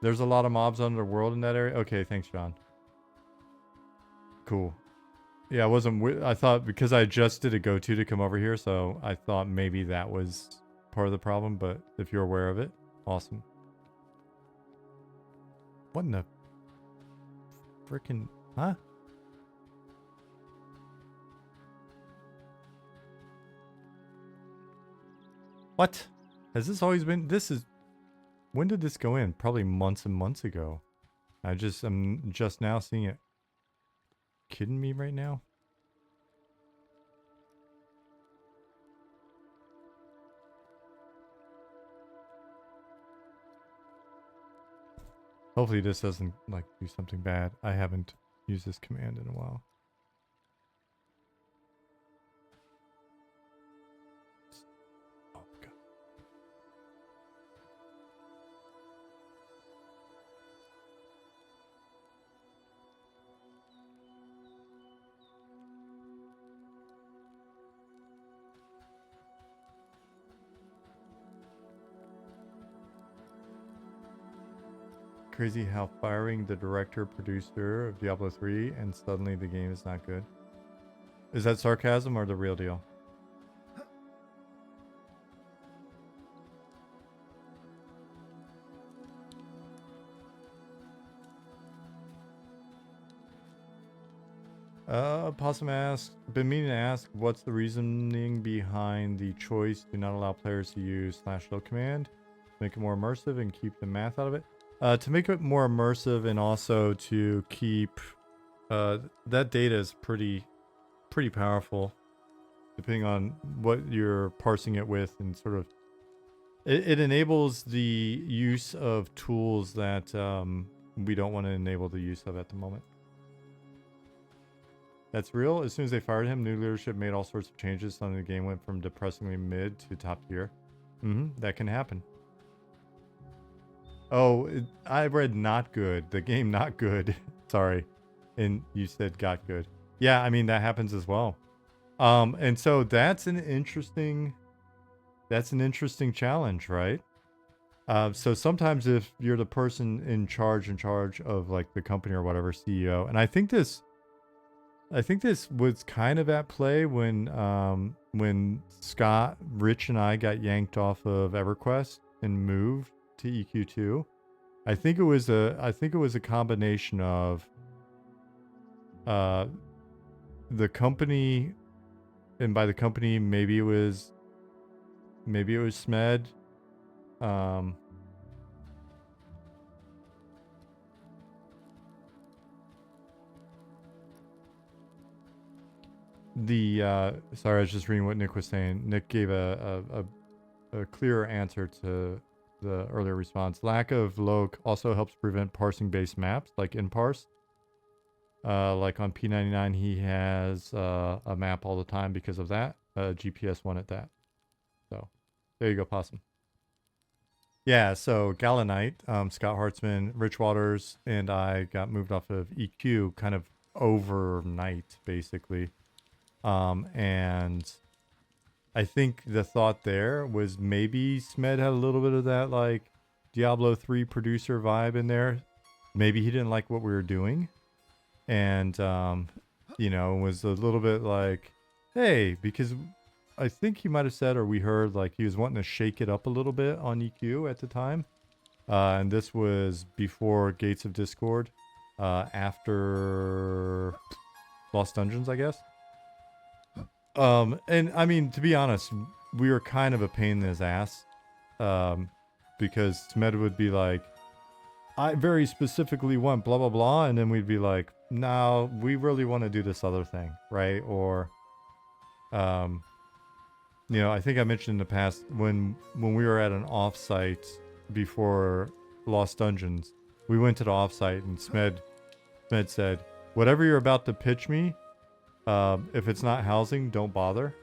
A: There's a lot of mobs underworld in that area. Okay, thanks, John. Cool. Yeah, I wasn't. I thought because I just did a go-to to come over here, so I thought maybe that was part of the problem. But if you're aware of it, awesome. What in the frickin', huh? What? Has this always been? When did this go in? Probably months and months ago. I'm just now seeing it. Kidding me right now? Hopefully this doesn't like do something bad. I haven't used this command in a while. Oh god. Crazy how firing the director producer of Diablo 3 and suddenly the game is not good. Is that sarcasm or the real deal? Possum asks, been meaning to ask, what's the reasoning behind the choice to not allow players to use /shell command, make it more immersive and keep the math out of it? To make it more immersive and also to keep that data is pretty powerful, depending on what you're parsing it with, and sort of it enables the use of tools that we don't want to enable the use of at the moment. That's real. As soon as they fired him, new leadership made all sorts of changes. Suddenly the game went from depressingly mid to top tier. That can happen. Oh, I read not good. The game not good. Sorry. And you said got good. Yeah, I mean that happens as well. And so that's an interesting challenge, right? So sometimes if you're the person in charge of like the company or whatever, CEO, and I think this was kind of at play when Scott, Rich, and I got yanked off of EverQuest and moved to EQ2. I think it was a combination of uh the company, and by the company maybe it was Smed. Um sorry, I was just reading what Nick was saying. Nick gave a clearer answer to the earlier response. Lack of loc also helps prevent parsing based maps like inparse. Like on P99, he has a map all the time because of that. GPS one at that. So there you go, Possum. Yeah, so Galanite, Scott Hartzman, Rich Waters, and I got moved off of EQ kind of overnight, basically. And I think the thought there was maybe Smed had a little bit of that like Diablo 3 producer vibe in there. Maybe he didn't like what we were doing. And, was a little bit like, hey, because I think he might have said, or we heard, like he was wanting to shake it up a little bit on EQ at the time. And this was before Gates of Discord, after Lost Dungeons, I guess. And I mean, to be honest, we were kind of a pain in his ass. Because Smed would be like, I very specifically want blah, blah, blah. And then we'd be like, no, we really want to do this other thing. Right. Or, I think I mentioned in the past when we were at an offsite before Lost Dungeons, we went to the offsite and Smed said, whatever you're about to pitch me, if it's not housing, don't bother.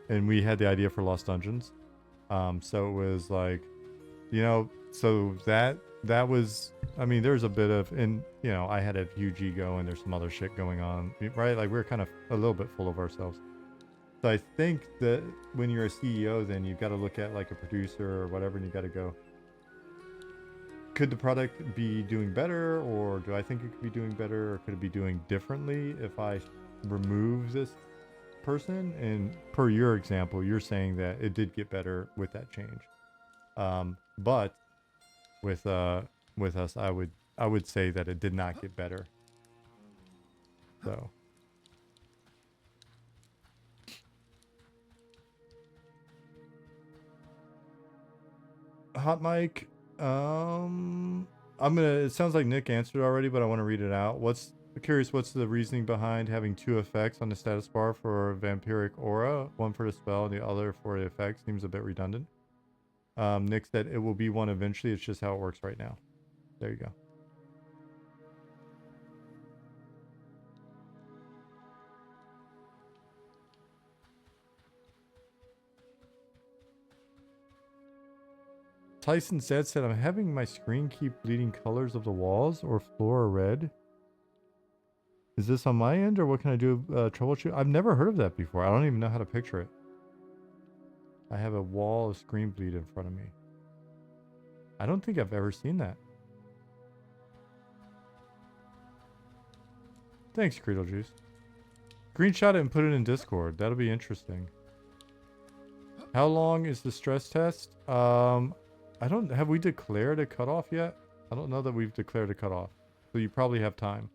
A: And we had the idea for Lost Dungeons. So it was like, so that was, I mean, there's a bit of, and I had a huge ego and there's some other shit going on, right? Like we're kind of a little bit full of ourselves. So I think that when you're a CEO, then you've got to look at like a producer or whatever, and you got to go, could the product be doing better, or do I think it could be doing better, or could it be doing differently if I remove this person? And per your example, you're saying that it did get better with that change. But with us, I would say that it did not get better. So hot mic. It sounds like Nick answered already, but I want to read it out. What's the reasoning behind having two effects on the status bar for vampiric aura, one for the spell and the other for the effect? Seems a bit redundant. Nick said it will be one eventually. It's just how it works right now. There you go. Tyson said, I'm having my screen keep bleeding colors of the walls or floor are red. Is this on my end, or what can I do troubleshoot? I've never heard of that before. I don't even know how to picture it. I have a wall of screen bleed in front of me. I don't think I've ever seen that. Thanks, Creedle Juice. Screenshot it and put it in Discord. That'll be interesting. How long is the stress test? Have we declared a cutoff yet? I don't know that we've declared a cutoff. So you probably have time.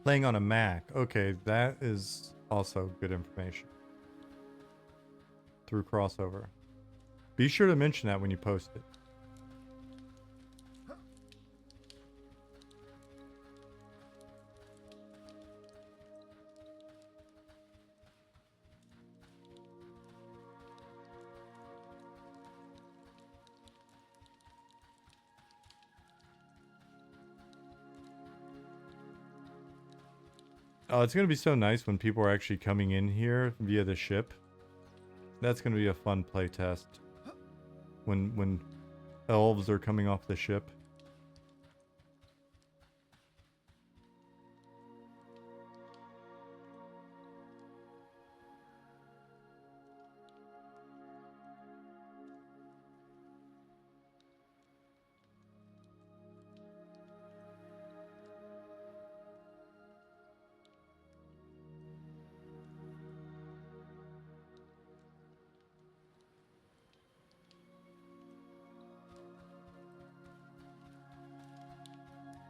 A: Playing on a Mac. Okay, that is also good information. Through crossover. Be sure to mention that when you post it. Oh, it's gonna be so nice when people are actually coming in here via the ship. That's gonna be a fun play test. When elves are coming off the ship.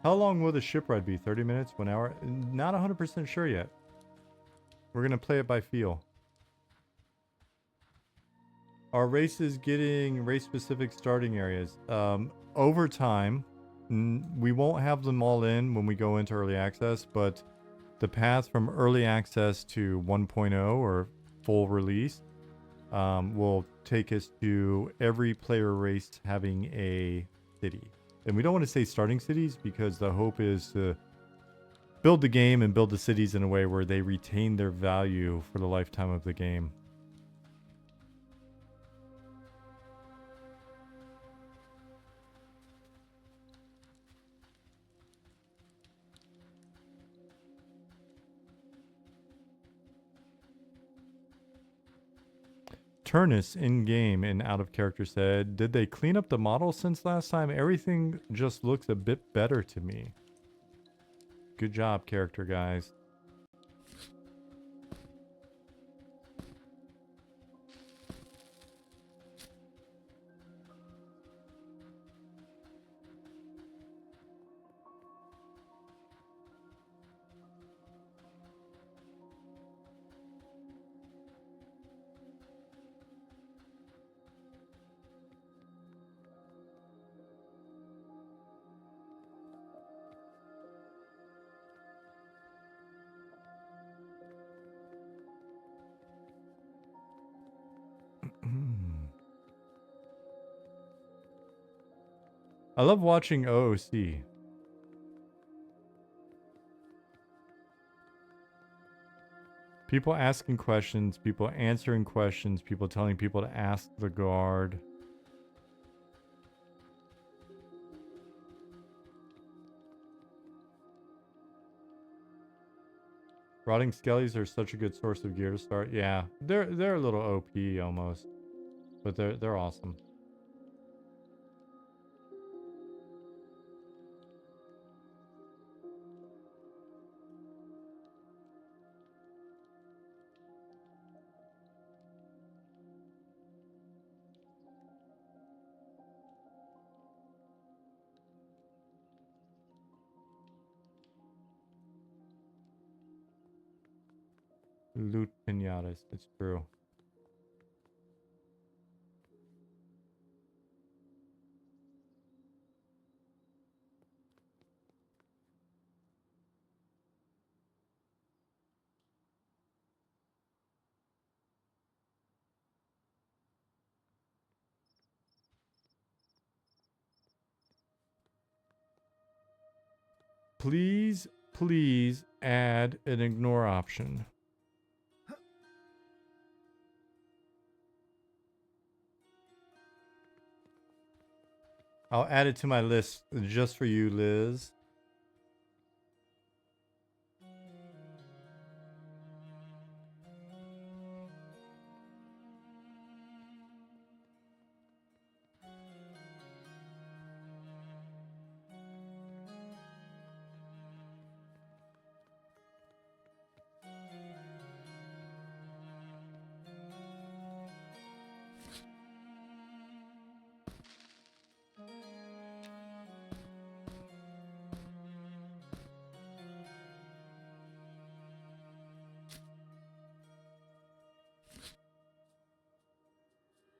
A: How long will the ship ride be? 30 minutes? 1 hour? Not 100% sure yet. We're going to play it by feel. Are races getting race-specific starting areas? Over time, we won't have them all in when we go into early access, but the path from early access to 1.0 or full release will take us to every player race having a city. And we don't want to say starting cities because the hope is to build the game and build the cities in a way where they retain their value for the lifetime of the game. Turnus in-game and out-of-character said, did they clean up the model since last time? Everything just looks a bit better to me. Good job, character guys. I love watching OOC. People asking questions, people answering questions, people telling people to ask the guard. Rotting skellies are such a good source of gear to start. Yeah, they're a little OP almost, but they're awesome. Loot pinatas, it's true. Please, please add an ignore option. I'll add it to my list just for you, Liz.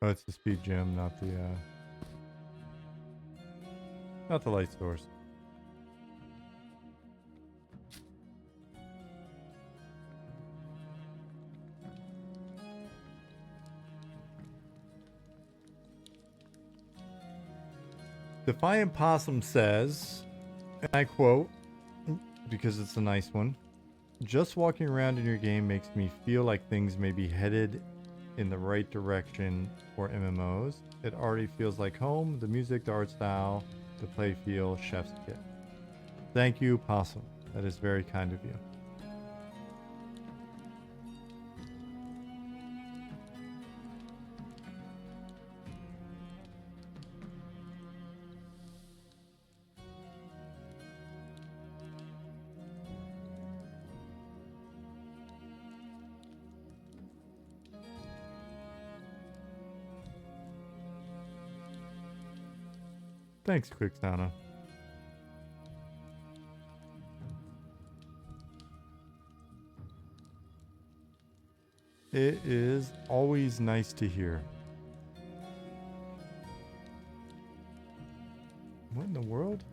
A: Oh, it's the speed gem, not the light source. Defiant Possum says, and I quote, because it's a nice one, Just walking around in your game makes me feel like things may be headed in the right direction for MMOs. It already feels like home. The music, the art style, the play feel, chef's kiss. Thank you, Possum. That is very kind of you. Thanks, Quicksana. It is always nice to hear. What in the world?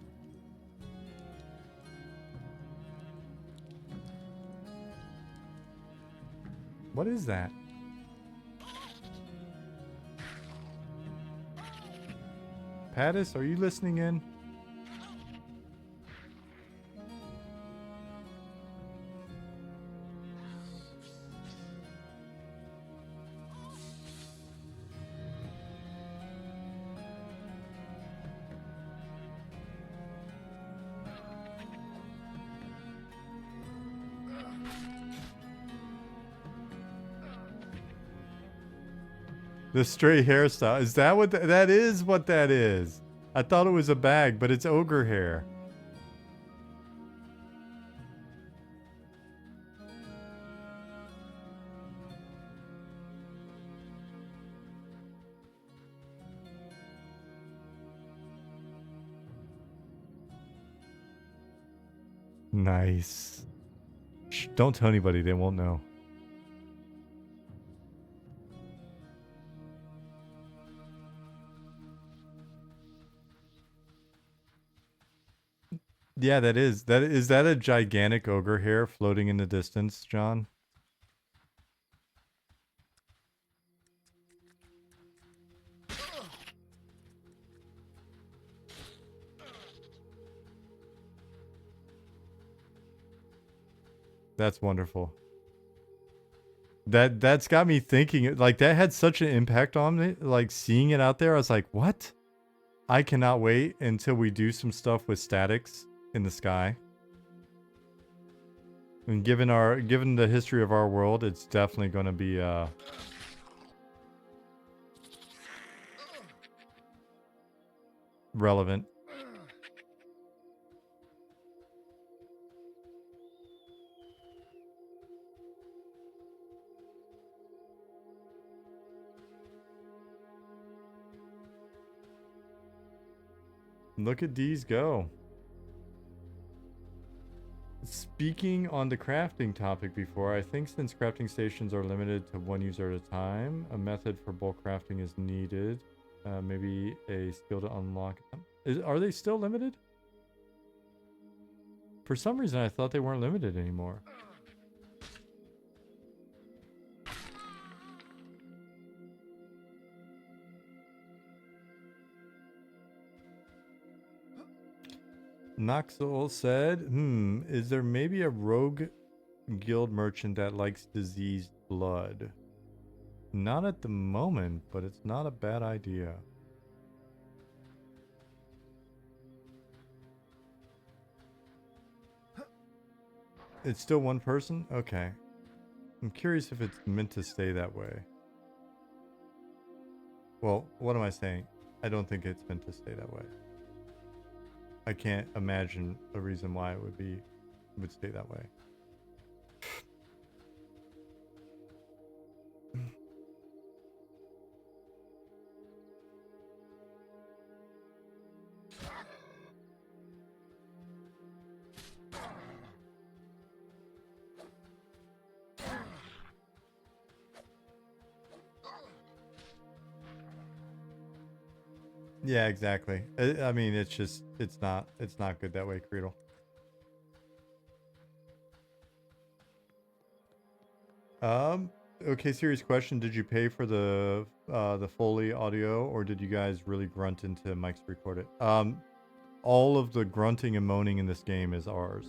A: What is that? Pattis, are you listening in? The stray hairstyle. Is that what that is? What that is? I thought it was a bag, but it's ogre hair. Nice. Shh, don't tell anybody. They won't know. Yeah, that is. Is that a gigantic ogre hair floating in the distance, John? That's wonderful. That's got me thinking. Like that had such an impact on me. Like seeing it out there, I was like, "What?" I cannot wait until we do some stuff with statics in the sky. And given the history of our world, it's definitely going to be relevant. Look at these go. Speaking on the crafting topic before, I think since crafting stations are limited to one user at a time, a method for bulk crafting is needed. Maybe a skill to unlock them. Are they still limited? For some reason, I thought they weren't limited anymore. Noxel said, is there maybe a rogue guild merchant that likes diseased blood? Not at the moment, but it's not a bad idea. It's still one person? Okay. I'm curious if it's meant to stay that way. Well, what am I saying? I don't think it's meant to stay that way. I can't imagine a reason why it would stay that way. Yeah, exactly. I mean, it's not good that way, Creedle. Okay, serious question. Did you pay for the Foley audio, or did you guys really grunt into mics to record it? All of the grunting and moaning in this game is ours.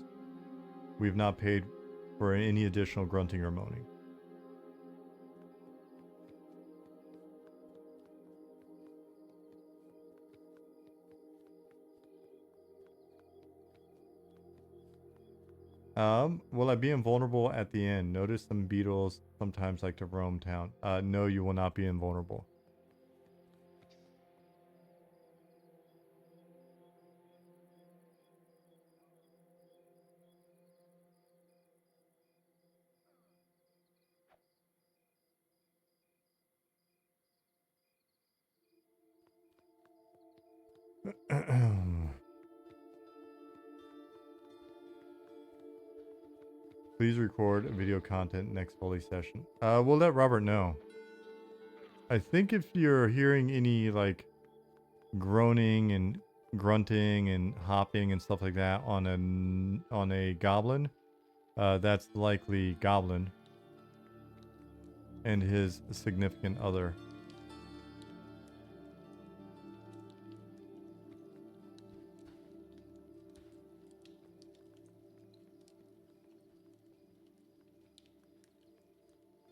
A: We've not paid for any additional grunting or moaning. Will I be invulnerable at the end? Notice some beetles sometimes like to roam town. No, you will not be invulnerable. Please record video content next Foley session. We'll let Robert know. I think if you're hearing any like groaning and grunting and hopping and stuff like that on a goblin, that's likely Goblin and his significant other.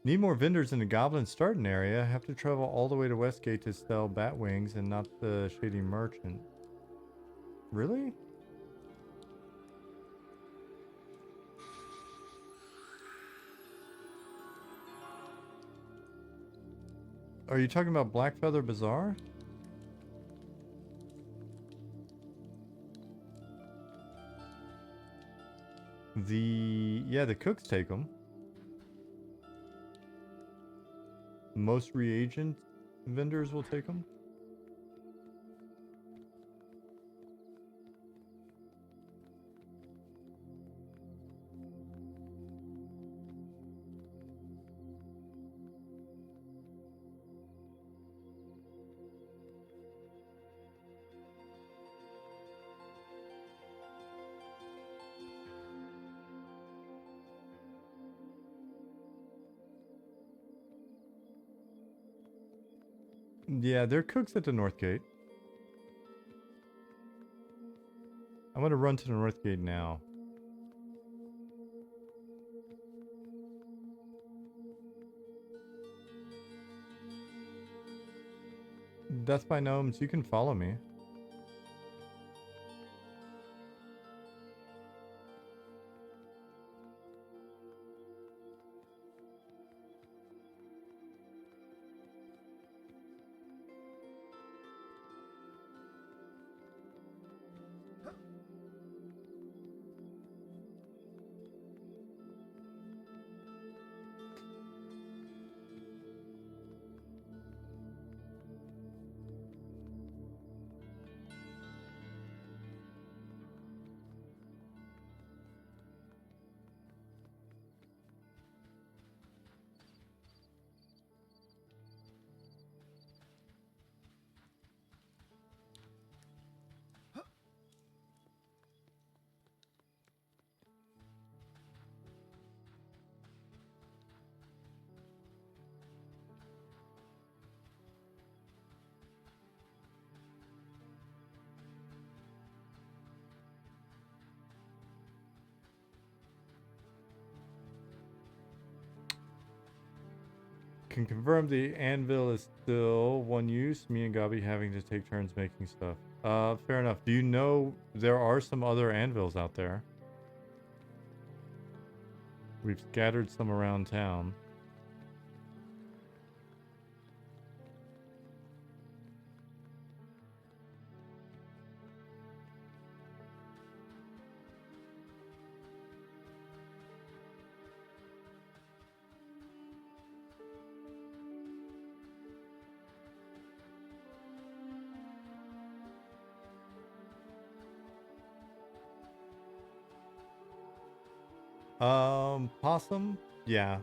A: Need more vendors in the Goblin starting area. Have to travel all the way to Westgate to sell bat wings and not the Shady Merchant. Really? Are you talking about Blackfeather Bazaar? Yeah, the cooks take them. Most reagent vendors will take them. Yeah, they're cooks at the North Gate. I'm gonna run to the North Gate now. Death by Gnomes, you can follow me. Can confirm the anvil is still one use. Me and Gabi having to take turns making stuff. Fair enough. Do you know there are some other anvils out there? We've scattered some around town. Possum? Yeah.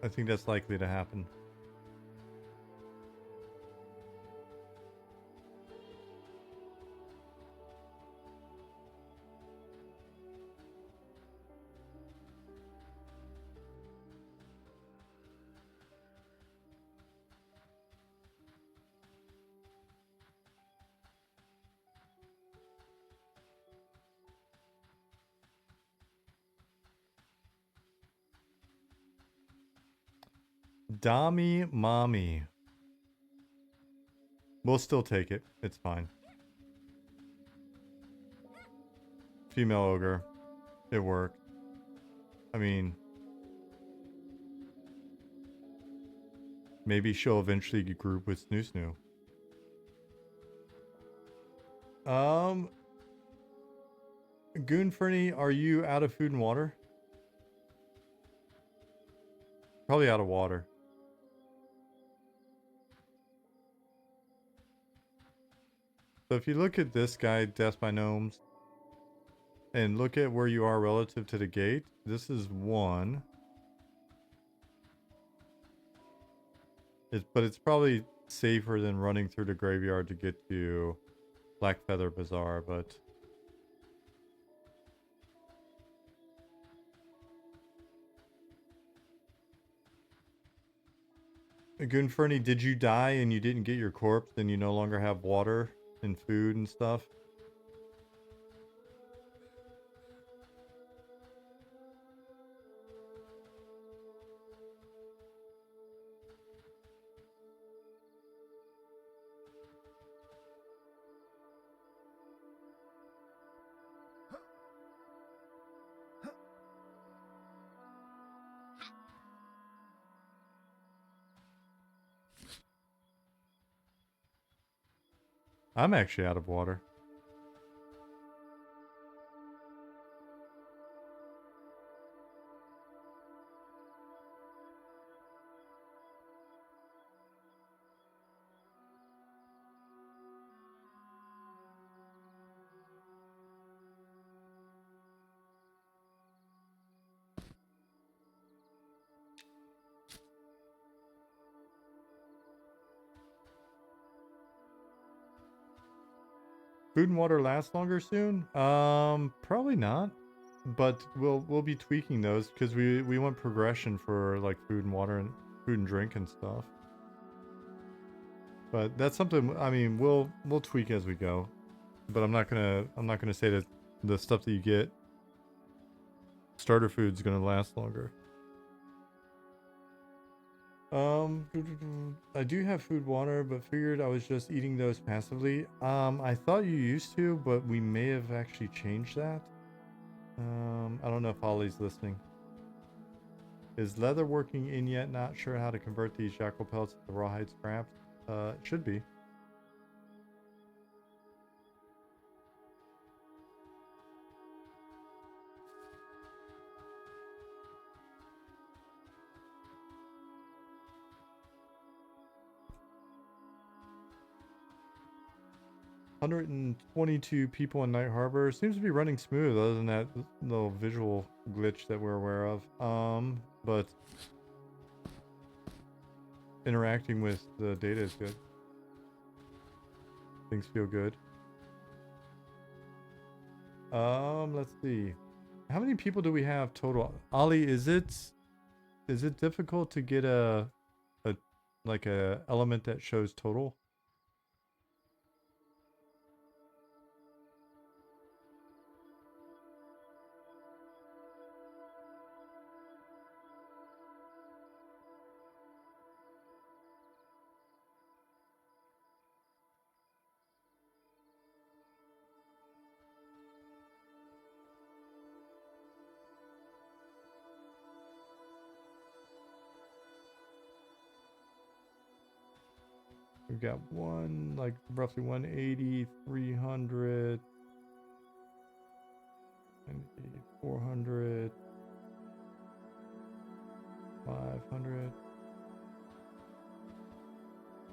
A: I think that's likely to happen. Dami Mommy. We'll still take it. It's fine. Female ogre. It worked. I mean, maybe she'll eventually group with Snoo Snoo. Goon Fernie, are you out of food and water? Probably out of water. So if you look at this guy, Death by Gnomes, and look at where you are relative to the gate, this is 1. But it's probably safer than running through the graveyard to get to Black Feather Bazaar, but... Goonferny, did you die and you didn't get your corpse and you no longer have water and food and stuff? I'm actually out of water. Food and water last longer soon? Probably not. But we'll be tweaking those because we want progression for like food and water and food and drink and stuff. But that's something, I mean, we'll tweak as we go. But I'm not gonna say that the stuff that you get starter food's gonna last longer. I do have food water, but figured I was just eating those passively. I thought you used to, but we may have actually changed that. I don't know if Ollie's listening. Is leather working in yet? Not sure how to convert these jackal pelts to rawhide scraps. It should be. $122 people in Night Harbor. Seems to be running smooth other than that little visual glitch that we're aware of. But interacting with the data is good. Things feel good. Let's see. How many people do we have total? Ollie, is it difficult to get a element that shows total? We've got roughly 180, 300, and 400, 500.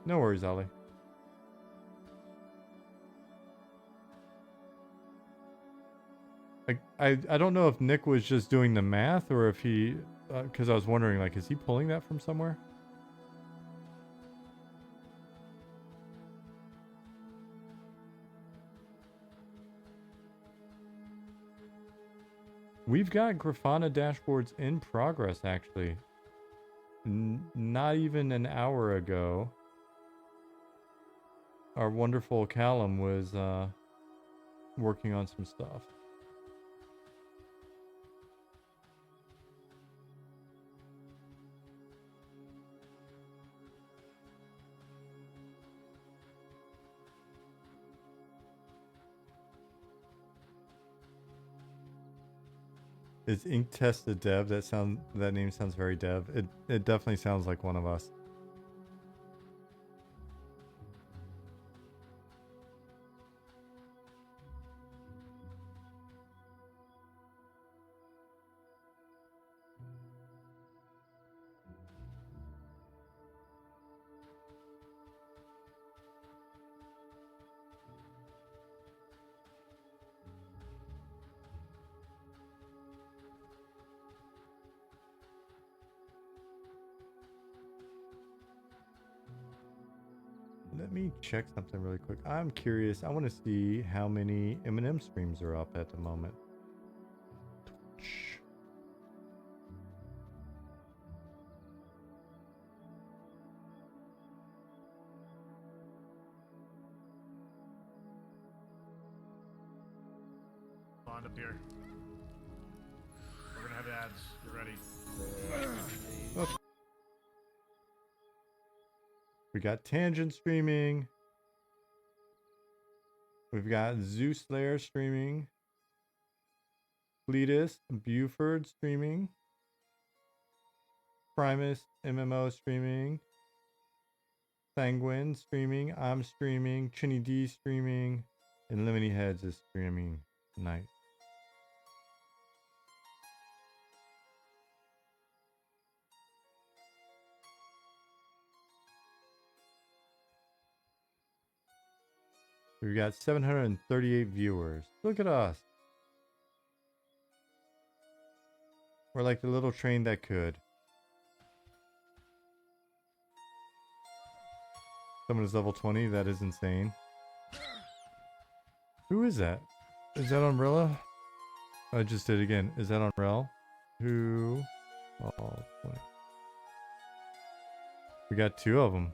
A: No worries, Ollie. I don't know if Nick was just doing the math or if he, because I was wondering, like, is he pulling that from somewhere? We've got Grafana dashboards in progress, actually. Not even an hour ago, our wonderful Callum was working on some stuff. Is Ink Test a dev? That name sounds very dev. It definitely sounds like one of us. Let me check something really quick. I'm curious. I want to see how many Eminem streams are up at the moment.
B: On up here. We're gonna have ads. Get ready.
A: Oh. We got Tangent streaming. We've got Zeus Slayer streaming. Cletus Buford streaming. Primus MMO streaming. Sanguine streaming. I'm streaming. Chinny D streaming. And Lemony Heads is streaming. Nice. We've got 738 viewers. Look at us. We're like the little train that could. Someone is level 20. That is insane. Who is that? Is that Umbrella? I just did again. Is that Umbrella? Who? Oh, 20. We got two of them.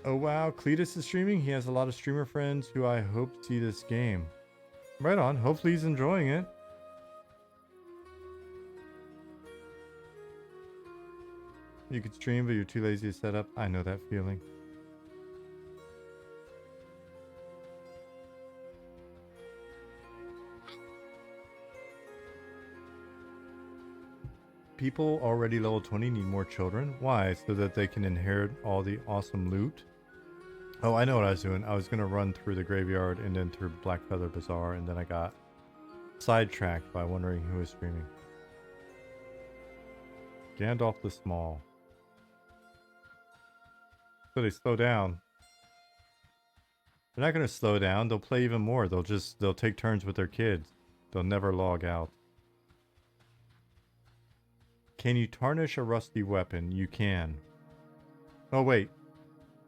A: Oh wow, Cletus is streaming. He has a lot of streamer friends who I hope see this game. Right on. Hopefully he's enjoying it. You could stream, but you're too lazy to set up. I know that feeling. People already level 20 need more children. Why? So that they can inherit all the awesome loot? Oh, I know what I was doing. I was going to run through the graveyard and then through Black Feather Bazaar, and then I got sidetracked by wondering who was streaming. Gandalf the Small. So they slow down. They're not going to slow down. They'll play even more. They'll take turns with their kids. They'll never log out. Can you tarnish a rusty weapon? You can. Oh, wait.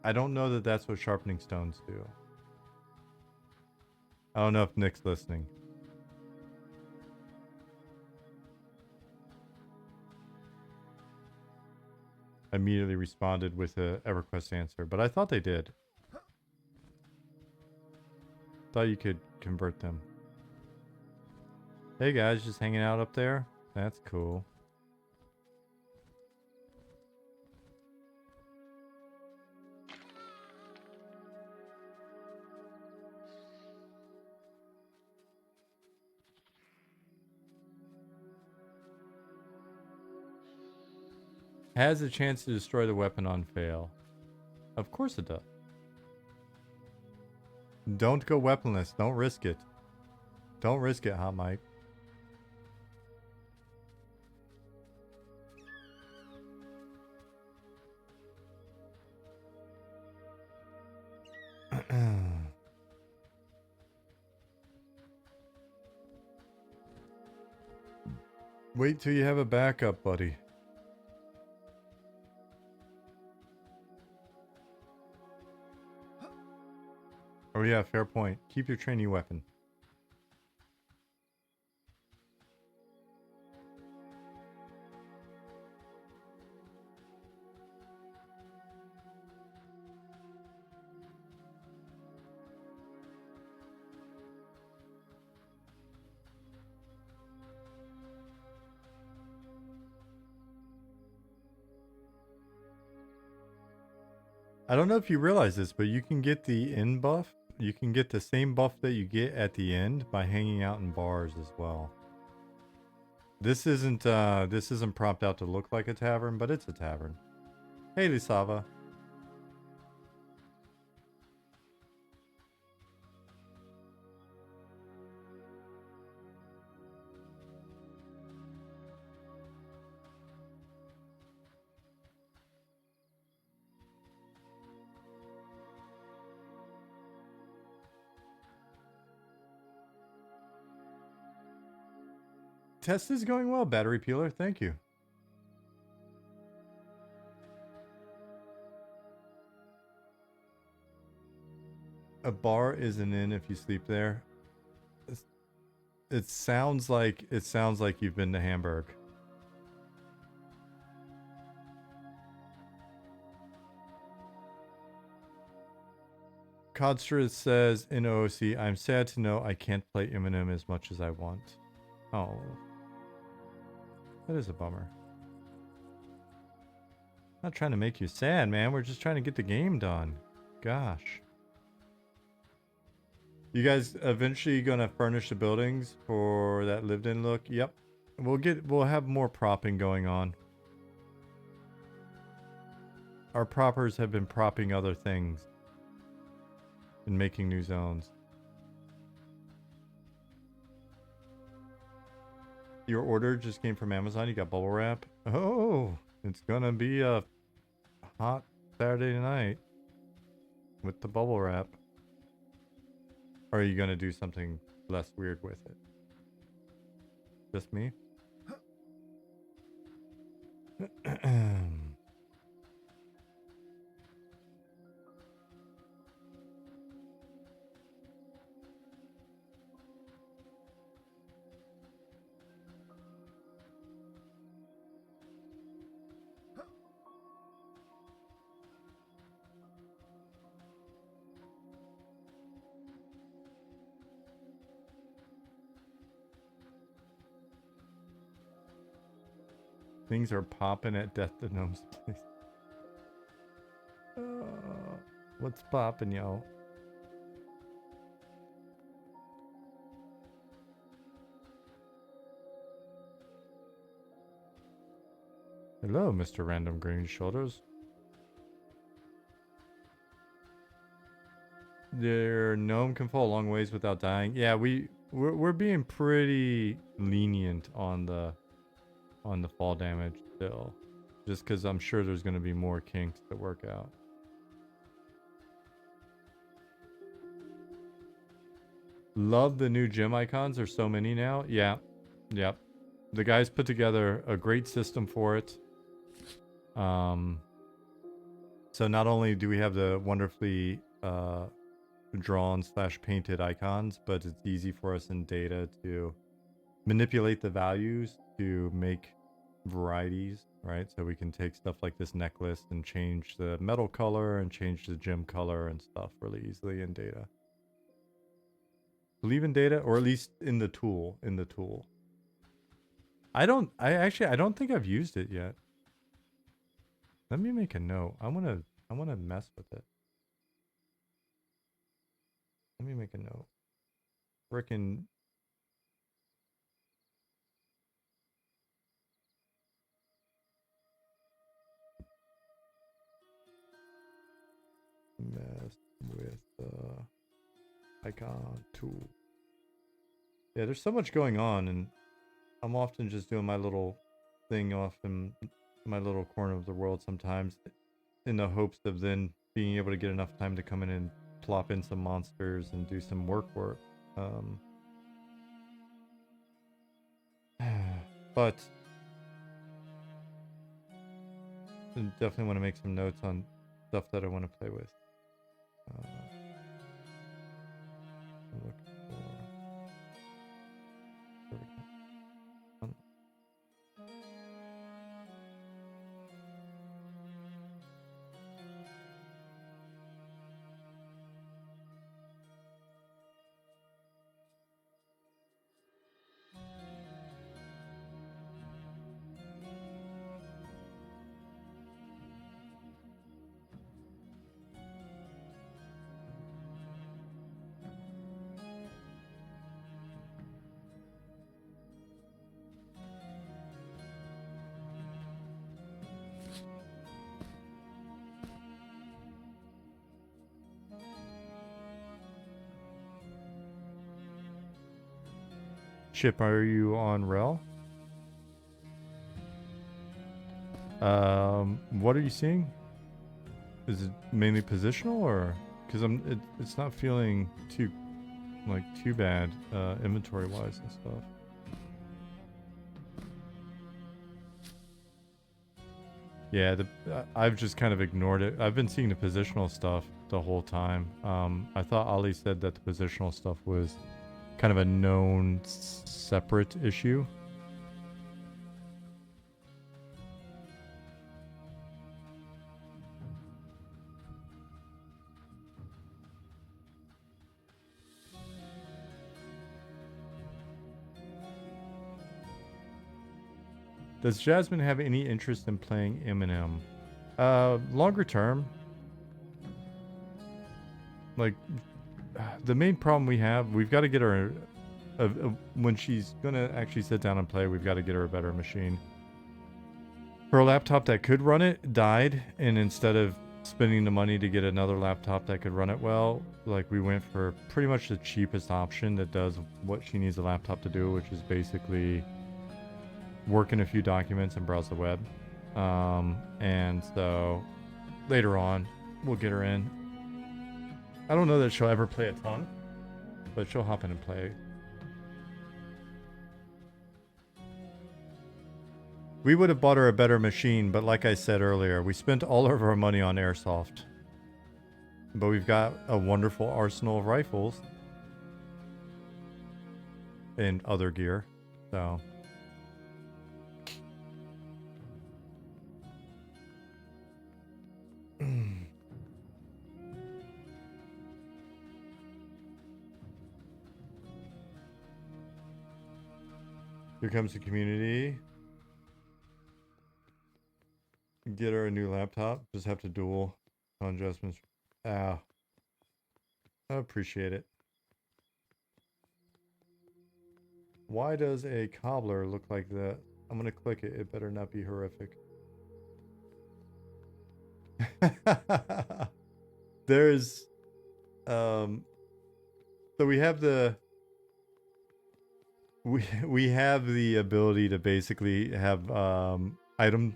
A: I don't know that that's what sharpening stones do. I don't know if Nick's listening. I immediately responded with a EverQuest answer, but I thought they did. Thought you could convert them. Hey guys, just hanging out up there? That's cool. Has a chance to destroy the weapon on fail. Of course it does. Don't go weaponless. Don't risk it. Don't risk it, Hot Mike. Wait till you have a backup, buddy. Oh yeah, fair point. Keep your trainee weapon. I don't know if you realize this, but you can get the end buff. You can get the same buff that you get at the end by hanging out in bars as well. This isn't propped out to look like a tavern, but it's a tavern. Hey, Lisava. Test is going well, Battery Peeler. Thank you. A bar is an inn if you sleep there. It sounds like you've been to Hamburg. Codstra says in OOC, I'm sad to know I can't play Eminem as much as I want. Oh. That is a bummer. Not trying to make you sad, man. We're just trying to get the game done. Gosh. You guys eventually gonna furnish the buildings for that lived-in look? Yep. We'll have more propping going on. Our proppers have been propping other things and making new zones. Your order just came from Amazon. You got bubble wrap. Oh, it's gonna be a hot Saturday night with the bubble wrap. Or are you gonna do something less weird with it? Just me? Things are popping at Death the Gnome's place. What's poppin', yo? Hello, Mr. Random Green Shoulders. Their gnome can fall a long ways without dying. Yeah, we're being pretty lenient on the fall damage still, just because I'm sure there's going to be more kinks to work out. Love the new gym icons. There's so many now. Yeah, yep. The guys put together a great system for it. So not only do we have the wonderfully drawn / painted icons, but it's easy for us in data to manipulate the values to make varieties, right? So we can take stuff like this necklace and change the metal color and change the gem color and stuff really easily in data. Believe in data, or at least in the tool. I don't think I've used it yet. Let me make a note. I wanna mess with it. Let me make a note. Frickin' mess with icon tool. Yeah, there's so much going on, and I'm often just doing my little thing off in my little corner of the world sometimes, in the hopes of then being able to get enough time to come in and plop in some monsters and do some work. But I definitely want to make some notes on stuff that I want to play with. Look for... Chip, are you on Rel? What are you seeing? Is it mainly positional, or because it's not feeling too bad inventory wise and stuff. Yeah, I've just kind of ignored it. I've been seeing the positional stuff the whole time. I thought Ali said that the positional stuff was kind of a known separate issue. Does Jasmine have any interest in playing M&M? Longer term. Like, the main problem we've got to get her, when she's gonna actually sit down and play, we've got to get her a better machine. Her laptop that could run it died, and instead of spending the money to get another laptop that could run it well, like, we went for pretty much the cheapest option that does what she needs a laptop to do, which is basically work in a few documents and browse the web. And so later on, we'll get her in. I don't know that she'll ever play a ton, but she'll hop in and play. We would have bought her a better machine, but like I said earlier, we spent all of our money on airsoft. But we've got a wonderful arsenal of rifles and other gear, so... Here comes the community. Get her a new laptop. Just have to duel on adjustments. I appreciate it. Why does a cobbler look like that? I'm gonna click it. It better not be horrific. There's so we have the we have the ability to basically have item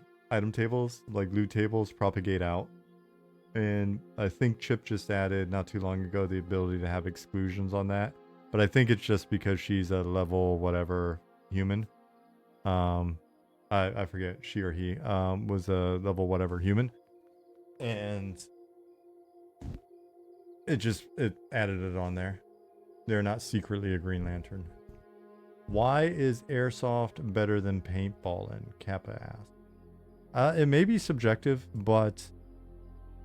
A: tables, like loot tables, propagate out. And I think Chip just added not too long ago the ability to have exclusions on that. But I think it's just because she's a level whatever human. I forget, she or he was a level whatever human. And it added it on there. They're not secretly a Green Lantern. Why is airsoft better than paintballing? Kappa asked. It may be subjective, but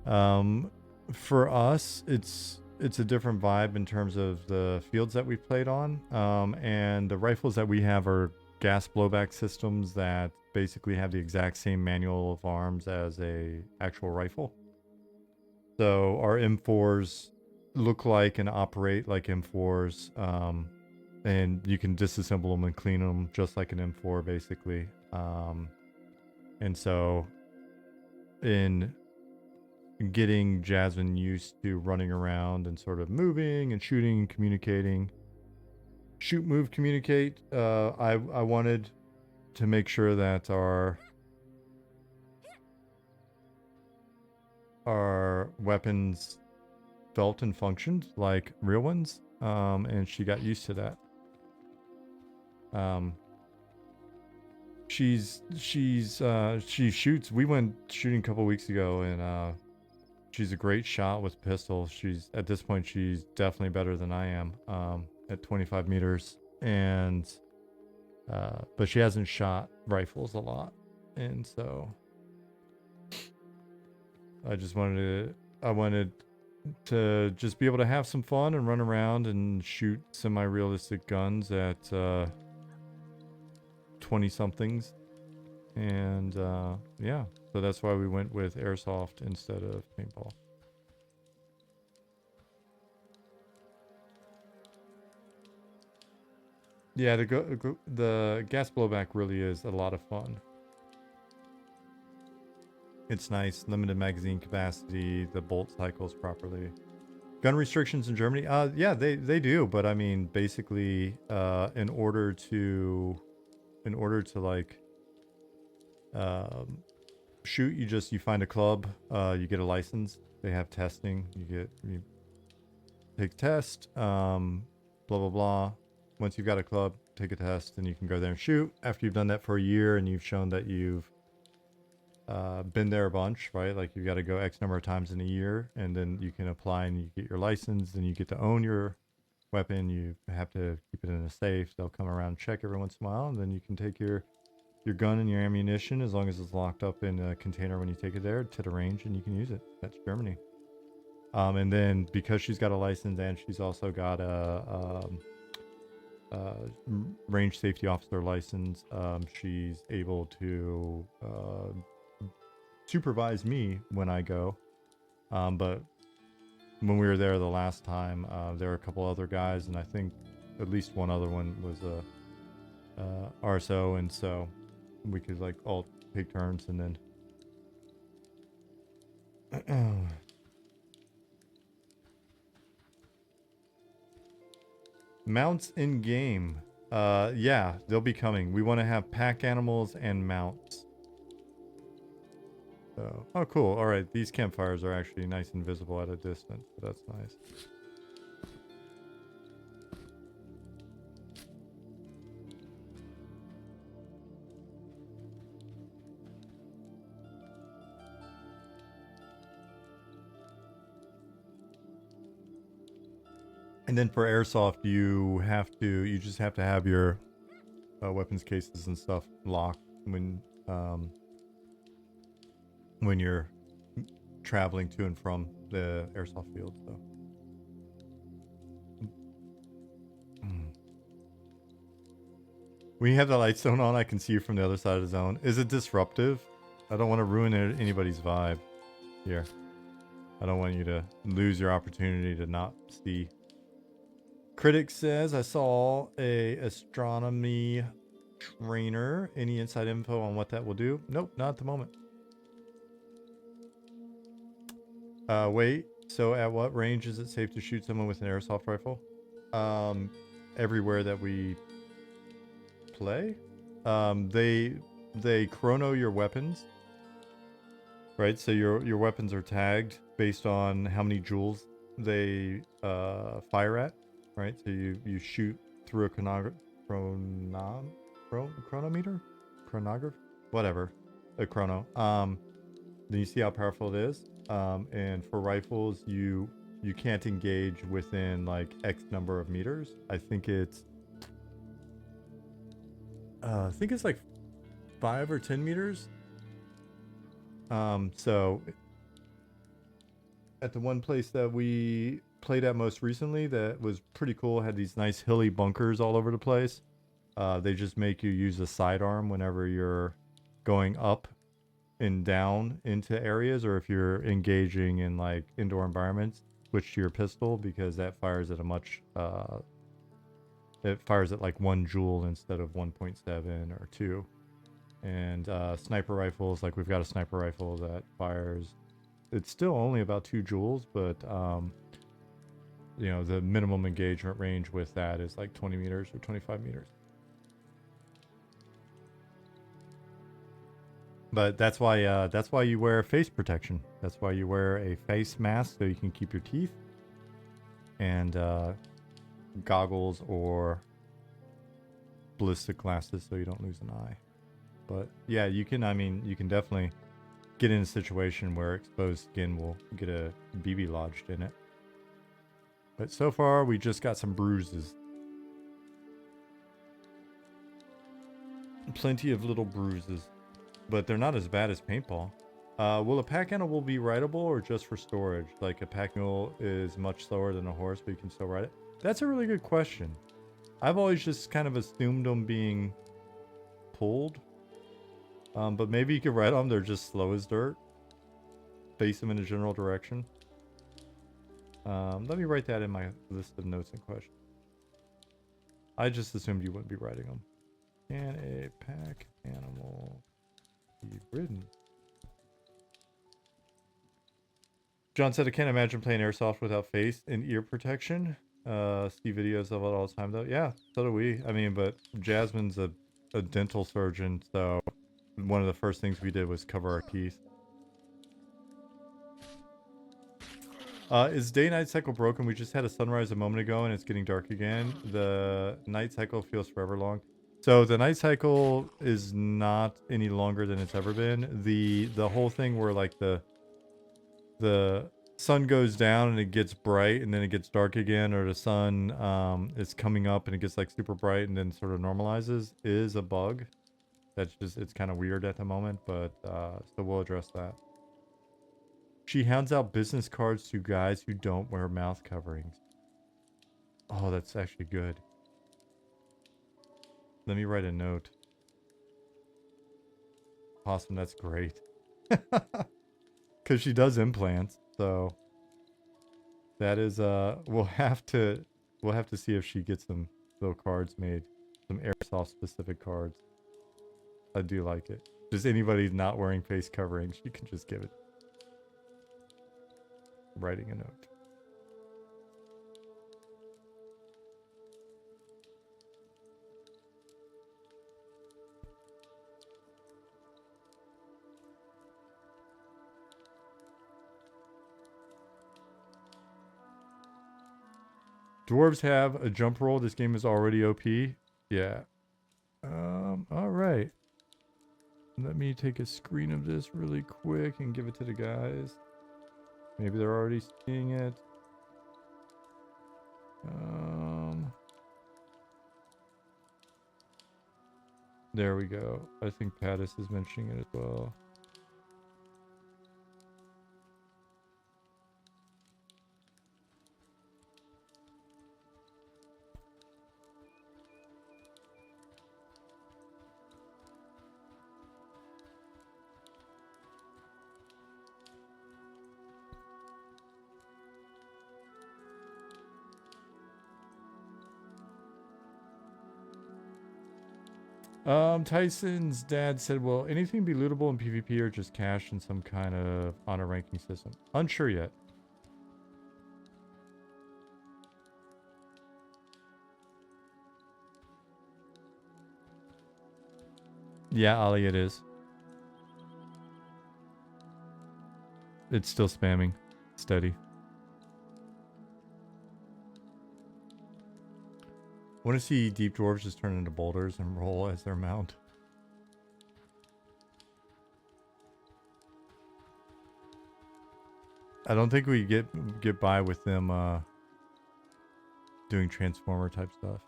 A: for us, it's a different vibe in terms of the fields that we've played on. And the rifles that we have are gas blowback systems that basically have the exact same manual of arms as a actual rifle. So our M4s look like and operate like M4s. And you can disassemble them and clean them just like an M4, basically. And so, in getting Jasmine used to running around and sort of moving and shooting and communicating, shoot, move, communicate, I wanted to make sure that our weapons felt and functioned like real ones, and she got used to that. She shoots. We went shooting a couple weeks ago, and she's a great shot with pistols. She's at this point, she's definitely better than I am at 25 meters, and but she hasn't shot rifles a lot, and so I wanted to just be able to have some fun and run around and shoot semi-realistic guns at 20-somethings. And yeah, so that's why we went with airsoft instead of paintball. Yeah, the gas blowback really is a lot of fun. It's nice, limited magazine capacity, the bolt cycles properly. Gun restrictions in Germany? Yeah, they do, but I mean, basically, in order to like shoot, you find a club, you get a license. They have testing. You take a test, blah blah blah. Once you've got a club, take a test, and you can go there and shoot. After you've done that for a year and you've shown that you've been there a bunch, right? Like you got to go X number of times in a year, and then you can apply and you get your license, and you get to own your weapon. You have to keep it in a safe. They'll come around and check every once in a while, and then you can take your gun and your ammunition, as long as it's locked up in a container when you take it there, to the range, and you can use it. That's Germany. And then because she's got a license and she's also got a range safety officer license, she's able to supervise me when I go. But when we were there the last time, there were a couple other guys, and I think at least one other one was a RSO, and so we could like all take turns, and then mounts in game. Yeah, they'll be coming. We want to have pack animals and mounts. So, oh cool. All right, these campfires are actually nice and visible at a distance. So that's nice. And then for airsoft, you just have to have your weapons cases and stuff locked when you're traveling to and from the airsoft field. So. When you have the light zone on, I can see you from the other side of the zone. Is it disruptive? I don't want to ruin anybody's vibe here. I don't want you to lose your opportunity to not see. Critic says, I saw a astronomy trainer. Any inside info on what that will do? Nope, not at the moment. Wait, so at what range is it safe to shoot someone with an airsoft rifle? Everywhere that we play. They chrono your weapons, right? So your weapons are tagged based on how many joules they fire at, right? So you shoot through a chronometer, whatever, a chrono. Then you see how powerful it is. And for rifles, you can't engage within like X number of meters. I think it's like 5 or 10 meters. So at the one place that we played at most recently, that was pretty cool, had these nice hilly bunkers all over the place. They just make you use a sidearm whenever you're going up and down into areas, or if you're engaging in like indoor environments, switch to your pistol, because that fires at a much it fires at like 1 joule instead of 1.7 or 2. And sniper rifles, like we've got a sniper rifle that fires, it's still only about 2 joules, but you know, the minimum engagement range with that is like 20 meters or 25 meters. But that's why you wear face protection. That's why you wear a face mask, so you can keep your teeth, and goggles or ballistic glasses so you don't lose an eye. But yeah, you can definitely get in a situation where exposed skin will get a BB lodged in it. But so far, we just got some bruises. Plenty of little bruises. But they're not as bad as paintball. Will a pack animal be rideable or just for storage? Like a pack mule is much slower than a horse, but you can still ride it? That's a really good question. I've always just kind of assumed them being pulled. But maybe you could ride them. They're just slow as dirt. Face them in a general direction. Let me write that in my list of notes and questions. I just assumed you wouldn't be riding them. Can a pack animal be ridden? John said, I can't imagine playing Airsoft without face and ear protection. See videos of it all the time, though. Yeah, so do we. I mean, but Jasmine's a dental surgeon, so one of the first things we did was cover our teeth. Is day-night cycle broken? We just had a sunrise a moment ago, and it's getting dark again. The night cycle feels forever long. So the night cycle is not any longer than it's ever been. The whole thing where like the sun goes down and it gets bright and then it gets dark again, or the sun is coming up and it gets like super bright and then sort of normalizes, is a bug. That's just, it's kind of weird at the moment, but so we'll address that. She hands out business cards to guys who don't wear mouth coverings. Oh, that's actually good. Let me write a note. Awesome, that's great. Because she does implants, so that is we'll have to see if she gets some little cards made, some airsoft specific cards. I do like it. Just anybody not wearing face coverings, you can just give it. Writing a note. Dwarves have a jump roll. This game is already OP. Yeah. All right. Let me take a screen of this really quick and give it to the guys. Maybe they're already seeing it. There we go. I think Pattis is mentioning it as well. Tyson's dad said, will anything be lootable in PvP or just cash in some kind of honor ranking system? Unsure yet. Yeah, Ollie, it is. It's still spamming. Steady. Want to see deep dwarves just turn into boulders and roll as their mount. I don't think we get by with them doing transformer type stuff.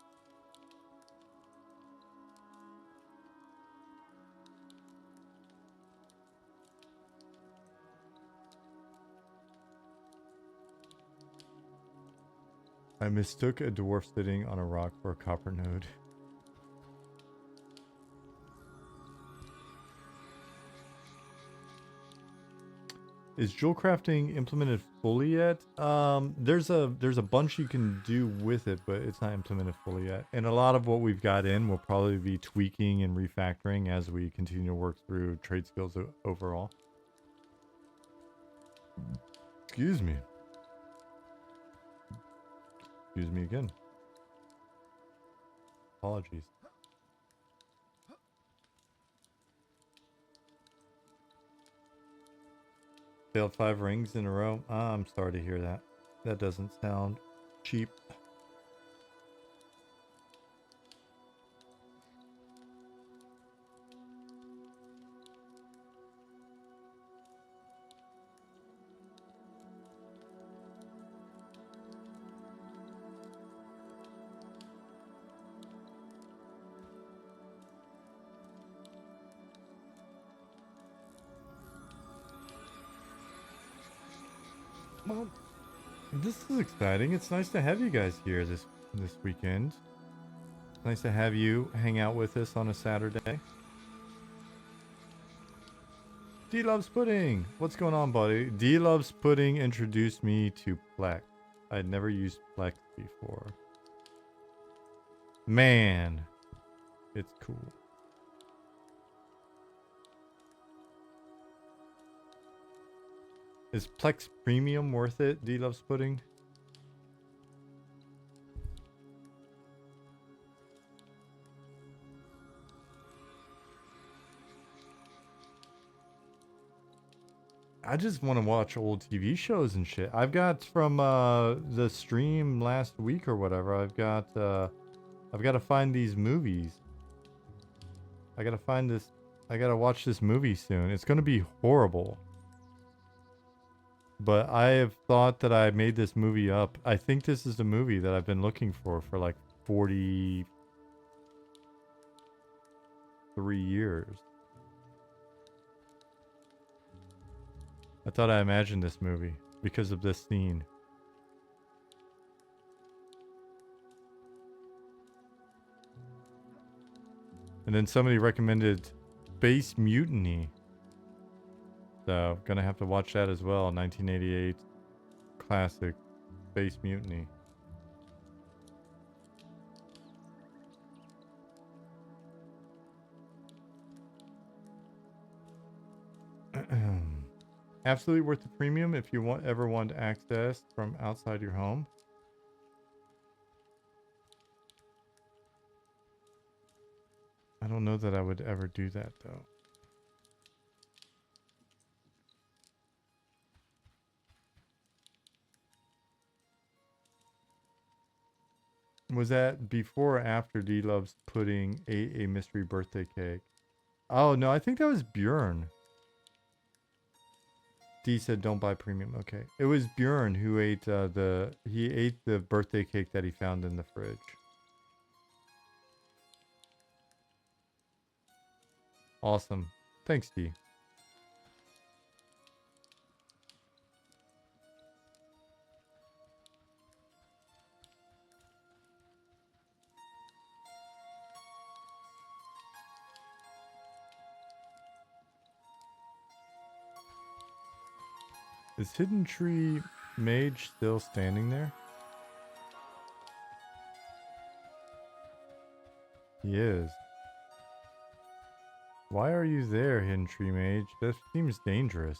A: I mistook a dwarf sitting on a rock for a copper node. Is jewel crafting implemented fully yet? There's a bunch you can do with it, but it's not implemented fully yet. And a lot of what we've got in will probably be tweaking and refactoring as we continue to work through trade skills overall. Excuse me. Excuse me again. Apologies. Failed 5 rings in a row. I'm sorry to hear that. That doesn't sound cheap. Well, this is exciting. It's nice to have you guys here this weekend. It's nice to have you hang out with us on a Saturday. D Loves Pudding. What's going on, buddy? D Loves Pudding introduced me to Plex. I'd never used Plex before. Man, it's cool. Is Plex Premium worth it? D Loves Pudding. I just want to watch old TV shows and shit. I've got from the stream last week or whatever. I've got to find these movies. I gotta find this. I gotta watch this movie soon. It's gonna be horrible. But I have thought that I made this movie up. I think this is the movie that I've been looking for like 43 years. I thought I imagined this movie because of this scene. And then somebody recommended Space Mutiny. So, gonna have to watch that as well. 1988 classic Space Mutiny. Absolutely worth the premium if you ever want access from outside your home. I don't know that I would ever do that though. Was that before or after D Loves Pudding ate a mystery birthday cake? Oh no, I think that was Bjorn. D said don't buy premium. Okay. It was Bjorn who ate he ate the birthday cake that he found in the fridge. Awesome. Thanks, D. Is Hidden Tree Mage still standing there? He is. Why are you there, Hidden Tree Mage? That seems dangerous.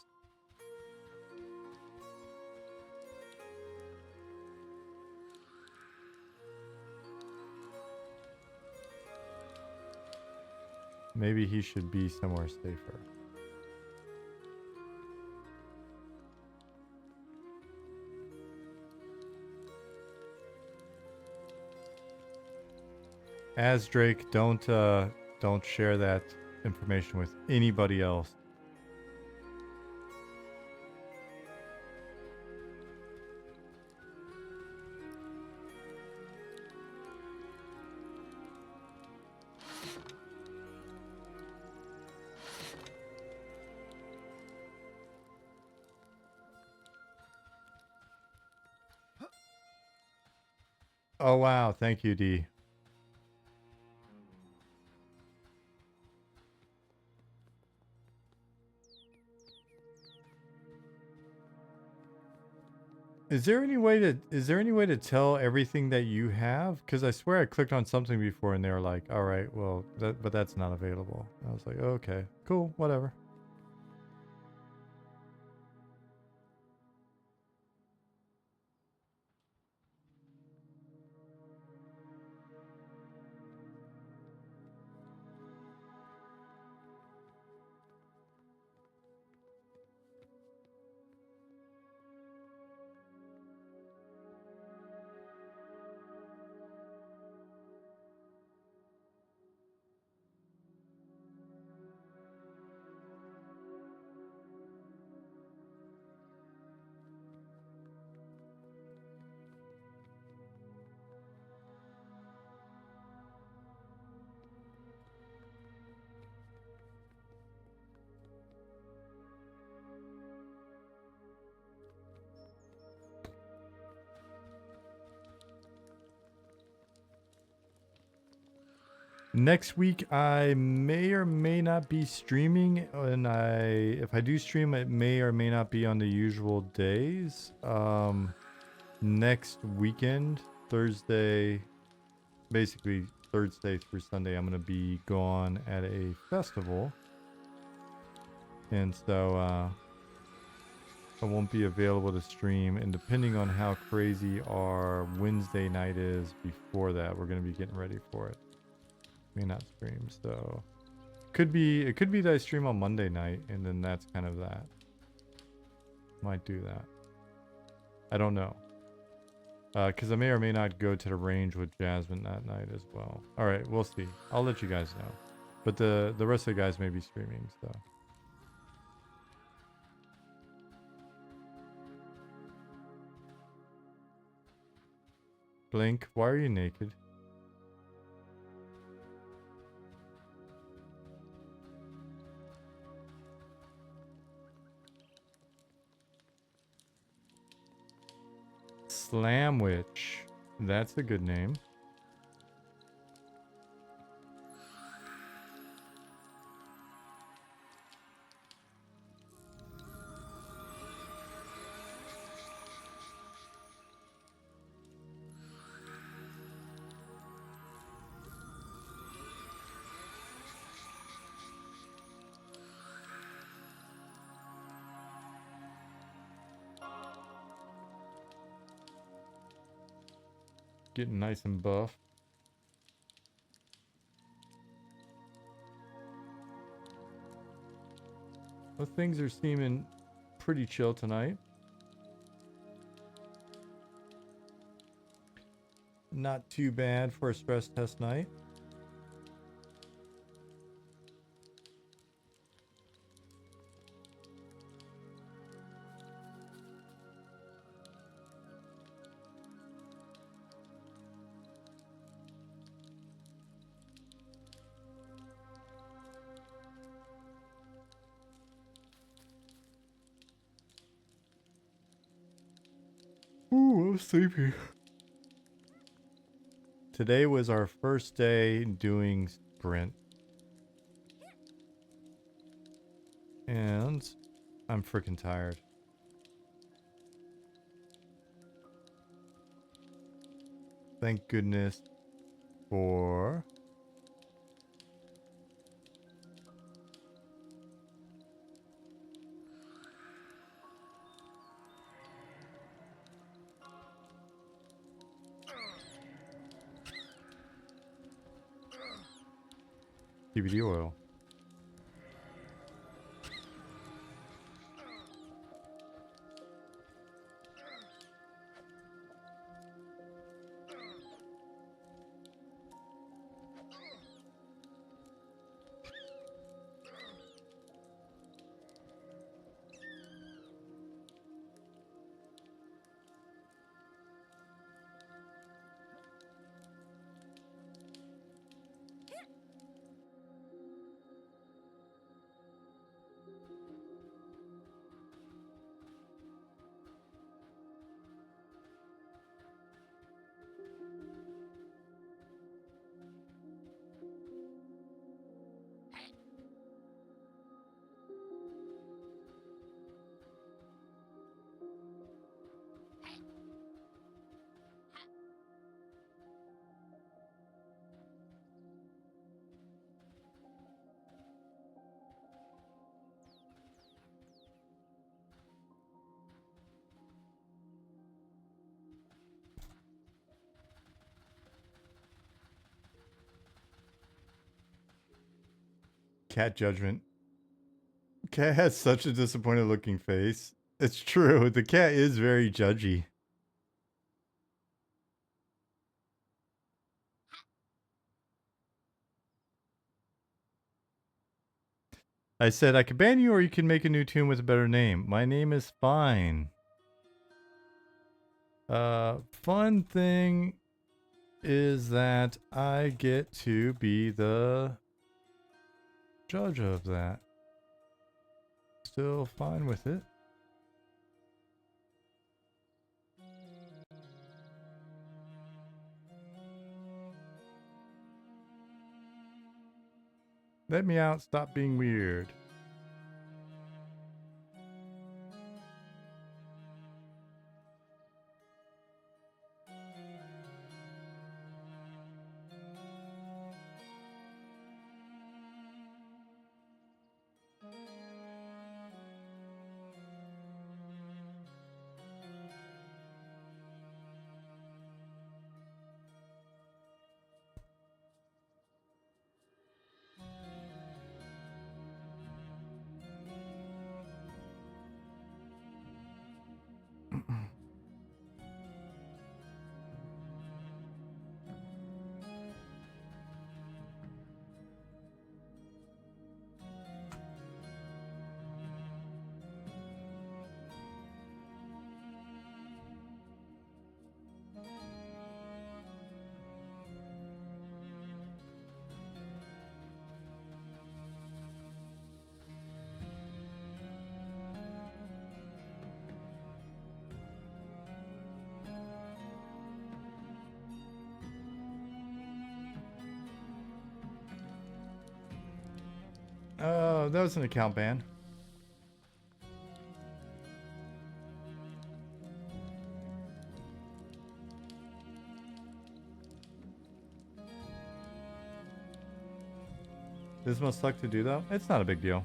A: Maybe he should be somewhere safer. As Drake, don't share that information with anybody else. Oh wow, thank you, D. Is there any way to tell everything that you have? Because I swear I clicked on something before and they were like, all right, well, but that's not available. I was like, okay, cool, whatever. Next week I may or may not be streaming, and if I do stream, it may or may not be on the usual days. Next weekend, Thursday, basically Thursday through Sunday, I'm gonna be gone at a festival, and so I won't be available to stream, and depending on how crazy our Wednesday night is before that, we're gonna be getting ready for it. May not stream, so it could be that I stream on Monday night, and then that's kind of that. Might do that. I don't know. Because I may or may not go to the range with Jasmine that night as well. All right, we'll see. I'll let you guys know. But the rest of the guys may be streaming, so. Blink, why are you naked? Slamwich. That's a good name. Getting nice and buff. Well, things are seeming pretty chill tonight. Not too bad for a stress test night. Ooh, I'm sleepy. Today was our first day doing sprint. And I'm freaking tired. Thank goodness for CBD oil. Cat judgment. Cat has such a disappointed looking face. It's true. The cat is very judgy. I said I could ban you or you can make a new tune with a better name. My name is fine. Fun thing is that I get to be the judge of that. Still fine with it. Let me out, stop being weird. Oh, that was an account ban. This must suck to do though. It's not a big deal.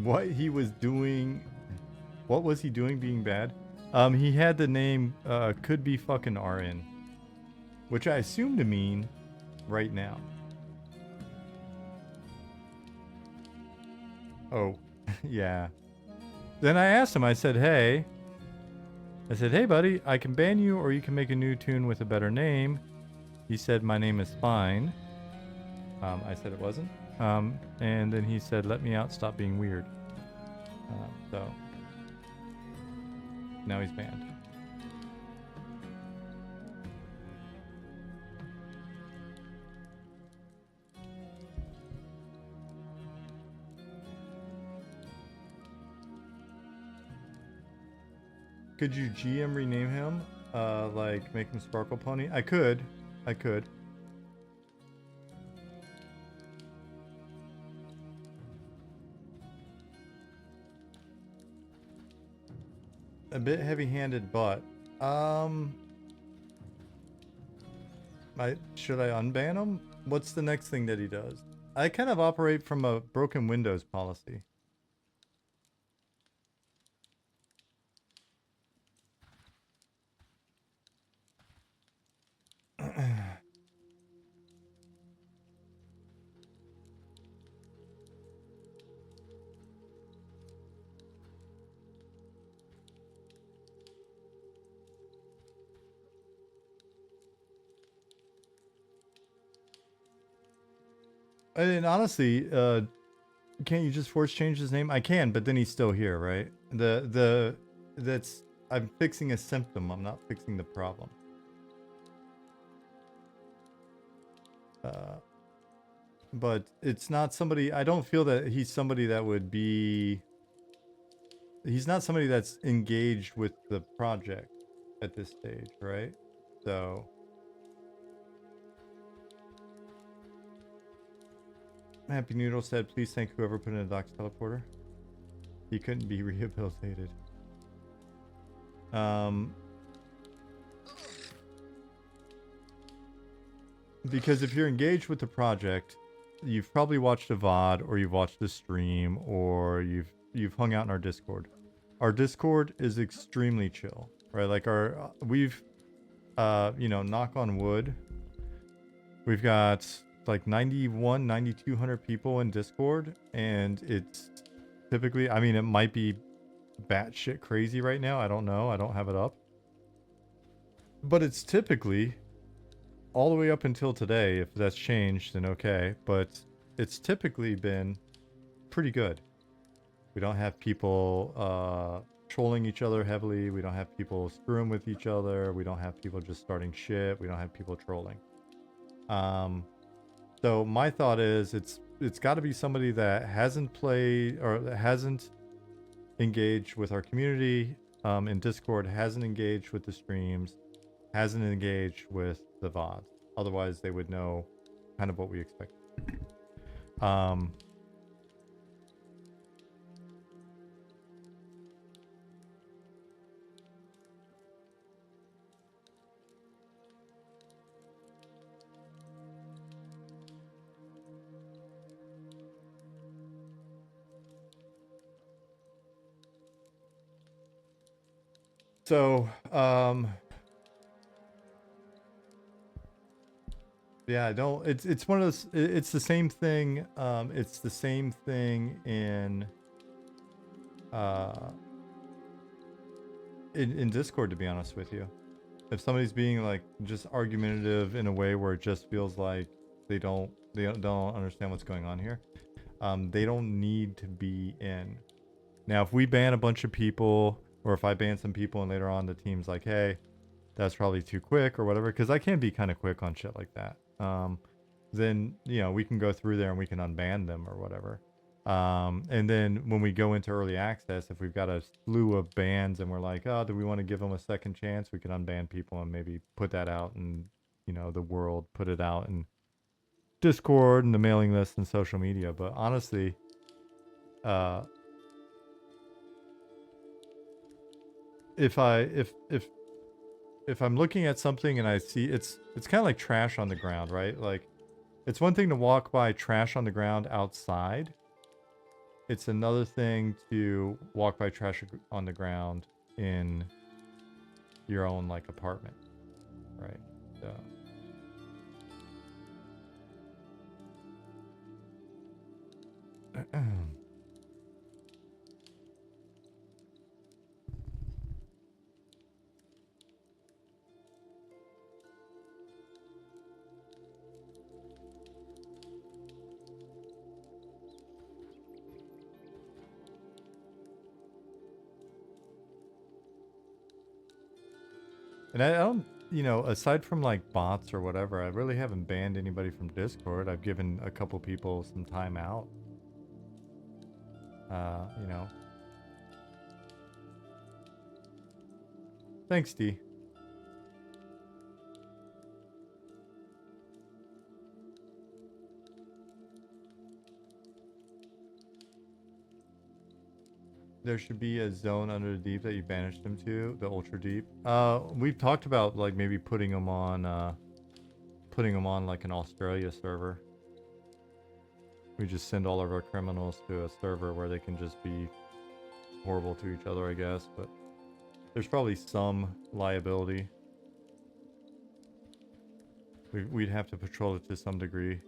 A: What he was doing, what was he doing being bad? He had the name could be fucking RN, which I assume to mean right now. Oh, yeah. Then I asked him, I said, hey, buddy, I can ban you or you can make a new tune with a better name. He said, my name is fine. I said it wasn't. And then he said, let me out, stop being weird. So now he's banned. Could you GM rename him? Like make him Sparkle Pony? I could. A bit heavy-handed, but should I unban him? What's the next thing that he does? I kind of operate from a broken Windows policy. And honestly, can't you just force change his name? I can, but then he's still here, right? I'm fixing a symptom. I'm not fixing the problem. But it's not somebody. I don't feel that he's somebody that would be. He's not somebody that's engaged with the project at this stage, right? So. Happy Noodle said, please thank whoever put in a Doc's teleporter. He couldn't be rehabilitated. Because if you're engaged with the project, you've probably watched a VOD or you've watched a stream or you've hung out in our Discord. Our Discord is extremely chill, right? Like we've knock on wood, we've got like 9,200 people in Discord, and it's typically, I mean, it might be batshit crazy right now. I don't know. I don't have it up. But it's typically all the way up until today. If that's changed, then okay. But it's typically been pretty good. We don't have people trolling each other heavily. We don't have people screwing with each other. We don't have people just starting shit. We don't have people trolling. So my thought is it's got to be somebody that hasn't played or that hasn't engaged with our community in Discord, hasn't engaged with the streams, hasn't engaged with the VOD. Otherwise, they would know kind of what we expect. So, yeah, I don't. It's one of those. It's the same thing. It's the same thing uh, in Discord. To be honest with you, if somebody's being like just argumentative in a way where it just feels like they don't understand what's going on here, they don't need to be in. Now, if we ban a bunch of people, or if I ban some people, and later on the team's like, hey, that's probably too quick or whatever, because I can be kind of quick on shit like that. Then we can go through there and we can unban them or whatever. And then when we go into early access, if we've got a slew of bans and we're like, oh, do we want to give them a second chance? We can unban people and maybe put that out and the world, put it out in Discord and the mailing list and social media. But honestly, if I'm looking at something and I see it's kind of like trash on the ground, right? Like, it's one thing to walk by trash on the ground outside. It's another thing to walk by trash on the ground in your own like apartment, right? So. And I don't, aside from like bots or whatever, I really haven't banned anybody from Discord. I've given a couple people some time out. You know. Thanks, D. There should be a zone under the deep that you banished them to, the ultra deep. We've talked about like maybe putting them on like an Australia server. We just send all of our criminals to a server where they can just be horrible to each other, I guess. But there's probably some liability. We'd have to patrol it to some degree,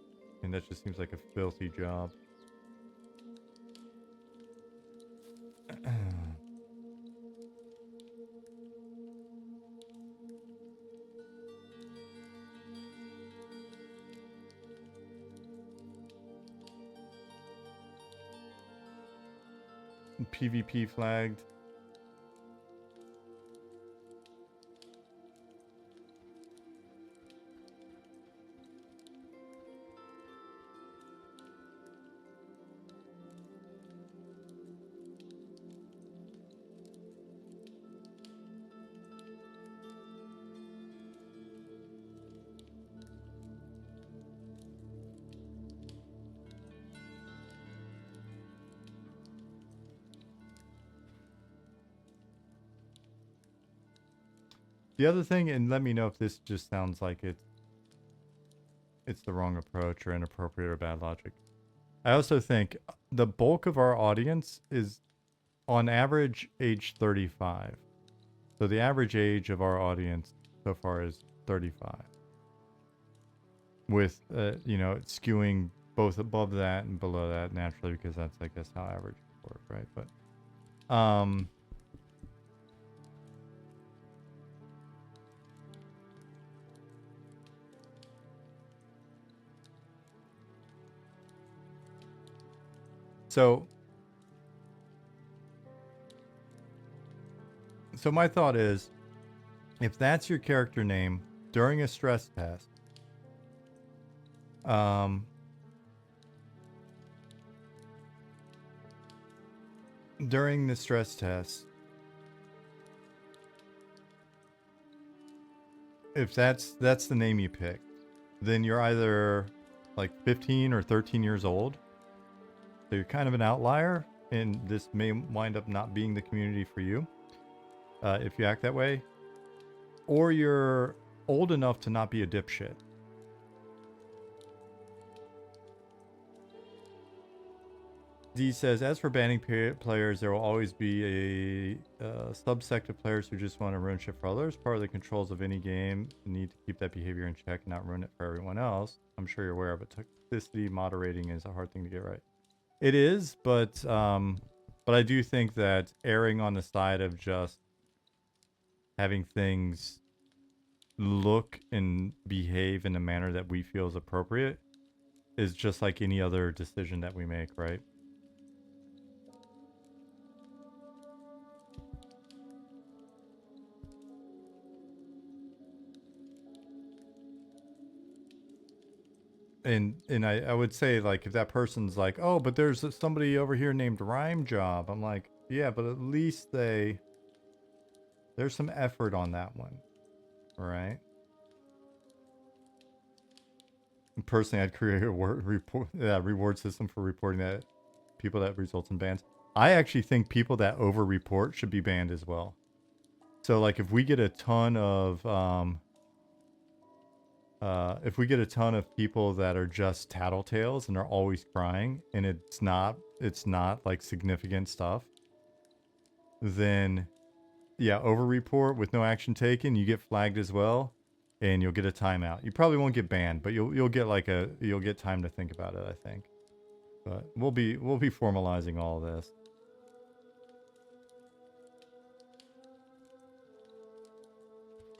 A: and that just seems like a filthy job. PvP flagged. The other thing, and let me know if this just sounds like it's the wrong approach or inappropriate or bad logic. I also think the bulk of our audience is on average age 35. So the average age of our audience so far is 35. With skewing both above that and below that naturally, because that's, I guess, how averages work, right? But so my thought is, if that's your character name during a stress test, during the stress test, if that's the name you picked, then you're either like 15 or 13 years old. So you're kind of an outlier, and this may wind up not being the community for you if you act that way. Or you're old enough to not be a dipshit. D says, as for banning players, there will always be a subsect of players who just want to ruin shit for others. Part of the controls of any game need to keep that behavior in check and not ruin it for everyone else. I'm sure you're aware of it. Toxicity moderating is a hard thing to get right. It is, but I do think that erring on the side of just having things look and behave in a manner that we feel is appropriate is just like any other decision that we make, right? And I would say, like, if that person's like, oh, but there's somebody over here named Rhyme Job, I'm like, yeah, but at least there's some effort on that one, right? And personally, I'd create a reward system for reporting that people that results in bans. I actually think people that over-report should be banned as well. So, like, if we get a ton of people that are just tattletales and are always crying, and it's not like significant stuff, then yeah, over-report with no action taken, you get flagged as well, and you'll get a timeout. You probably won't get banned, but you'll get like you'll get time to think about it, I think. But we'll be formalizing all of this.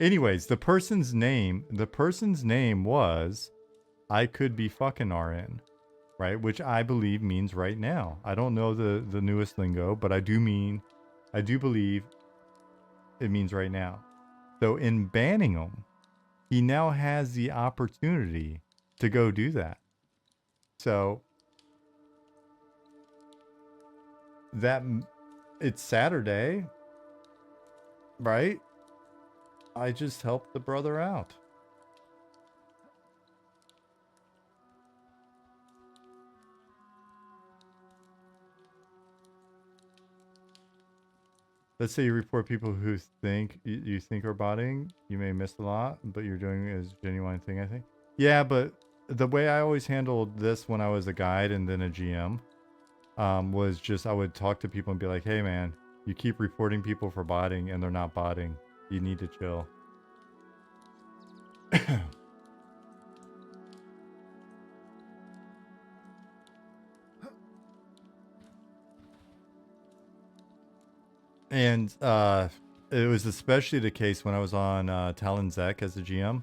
A: Anyways, the person's name was I could be fucking RN, right? Which I believe means right now. I don't know the newest lingo, but I do believe it means right now. So in banning him, he now has the opportunity to go do that. So that it's Saturday, right? I just helped the brother out. Let's say you report people who think you think are botting. You may miss a lot, but you're doing is a genuine thing, I think. Yeah, but the way I always handled this when I was a guide and then a GM was just I would talk to people and be like, hey, man, you keep reporting people for botting and they're not botting. You need to chill. And it was especially the case when I was on Talon Zek as a GM.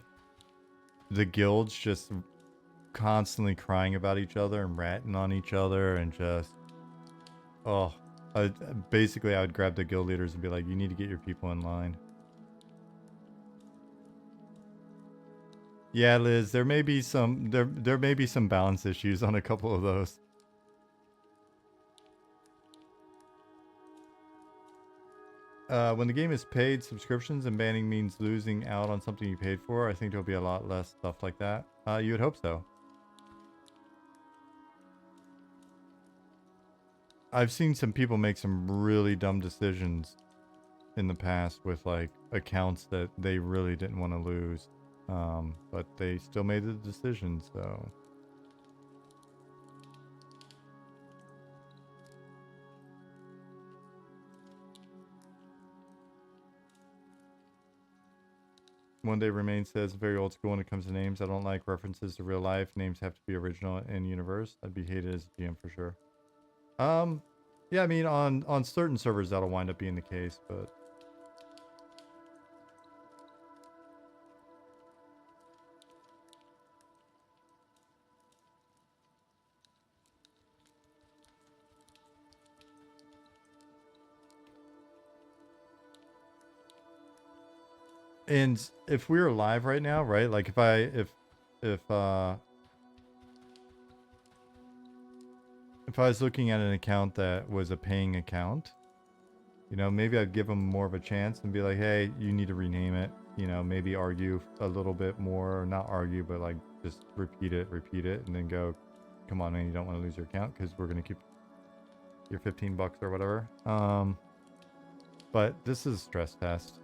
A: The guilds just constantly crying about each other and ratting on each other and just, oh, basically I would grab the guild leaders and be like, you need to get your people in line. Yeah, Liz, there may be some there may be some balance issues on a couple of those. When the game is paid subscriptions and banning means losing out on something you paid for, I think there'll be a lot less stuff like that. You would hope so. I've seen some people make some really dumb decisions in the past with like accounts that they really didn't want to lose, but they still made the decision. So One Day Remain says very old school when it comes to names. I don't like references to real life. Names have to be original in universe. I'd be hated as a GM for sure. Yeah, I mean on certain servers that'll wind up being the case, but and if we were live right now, right? Like if I was looking at an account that was a paying account, you know, maybe I'd give them more of a chance and be like, hey, you need to rename it. You know, maybe argue a little bit more, or not argue, but like just repeat it, and then go, come on, man, you don't want to lose your account because we're going to keep your 15 bucks or whatever. But this is stress test.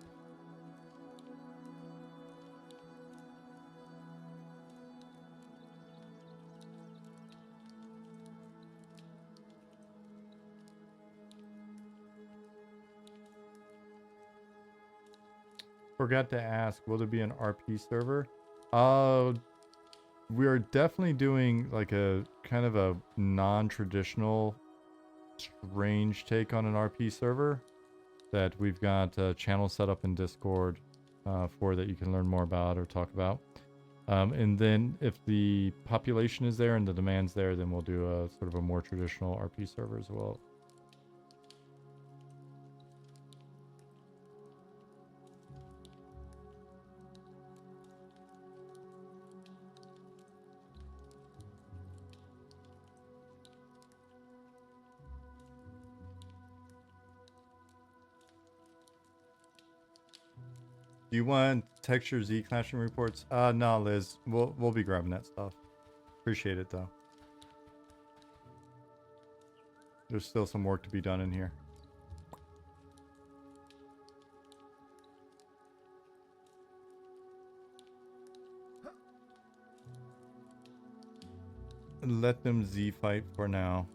A: forgot to ask, will there be an RP server? We are definitely doing like a kind of a non-traditional, strange take on an RP server that we've got a channel set up in Discord for that you can learn more about or talk about. And then if the population is there and the demand's there, then we'll do a sort of a more traditional RP server as well. Do you want texture Z clashing reports? No, Liz. We'll be grabbing that stuff. Appreciate it though. There's still some work to be done in here. Let them Z fight for now.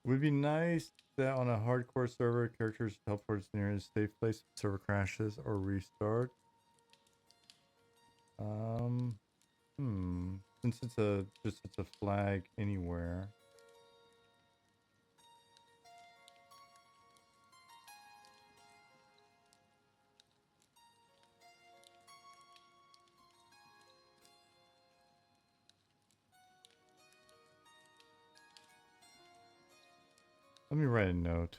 A: Would be nice that on a hardcore server, characters teleport to the nearest safe place if server crashes or restarts. Since it's a flag anywhere. Let me write a note.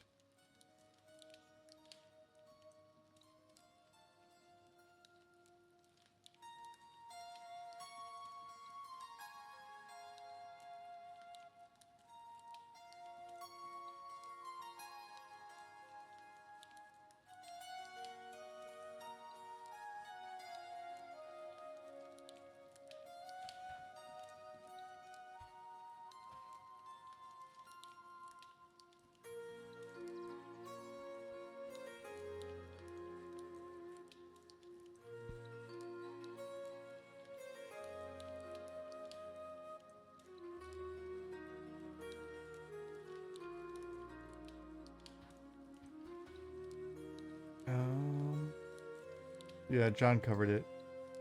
A: Yeah, John covered it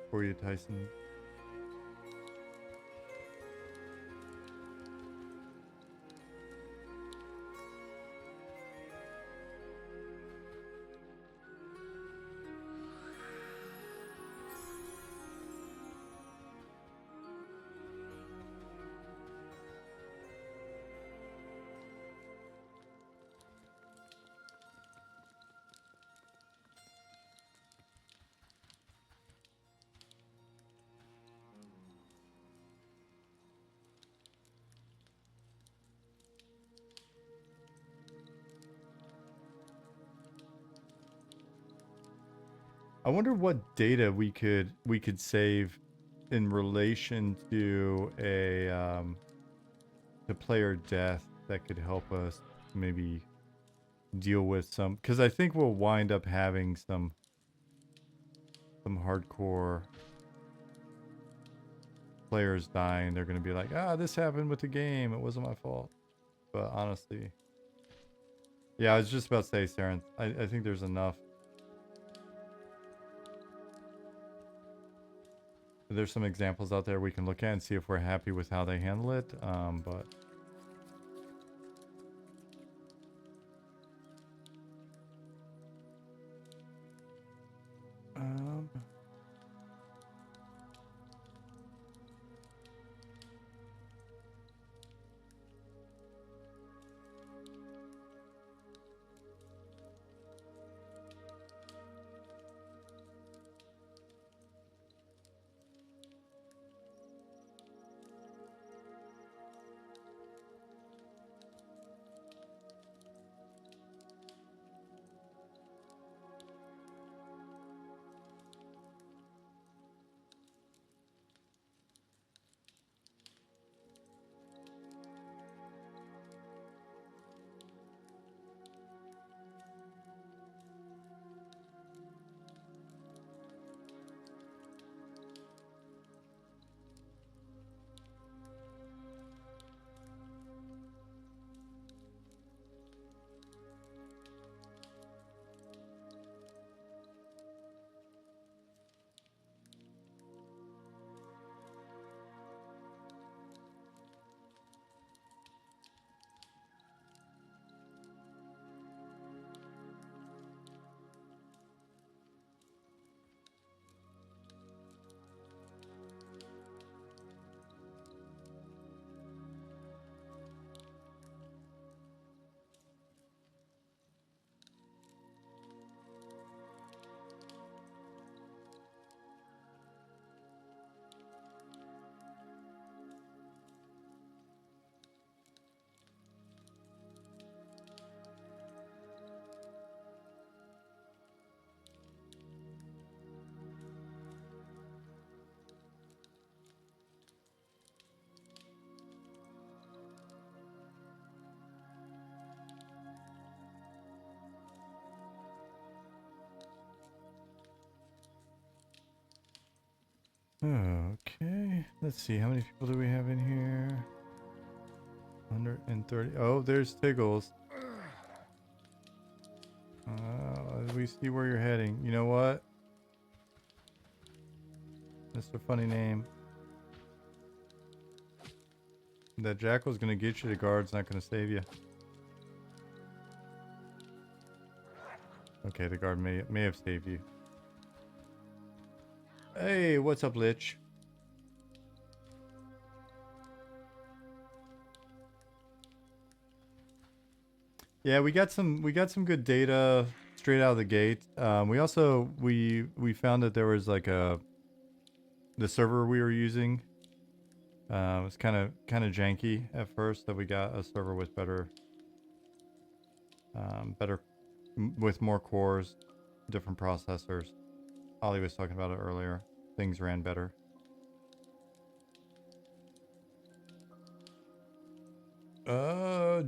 A: for you, Tyson. I wonder what data we could save in relation to a to player death that could help us maybe deal with some, because I think we'll wind up having some hardcore players dying. They're going to be like, this happened with the game, it wasn't my fault. But honestly, yeah, I was just about to say, Saren, I think there's enough. There's some examples out there we can look at and see if we're happy with how they handle it. But Okay, let's see. How many people do we have in here? 130. Oh, there's Tiggles. We see where you're heading. You know what? Mr. Funny Name. That Jackal's gonna get you. The guard's not gonna save you. Okay, the guard may have saved you. Hey, what's up, Lich? Yeah, we got some good data straight out of the gate. We also we found that there was like the server we were using was kind of janky at first. That we got a server with better with more cores, different processors. Ollie was talking about it earlier. Things ran better.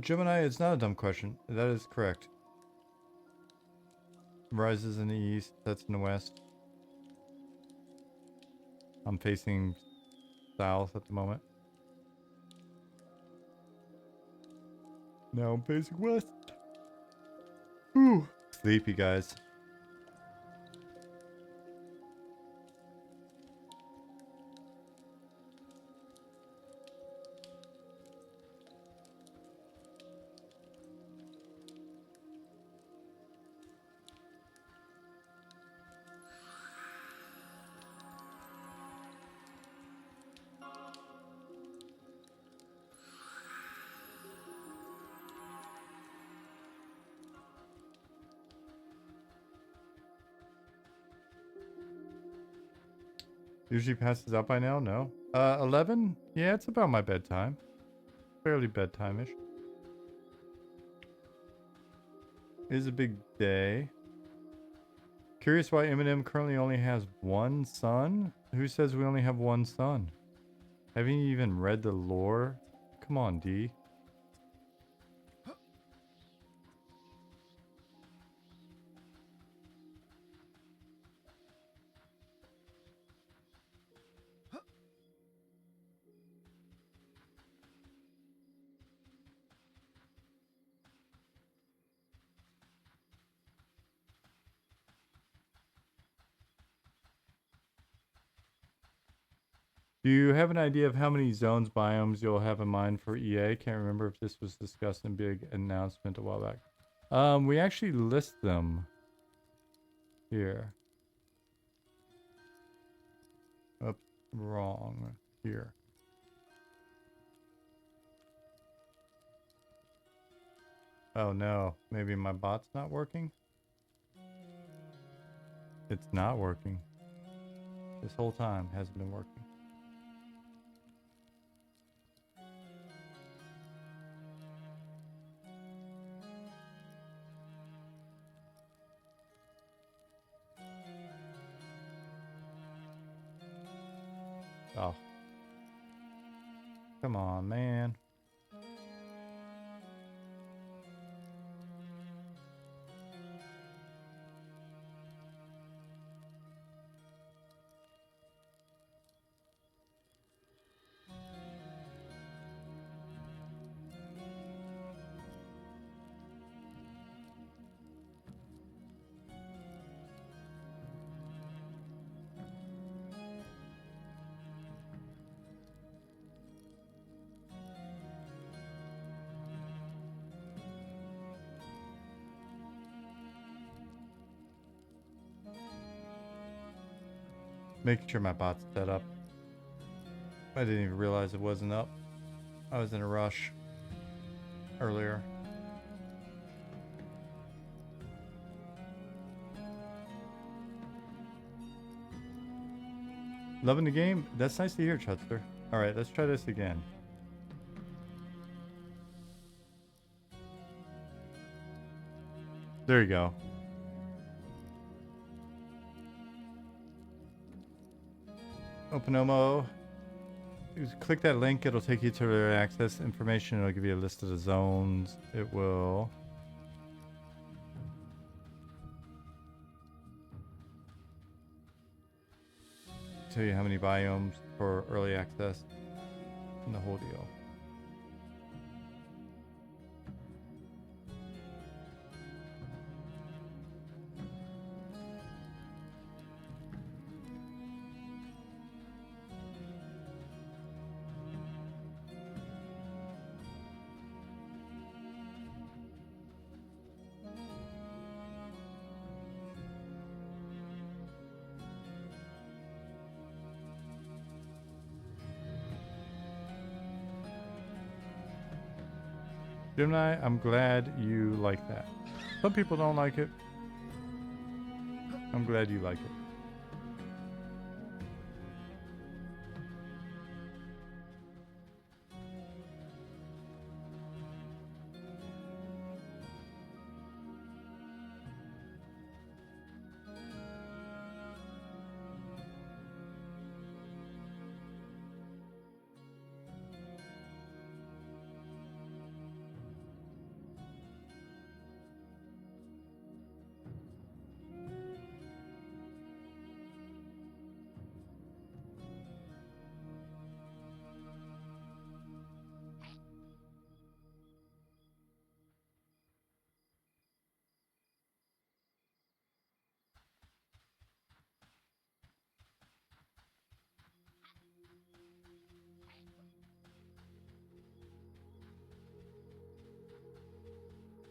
A: Gemini, it's not a dumb question. That is correct. Rises in the east, sets in the west. I'm facing south at the moment. Now I'm facing west. Whew. Sleepy, guys. Usually passes out by now? No. 11? Yeah, it's about my bedtime. Fairly bedtime-ish. It is a big day. Curious why Eminem currently only has one son? Who says we only have one son? Haven't you even read the lore? Come on, D. Do you have an idea of how many zones biomes you'll have in mind for EA? Can't remember if this was discussed in big announcement a while back. We actually list them here. Oops, wrong. Here. Oh no, maybe my bot's not working? It's not working. This whole time hasn't been working. Oh. Come on, man. Making sure my bot's set up. I didn't even realize it wasn't up. I was in a rush earlier. Loving the game? That's nice to hear, Chutster. Alright, let's try this again. There you go. OpenOMO. Click that link, it'll take you to their access information. It'll give you a list of the zones. It will. tell you how many biomes for early access and the whole deal. Gemini, I'm glad you like that. Some people don't like it. I'm glad you like it.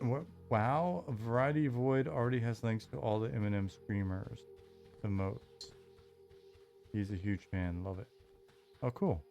A: What? Wow, Variety Void already has links to all the Eminem streamers emotes. He's a huge fan. Love it. Oh, cool.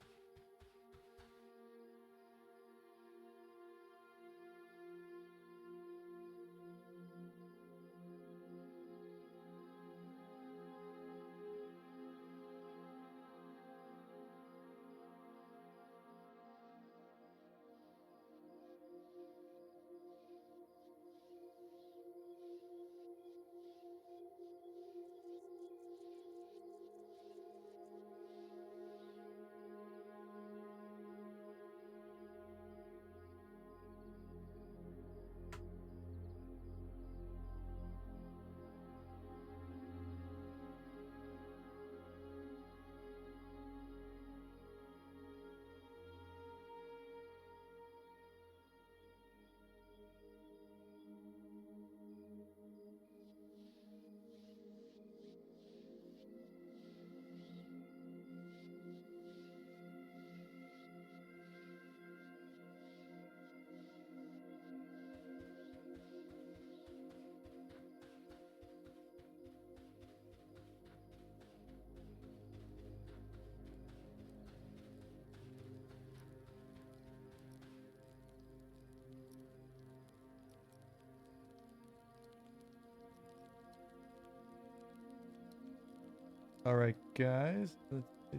A: All right, guys. Let's see.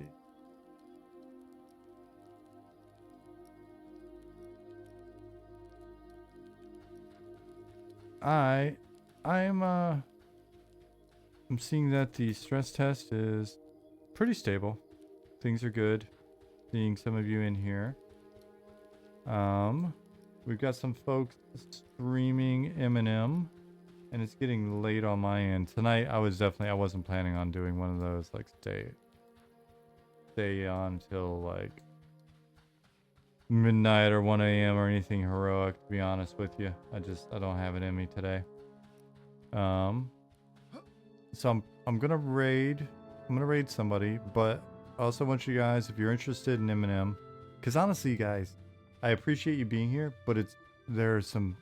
A: I'm seeing that the stress test is pretty stable. Things are good. Seeing some of you in here. We've got some folks streaming Eminem, and it's getting late on my end. Tonight I wasn't planning on doing one of those like stay on till like midnight or 1 a.m. or anything heroic, to be honest with you. I don't have it in me today. So I'm gonna raid somebody, but I also want you guys, if you're interested in Eminem, because honestly, guys, I appreciate you being here, but there's some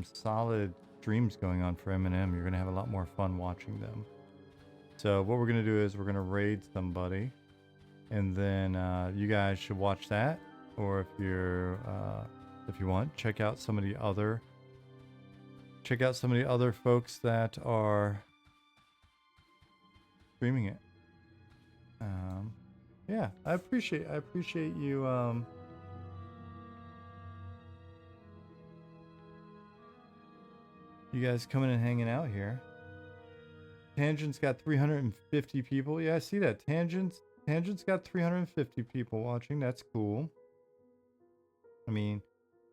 A: solid streams going on for Eminem. You're gonna have a lot more fun watching them. So what we're gonna do is we're gonna raid somebody, and then you guys should watch that, or if you want, check out some of the other folks that are streaming it. Yeah, I appreciate you you guys coming and hanging out here. Tangent's got 350 people. Yeah, I see that. Tangent's got 350 people watching. That's cool. I mean,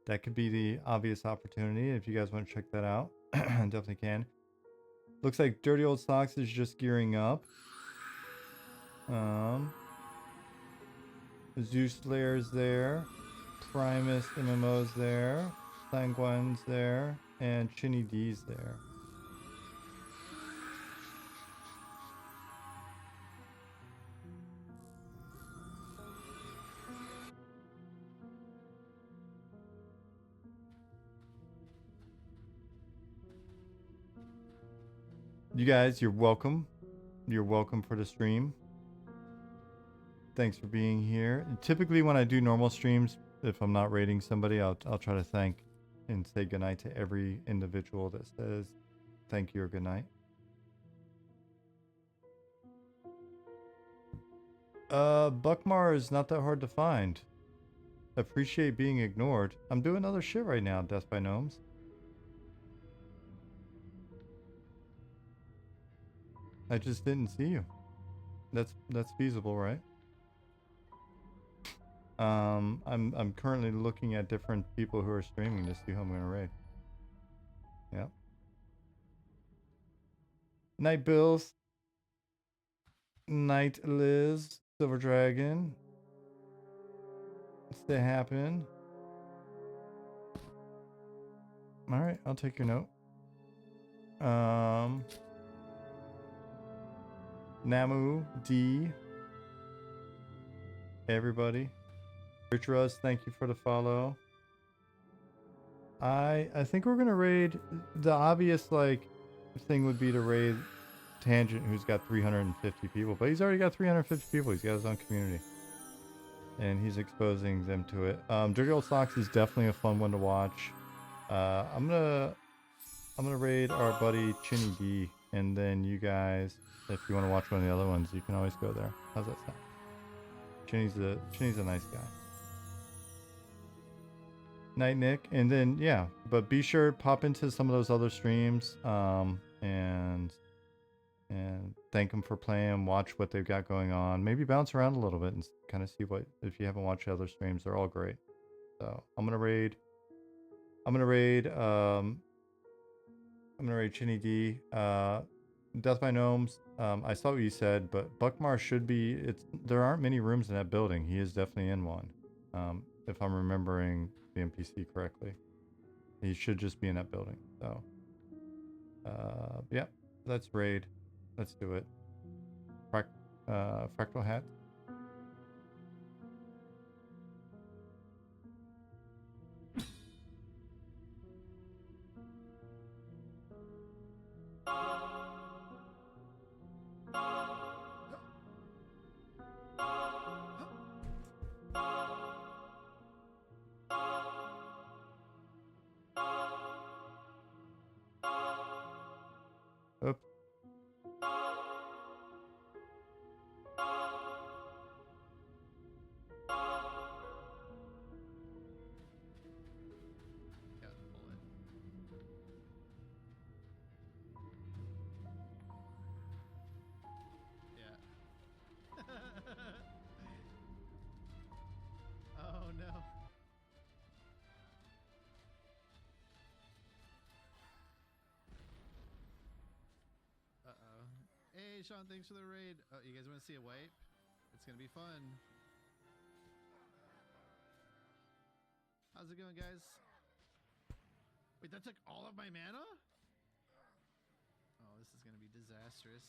A: that could be the obvious opportunity. If you guys want to check that out, definitely can. Looks like Dirty Old Socks is just gearing up. Zeus Slayer's there. Primus MMO's there. Sanguine's there. And Chinny D's there. You guys, you're welcome. You're welcome for the stream. Thanks for being here. And typically when I do normal streams, if I'm not rating somebody, I'll try to thank and say goodnight to every individual that says thank you or goodnight. Buckmar is not that hard to find. Appreciate being ignored. I'm doing other shit right now, Death by Gnomes. I just didn't see you. That's feasible, right? I'm currently looking at different people who are streaming to see who I'm gonna raid. Yeah. Night Bills. Night Liz. Silver Dragon. Stay happen. Alright, I'll take your note. Namu, D. Everybody. Rich Russ, thank you for the follow. I think we're gonna raid. The obvious like thing would be to raid Tangent, who's got 350 people, but he's already got 350 people. He's got his own community, and he's exposing them to it. Dirty Old Socks is definitely a fun one to watch. I'm gonna raid our buddy Chinny D, and then you guys, if you want to watch one of the other ones, you can always go there. How's that sound? Chinny's a nice guy. Night Nick, and then yeah, but be sure to pop into some of those other streams, and thank them for playing. Watch what they've got going on. Maybe bounce around a little bit and kind of see what, if you haven't watched the other streams, they're all great. So I'm gonna raid Chinny D. Death by Gnomes. I saw what you said, but Buckmar should be. There aren't many rooms in that building. He is definitely in one. If I'm remembering the NPC correctly, he should just be in that building. So, yeah, let's raid. Let's do it. Fractal hat. Oops.
C: Oh no. Uh-oh. Hey Sean, thanks for the raid. Oh, you guys want to see a wipe? It's gonna be fun. How's it going, guys? Wait, that took all of my mana? Oh, this is gonna be disastrous.